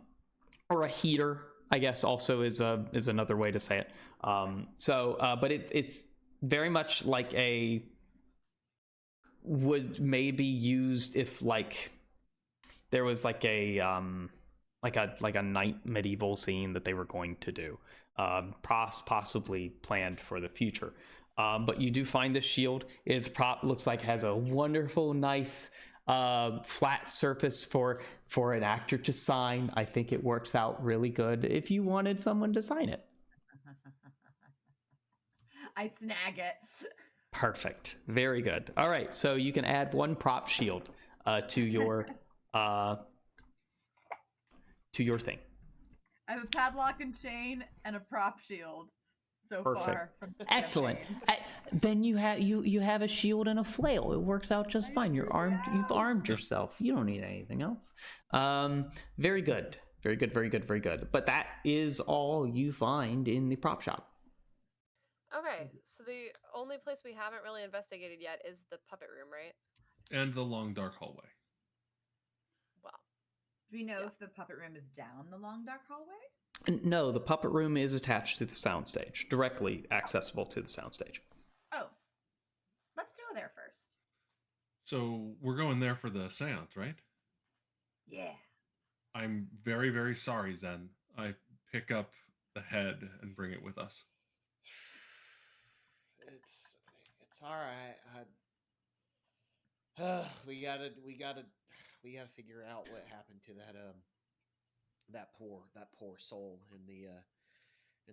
a heater, I guess, also is another way to say it. But it's very much like would maybe used if like there was like a night medieval scene that they were going to do, possibly planned for the future. But you do find this shield. Its prop looks like has a wonderful, nice flat surface for an actor to sign. I think it works out really good if you wanted someone to sign it. I snag it. Perfect. Very good. All right, so you can add one prop shield to your thing. I have a padlock and chain and a prop shield so Perfect. far. From the Excellent. campaign. Then you have a shield and a flail. It works out just fine. You're armed. You've armed yourself. You don't need anything else. Very good. Very good. Very good. Very good. But that is all you find in the prop shop. Okay, so the only place we haven't really investigated yet is the puppet room, right? And the long dark hallway. Well, Do we know Yeah. if the puppet room is down the long dark hallway? No, the puppet room is attached to the soundstage, directly accessible to the soundstage. Oh, let's go there first. So we're going there for the seance, right? Yeah. I'm very, very sorry, Zen. I pick up the head and bring it with us. It's all right. We gotta figure out what happened to that poor soul in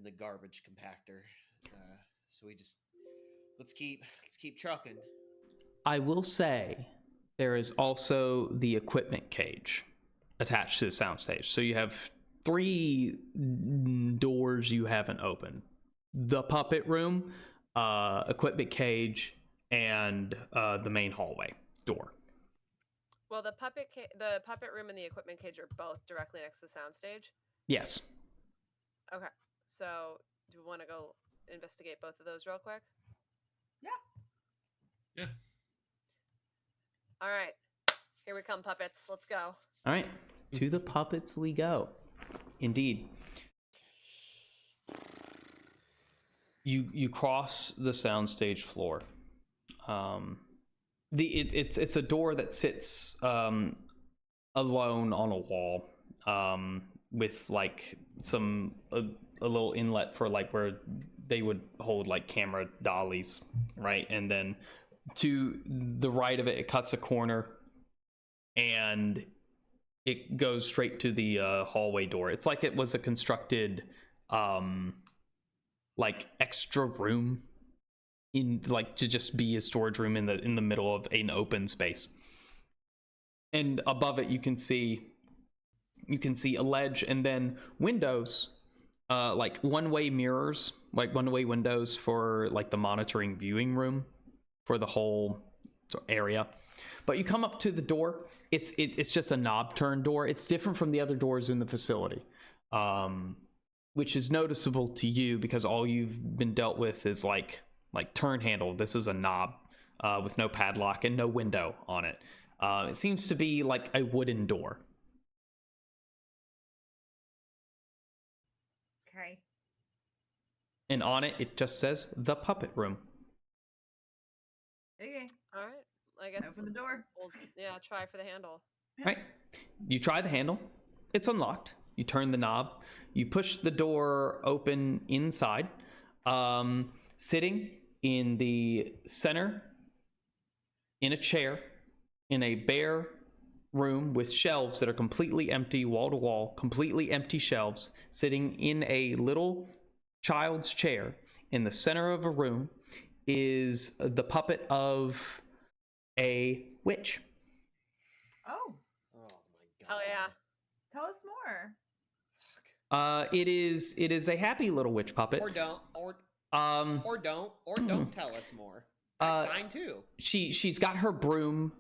the garbage compactor. So let's keep trucking. I will say there is also the equipment cage attached to the soundstage. So you have 3 doors you haven't opened: the puppet room, equipment cage, and the main hallway door. well, the puppet room and the equipment cage are both directly next to the soundstage. Yes. Okay, so do we want to go investigate both of those real quick? Yeah. All right, here we come, puppets. Let's go. All right. To the puppets we go. Indeed. You cross the soundstage floor. It's a door that sits alone on a wall, with like a little inlet for like where they would hold like camera dollies, right? And then to the right of it, it cuts a corner and it goes straight to the hallway door. It's like it was a constructed like extra room in like to just be a storage room in the middle of an open space. And above it you can see a ledge and then windows, like one-way mirrors, like one-way windows for like the monitoring viewing room for the whole area. But you come up to the door, it's just a knob turn door. It's different from the other doors in the facility, which is noticeable to you because all you've been dealt with is like like turn handle. This is a knob with no padlock and no window on it. It seems to be like a wooden door. Okay. And on it, it just says the puppet room. Okay. All right. I guess Open the door. we'll try for the handle. Right. You try the handle. It's unlocked. You turn the knob. You push the door open inside. Sitting in the center, in a chair, in a bare room with shelves that are completely empty, wall to wall, completely empty shelves, sitting in a little child's chair in the center of a room is the puppet of a witch. Oh, Oh my god. Hell yeah. tell us more. It is a happy little witch puppet. Or don't tell us more. That's fine too. She's got her broom.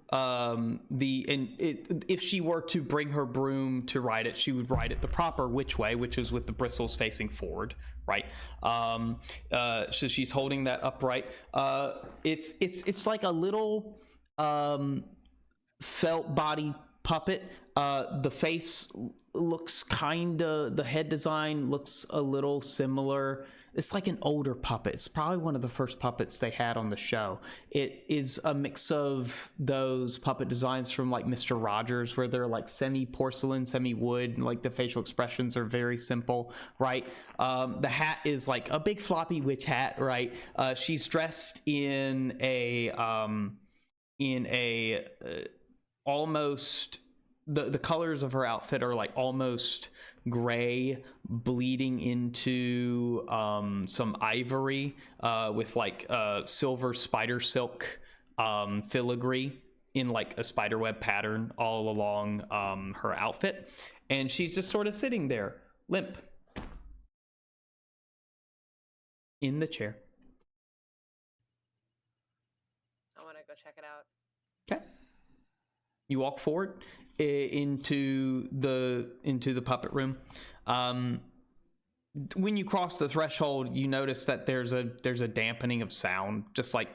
If she were to bring her broom to ride it, she would ride it the proper witch way, which is with the bristles facing forward, right? So she's holding that upright. It's like a little felt body puppet. The face looks the head design looks a little similar. It's like an older puppet. It's probably one of the first puppets they had on the show. It is a mix of those puppet designs from like Mr. Rogers, where they're like semi-porcelain, semi-wood, and like the facial expressions are very simple, right? The hat is like a big floppy witch hat, right? She's dressed in a almost the colors of her outfit are like almost gray bleeding into some ivory with like silver spider silk filigree in like a spiderweb pattern all along her outfit, and she's just sort of sitting there limp in the chair. I want to go check it out. Okay. You walk forward into the puppet room. When you cross the threshold, you notice that there's a dampening of sound. Just like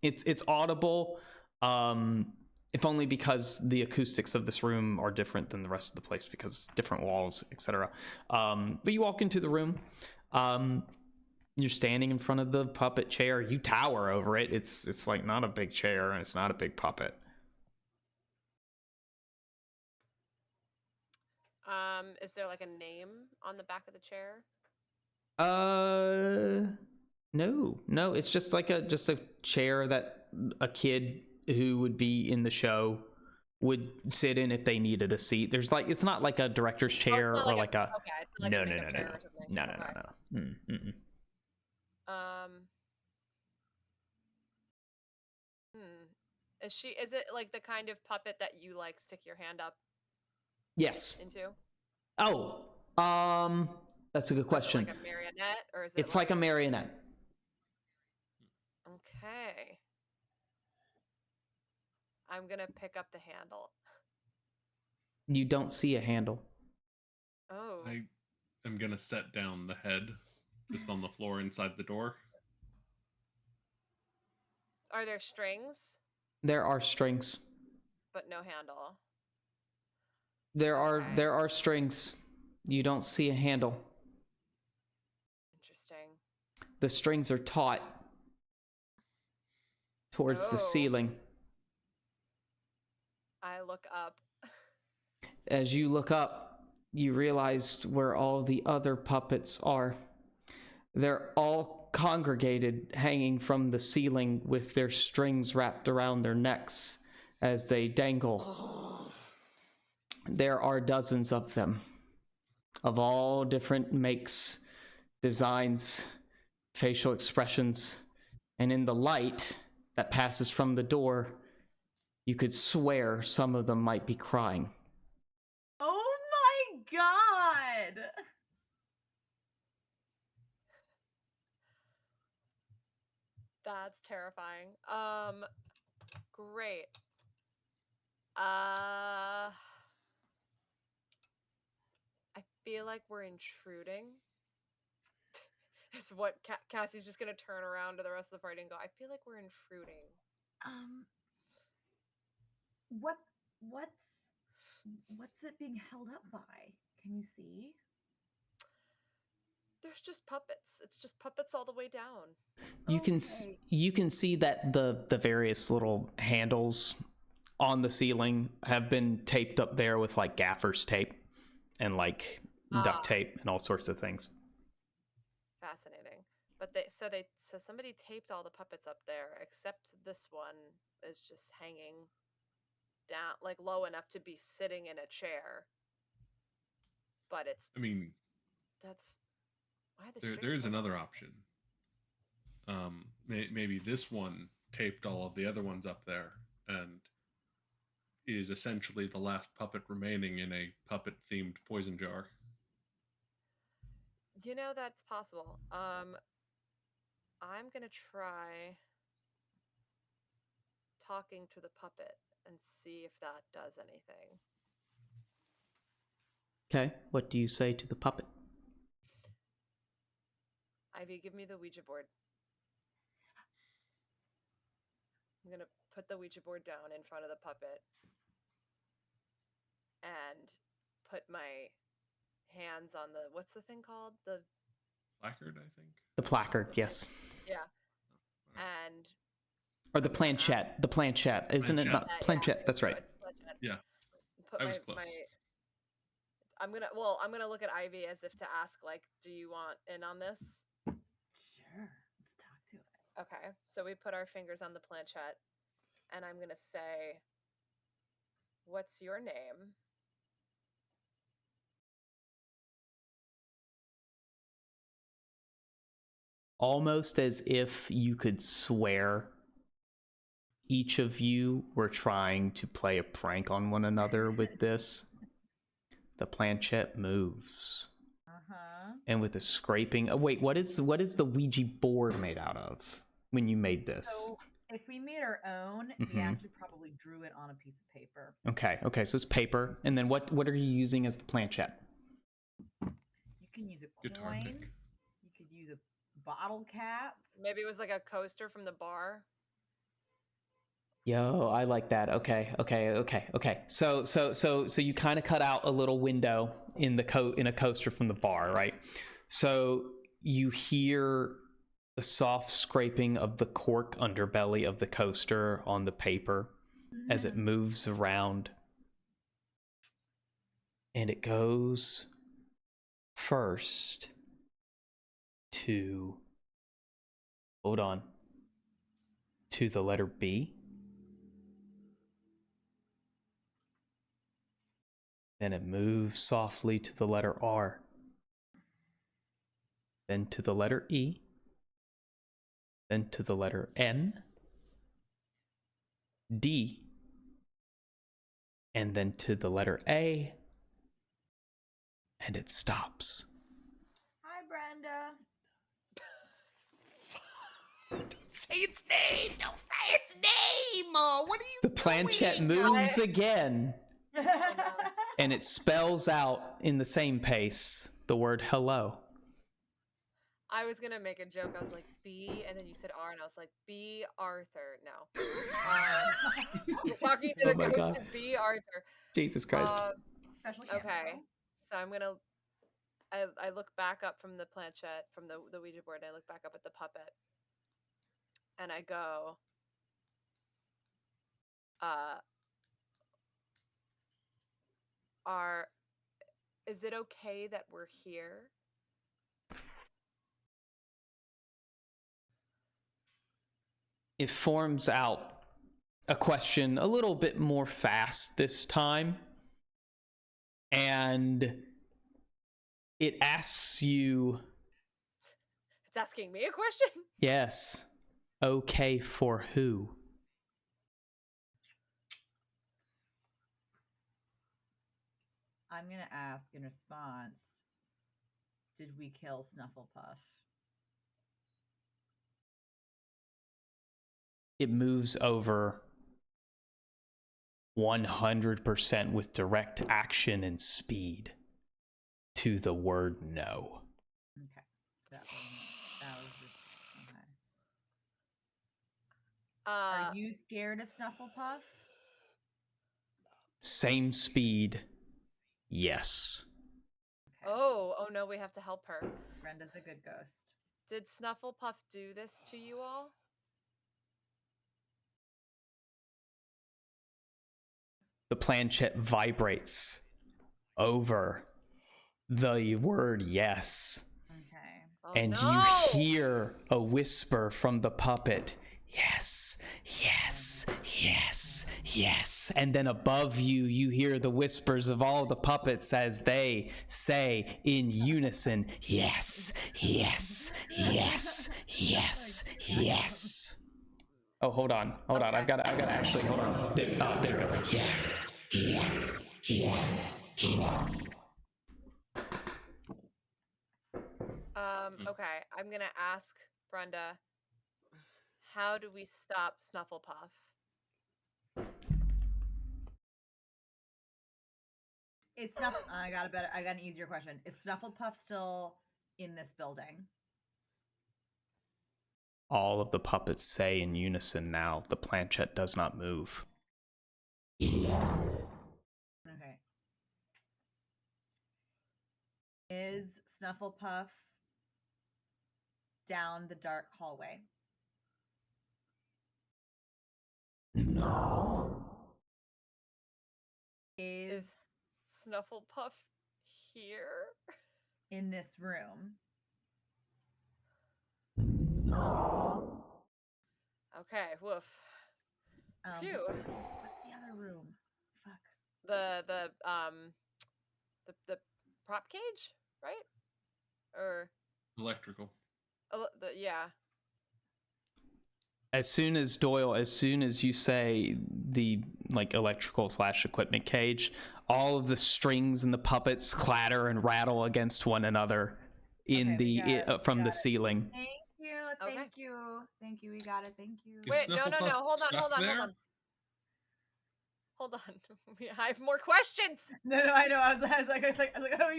it's audible, if only because the acoustics of this room are different than the rest of the place because different walls, etc. But you walk into the room. You're standing in front of the puppet chair. You tower over it. It's like not a big chair and it's not a big puppet. Is there like a name on the back of the chair? No, it's just like a chair that a kid who would be in the show would sit in if they needed a seat. There's like, it's not like a director's chair or like a okay, it's not like no, a no, makeup no, chair no, or something. no, no, Okay. no, no. Is it like the kind of puppet that you like stick your hand up Yes. into? Oh, that's a good question. Is it like a marionette, or is it? It's like a marionette. Okay. I'm gonna pick up the handle. You don't see a handle. Oh. I am gonna set down the head just on the floor inside the door. Are there strings? There are strings. But no handle. There are strings. You don't see a handle. Interesting. The strings are taut towards the ceiling. I look up. As you look up, you realize where all the other puppets are. They're all congregated, hanging from the ceiling with their strings wrapped around their necks as they dangle. There are dozens of them, of all different makes, designs, facial expressions, and in the light that passes from the door, you could swear some of them might be crying. Oh my god! That's terrifying. Great. I feel like we're intruding. Is what Cassie's just gonna turn around to the rest of the party and go, I feel like we're intruding. What's it being held up by? Can you see? There's just puppets. It's just puppets all the way down. You can see that the various little handles on the ceiling have been taped up there with like gaffer's tape and like duct tape and all sorts of things. Fascinating. But so somebody taped all the puppets up there, except this one is just hanging down, like low enough to be sitting in a chair. But it's. I mean, that's why the there is another option. Maybe this one taped all of the other ones up there and is essentially the last puppet remaining in a puppet themed poison jar. You know, that's possible. I'm gonna try talking to the puppet and see if that does anything. Okay, what do you say to the puppet? Ivy, give me the Ouija board. I'm gonna put the Ouija board down in front of the puppet and put my hands on the, what's the thing called? The placard, I think. The placard, yes. Yeah. And or the planchette. The planchette, isn't it? Not planchette. Yeah, that's right. Yeah. Put I was close. I'm gonna look at Ivy as if to ask, like, do you want in on this? Sure. Let's talk to it. Okay. So we put our fingers on the planchette, and I'm gonna say, "What's your name?" Almost as if you could swear each of you were trying to play a prank on one another with this. The planchette moves. And with the scraping. Oh, wait, what is the Ouija board made out of when you made this? So if we made our own, we actually probably drew it on a piece of paper. Okay, so it's paper. And then what are you using as the planchette? You can use a coin. You could use a bottle cap. Maybe it was like a coaster from the bar. Yo, I like that. Okay. So you kind of cut out a little window in a coaster from the bar, right? So you hear the soft scraping of the cork underbelly of the coaster on the paper as it moves around. And it goes first to the letter B. Then it moves softly to the letter R. Then to the letter E. Then to the letter N. D. And then to the letter A. And it stops. Hi, Brenda. Don't say its name! Don't say its name! What are you The planchette moves again. And it spells out in the same pace the word hello. I was gonna make a joke. I was like, B, and then you said R, and I was like, B. Arthur. No. You're talking to the ghost of B. Arthur. Jesus Christ. Okay. So I'm gonna. I look back up from the planchette, from the Ouija board, and I look back up at the puppet, and I go, is it okay that we're here? It forms out a question a little bit more fast this time. And it asks you... It's asking me a question? Yes. Okay for who? I'm going to ask in response, did we kill Snufflepuff? It moves over 100% with direct action and speed to the word no. Okay. That Are you scared of Snufflepuff? Same speed. Yes. Okay. Oh no, we have to help her. Brenda's a good ghost. Did Snufflepuff do this to you all? The planchette vibrates over the word yes. Okay. Oh, And no! you hear a whisper from the puppet. Yes, yes, yes, yes. And then above you, you hear the whispers of all the puppets as they say in unison, yes, yes, yes, yes, yes. Oh, hold on. I've got to actually, hold on. There we go. Okay, I'm gonna ask Brenda, how do we stop Snufflepuff? Is I got an easier question. Is Snufflepuff still in this building? All of the puppets say in unison now, the planchette does not move. Okay. Is Snufflepuff down the dark hallway? No. Is Snufflepuff here? in this room? No. Okay, woof. Phew. What's the other room? Fuck. The prop cage, right? Or Electrical. yeah. As soon as you say the electrical / equipment cage, all of the strings and the puppets clatter and rattle against one another in from the ceiling. Thank you. We got it. Thank you. Is Wait, no. Snufflepuff Hold on. stuck there? Hold on. I have more questions. No, I know. I was like, oh,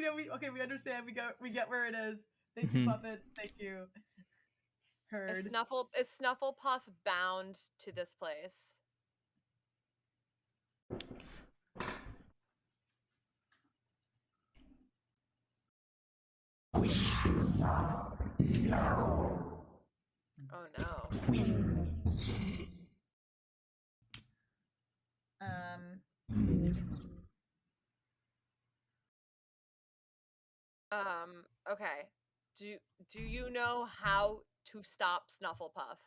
we understand. We get where it is. Thank you, puppets. Thank you. Heard. Is Snufflepuff bound to this place? Oh no. Okay. Do you know how to stop Snufflepuff?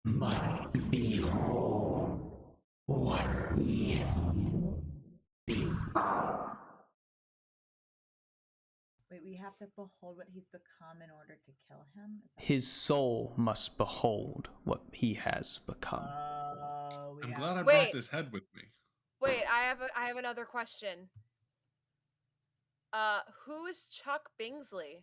Might behold what we Wait, we have to behold what he's become in order to kill him? His soul must behold what he has become. I'm glad I brought this head with me. Wait, I have another question. Who is Chuck Bingsley?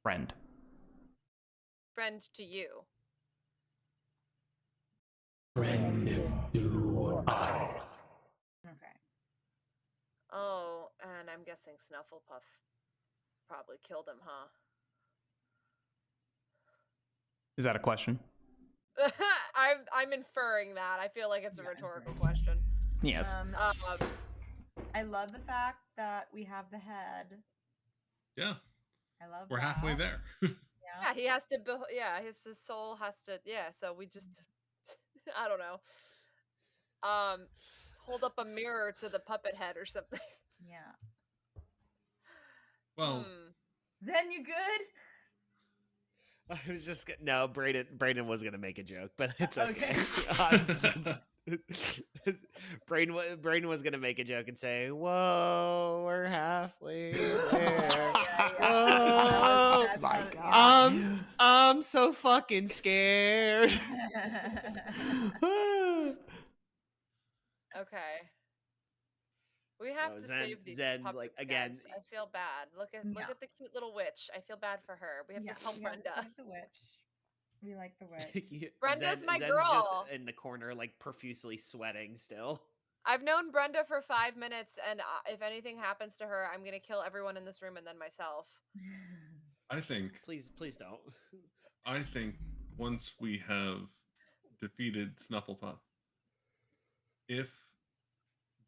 Friend? Friend to you. friend do I. Okay. Oh, and I'm guessing Snufflepuff probably killed him, huh? Is that a question? I'm inferring that. I feel like it's a rhetorical question. Yes. I love the fact that we have the head. Yeah. I love We're that. halfway there. Yeah, he has to. His soul has to. Yeah, so we just. I don't know. Hold up a mirror to the puppet head or something. Yeah. Well. Zen, you good? I was just no. Brayden was gonna make a joke, but it's okay. Brayden was gonna make a joke and say, "Whoa, we're halfway there." Whoa, my God. I'm so fucking scared. Okay. We have No, to Zen- save these Zen, puppets, like, again, guys. I feel bad. Look Yeah. at the cute little witch. I feel bad for her. We have Yeah, to help we have to Brenda. save the witch. We like the witch. Brenda's my Zen's just girl. in the corner, like profusely sweating still. I've known Brenda for 5 minutes, and if anything happens to her, I'm gonna kill everyone in this room and then myself. I think Please don't. I think once we have defeated Snufflepuff, if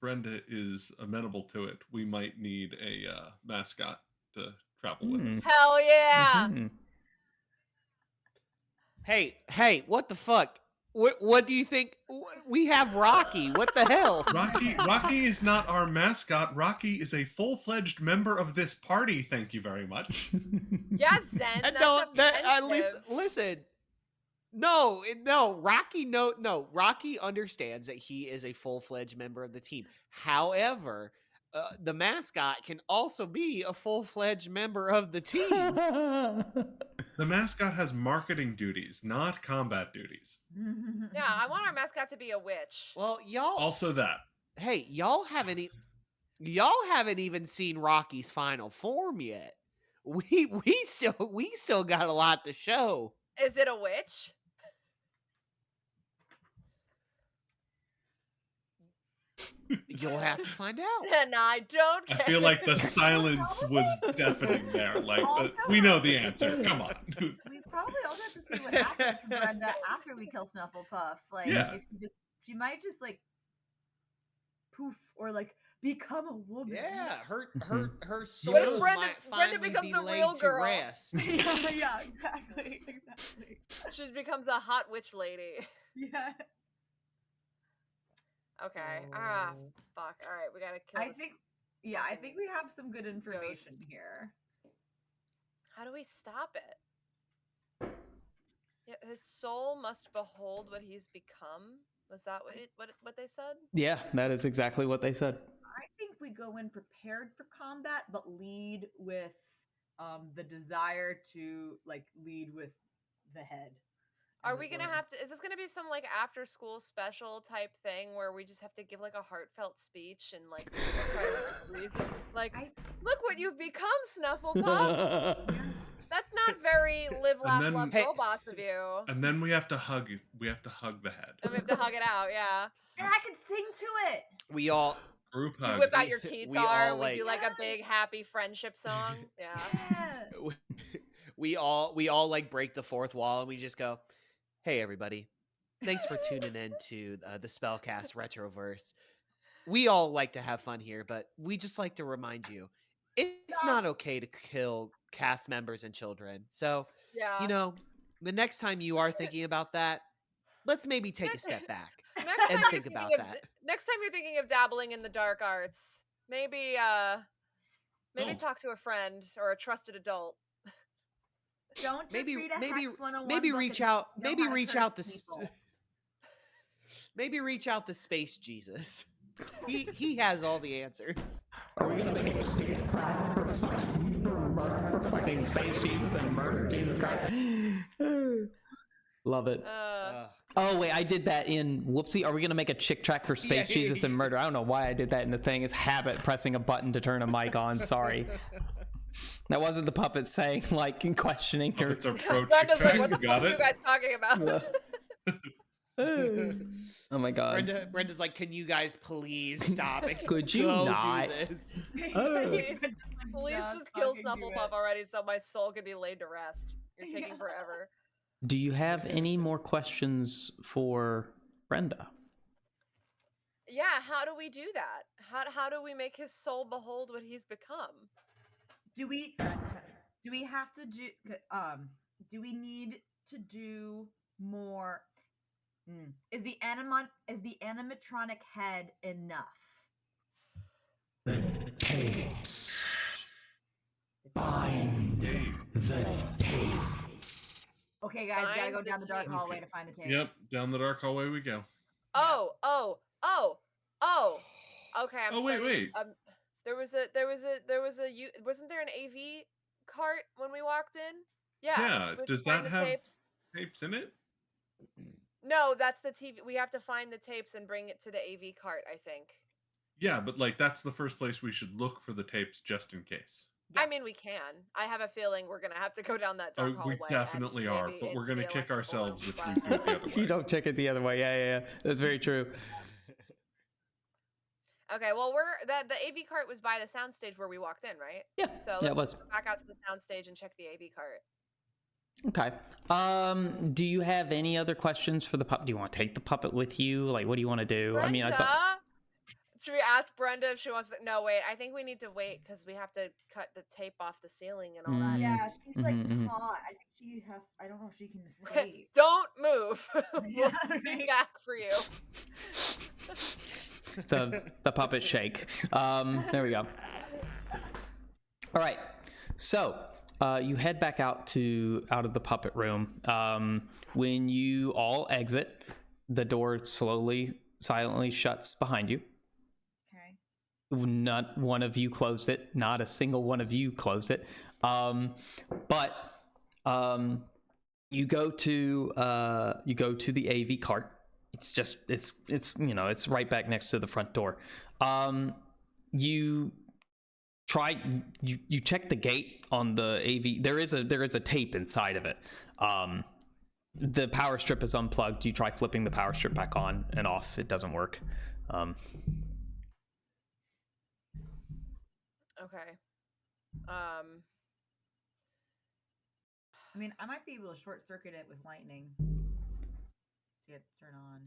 Brenda is amenable to it, we might need a mascot to travel with us. Hell yeah! Mhm. Hey, what the fuck? What do you think? We have Rocky. What the hell? Rocky is not our mascot. Rocky is a full-fledged member of this party. Thank you very much. Yes, Zen. And That's at least offensive. listen. Rocky understands that he is a full-fledged member of the team. However, the mascot can also be a full-fledged member of the team. The mascot has marketing duties, not combat duties. Yeah, I want our mascot to be a witch. Well, y'all Also that. Hey, y'all haven't even seen Rocky's final form yet. We still got a lot to show. Is it a witch? You'll have to find out. And I don't care. I feel like the silence was deafening there. Like, we know the answer. Come on. We probably also have to see what happens to Brenda after we kill Snufflepuff. Like, Yeah. if she might just like poof or like become a woman. Yeah, her What soul if Brenda might finally becomes be a laid real to girl? rest. Yeah, exactly. She becomes a hot witch lady. Yeah. Okay. Fuck. All right, we gotta kill. I this think we have some good information here. How do we stop it? Yeah, his soul must behold what he's become. Was that what they said? Yeah, that is exactly what they said. I think we go in prepared for combat, but lead with the desire to like lead with the head. Are we gonna have to? Is this gonna be some like after school special type thing where we just have to give like a heartfelt speech and like like look what you've become, Snufflepuff? That's not very live, laugh, then- love, girl boss of you. And then we have to hug the head. And we have to hug it out, yeah. And I can sing to it. We all Group You hug. whip out your we guitar, all, we do like- like a big happy friendship song. Yeah. Yeah. we all like break the fourth wall and we just go, "Hey everybody, thanks for tuning in to the SpellCast Retroverse. We all like to have fun here, but we just like to remind you, it's not okay to kill cast members and children. So, Yeah. you know, the next time you are thinking about that, let's maybe take a step back Next and time think you're about thinking of that." next time you're thinking of dabbling in the dark arts, maybe Don't. talk to a friend or a trusted adult. Don't just Maybe read a maybe Hex 101 maybe book reach and out know maybe how to reach curse out to people. maybe reach out to Space Jesus. He has all the answers. Are we gonna make a secret plan for fucking space Jesus and murder Jesus Christ? Love it. Oh wait, I did that in Whoopsie. Are we gonna make a chick track for Space Yeah. Jesus and Murder? I don't know why I did that in the thing. It's habit pressing a button to turn a mic on. Sorry. That wasn't the puppet saying like and questioning her. Puppets are pro Brenda's chick like, what the track. Got fuck are you it? guys talking about? Oh my god. Brenda's like, "Can you guys please stop it? Could you Go not? do this?" Please just kill Snufflepuff already so my soul can be laid to rest. You're taking forever. Do you have any more questions for Brenda? Yeah, how do we do that? How do we make his soul behold what he's become? Do we have to do we need to do more? Is the animatronic head enough? The tapes. Find the tapes. Okay, guys, we gotta Find go the down the dark tapes. hallway to find the tapes. Yep, down the dark hallway we go. Oh. Okay, I'm Oh, wait, starting- wait. There was a wasn't there an AV cart when we walked in? Yeah, we does find that the have tapes. tapes in it? No, that's the TV. We have to find the tapes and bring it to the AV cart, I think. Yeah, but like that's the first place we should look for the tapes just in case. I mean, we can. I have a feeling we're gonna have to go down that dark hallway. We definitely and are, maybe but we're into gonna the kick electrical ourselves room, if we do it the other If you way. don't check it the other way. Yeah. That's very true. Okay, well, the AV cart was by the soundstage where we walked in, right? Yeah. So yeah, it let's was. go back out to the soundstage and check the AV cart. Okay. Do you have any other questions for the puppet? Do you want to take the puppet with you? Like, what do you want to do? Brenda? I mean, I thought. Should we ask Brenda if she wants to? No, wait. I think we need to wait because we have to cut the tape off the ceiling and all that. Yeah, she's like taut. I think she has. I don't know if she can escape. Don't move. Yeah, We'll be right. back for you. the puppet shake. There we go. All right. So you head back out of the puppet room. When you all exit, the door silently shuts behind you. Okay. Not one of you closed it. Not a single one of you closed it. But you go to the AV cart. It's right back next to the front door. You check the gate on the AV. There is a tape inside of it. The power strip is unplugged. You try flipping the power strip back on and off. It doesn't work. Okay. I mean, I might be able to short circuit it with lightning to get turn on.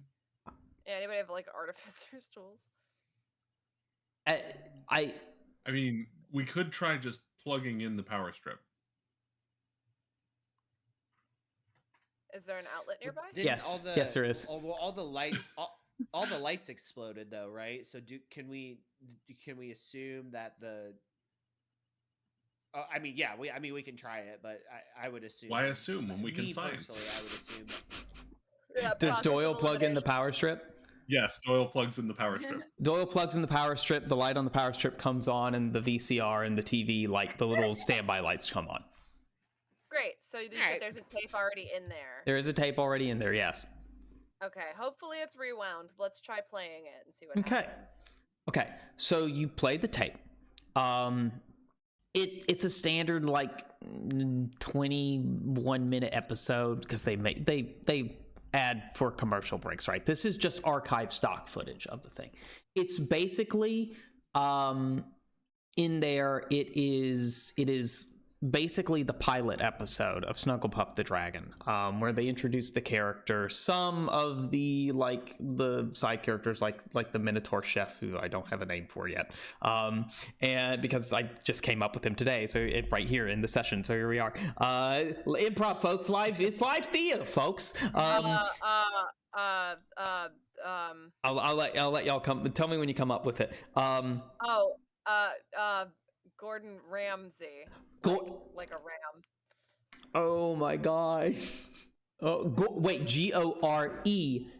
Yeah, anybody have like artificer's tools? I mean, we could try just plugging in the power strip. Is there an outlet nearby? Yes, there is. All the lights, all the lights exploded though, right? So can we assume that the? I mean, yeah, we can try it, but I would assume. Why assume when we can science? Personally, I would assume. Yeah, Does Doyle plug in the power strip? Yes, Doyle plugs in the power strip. Doyle plugs in the power strip. The light on the power strip comes on, and the VCR and the TV, like the little standby lights, come on. Great. So you said there's a tape already in there. There is a tape already in there. Yes. Okay. Hopefully it's rewound. Let's try playing it and see what happens. Okay. So you played the tape. It's a standard like 21-minute episode because they add for commercial breaks, right? This is just archive stock footage of the thing. It's basically in there. It is basically the pilot episode of Snugglepuff the Dragon, where they introduce the character, some of the side characters like the Minotaur chef, who I don't have a name for yet, and because I just came up with him today, so right here in the session. So here we are, improv, folks. It's live theater, folks. I'll let y'all come. Tell me when you come up with it. Gordon Ramsay. Like a ram. Oh my god. Wait,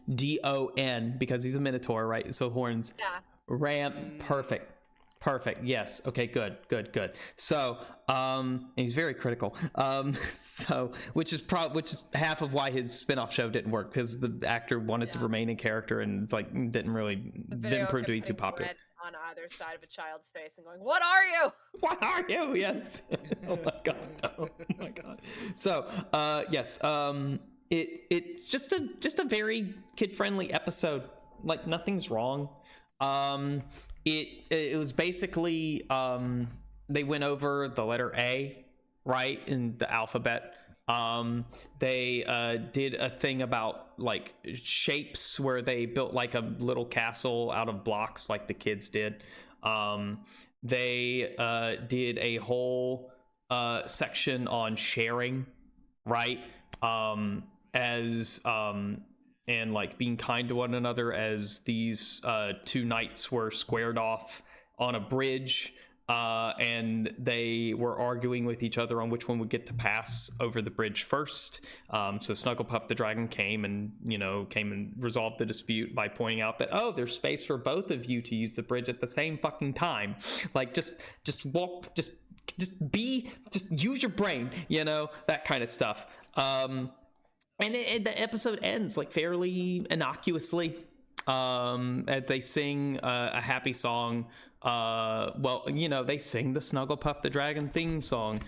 Goredon, because he's a Minotaur, right? So horns. Yeah. Ram. Perfect. Yes. Okay. Good. So, and he's very critical. So, which is half of why his spin-off show didn't work, because the actor wanted to remain in character and didn't prove to be too popular. On either side of a child's face and going, "What are you? What are you?" Yes. Oh my god. Oh my god. So, yes. It's just a very kid-friendly episode. Like, nothing's wrong. It was basically they went over the letter A, right, in the alphabet. They did a thing about like shapes, where they built like a little castle out of blocks like the kids did. They did a whole section on sharing, right, and like being kind to one another, as these two knights were squared off on a bridge, and they were arguing with each other on which one would get to pass over the bridge first. So Snugglepuff the Dragon came and resolved the dispute by pointing out that, there's space for both of you to use the bridge at the same fucking time. Like, just walk, just use your brain, that kind of stuff. And the episode ends like fairly innocuously. And they sing a happy song. Well, they sing the Snugglepuff the Dragon theme song,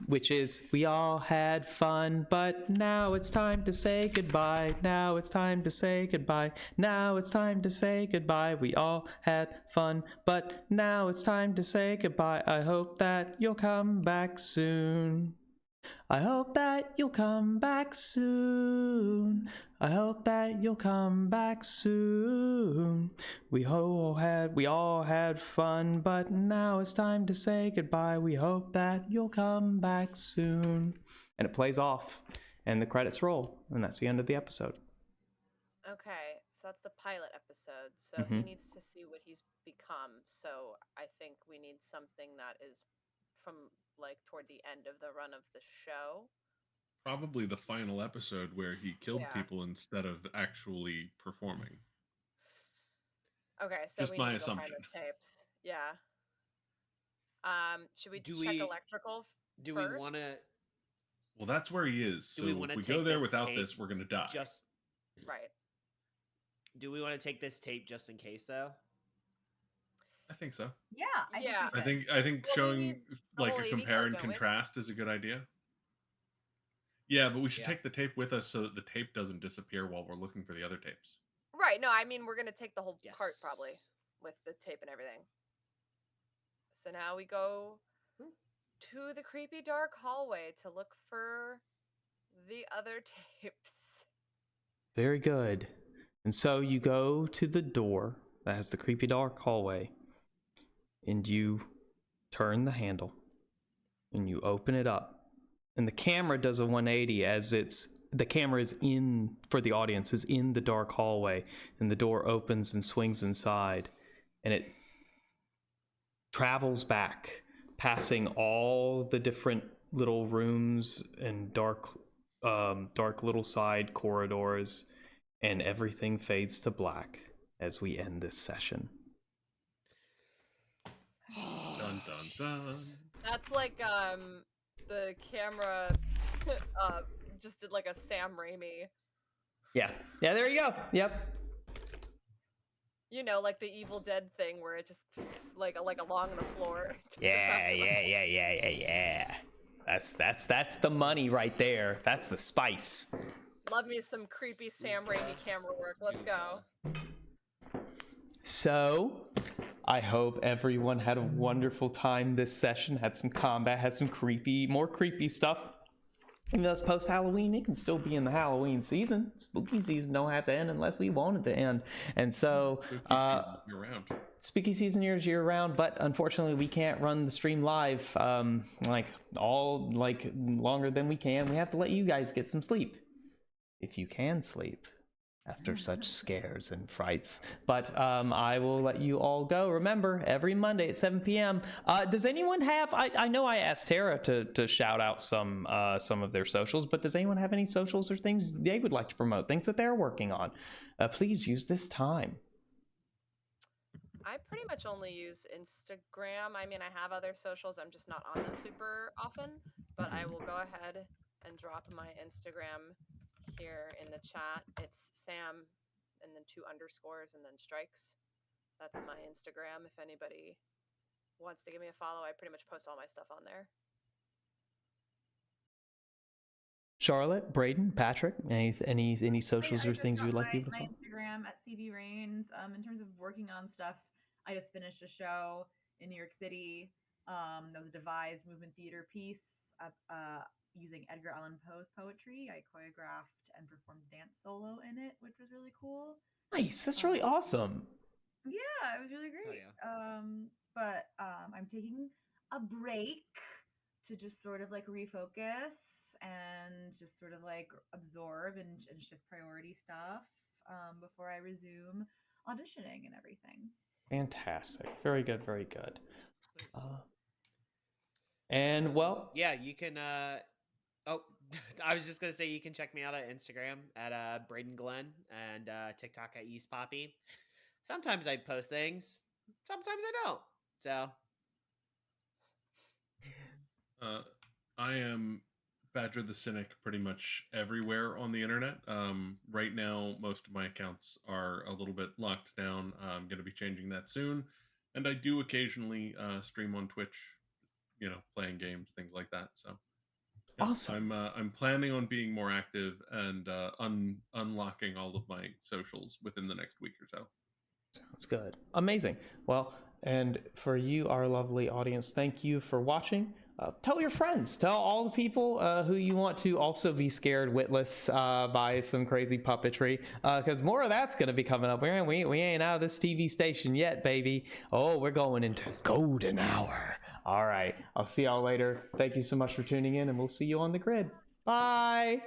which is, we all had fun, but now it's time to say goodbye. Now it's time to say goodbye. Now it's time to say goodbye. We all had fun, but now it's time to say goodbye. I hope that you'll come back soon. I hope that you'll come back soon. I hope that you'll come back soon. We all had fun, but now it's time to say goodbye. We hope that you'll come back soon. And it plays off, and the credits roll, and that's the end of the episode. Okay, so that's the pilot episode. So he needs to see what he's become. So I think we need something that is from like toward the end of the run of the show. Probably the final episode where he killed people instead of actually performing. Okay, so just we my need to go assumption. find those tapes. Yeah. Should we Do check we- electrical Do first? we want to? Well, that's where he is. So we if wanna we go take there this without tape this, we're gonna die. Just Right. do we want to take this tape just in case, though? I think so. Yeah, Yeah. I think I think Well, we showing need the like whole a AV compare card, and don't we? contrast is a good idea. Yeah, but we should Yeah. take the tape with us so that the tape doesn't disappear while we're looking for the other tapes. Right. No, I mean we're gonna take the whole cart probably Yes. with the tape and everything. So now we go to the creepy dark hallway to look for the other tapes. Very good. And so you go to the door that has the creepy dark hallway, and you turn the handle, and you open it up. And the camera does a 180 as the camera is in, for the audience, is in the dark hallway, and the door opens and swings inside, and it travels back, passing all the different little rooms and dark little side corridors, and everything fades to black as we end this session. Dun dun dun. That's like the camera just did like a Sam Raimi. Yeah, there you go. Yep. You know, like the Evil Dead thing where it just like along the floor. Yeah. That's the money right there. That's the spice. Love me some creepy Sam Raimi camera work. Let's go. So, I hope everyone had a wonderful time this session. Had some combat, had some more creepy stuff. Even though it's post-Halloween, it can still be in the Halloween season. Spooky season don't have to end unless we want it to end. And so, spooky season year round, but unfortunately we can't run the stream live longer than we can. We have to let you guys get some sleep. If you can sleep after such scares and frights. But I will let you all go. Remember, every Monday at 7 p.m. Does anyone have, I know I asked Tara to shout out some of their socials, but does anyone have any socials or things they would like to promote, things that they're working on? Please use this time. I pretty much only use Instagram. I mean, I have other socials. I'm just not on them super often, but I will go ahead and drop my Instagram here in the chat. It's Sam and then 2 underscores and then strikes. That's my Instagram. If anybody wants to give me a follow, I pretty much post all my stuff on there. Charlotte, Braden, Patrick, any socials or things you would like people to my follow? Instagram at CV Rains. In terms of working on stuff, I just finished a show in New York City. That was a devised movement theater piece using Edgar Allan Poe's poetry. I choreographed and performed dance solo in it, which was really cool. Nice, that's really awesome. Yeah, it was really great. But I'm taking a break to just sort of like refocus and just sort of like absorb and shift priority stuff before I resume auditioning and everything. Fantastic. Very good, very good. And well, yeah, you can I was just gonna say you can check me out at Instagram at Braden Glenn and TikTok at East Poppy. Sometimes I post things, sometimes I don't. So I am Badger the Cynic pretty much everywhere on the internet. Right now, most of my accounts are a little bit locked down. I'm going to be changing that soon. And I do occasionally stream on Twitch, playing games, things like that. So yeah, Awesome. I'm planning on being more active and unlocking all of my socials within the next week or so. Sounds good. Amazing. Well, and for you, our lovely audience, thank you for watching. Tell your friends. Tell all the people who you want to also be scared witless by some crazy puppetry, because more of that's going to be coming up. We ain't out of this TV station yet, baby. Oh, we're going into golden hour. All right. I'll see y'all later. Thank you so much for tuning in, and we'll see you on the grid. Bye.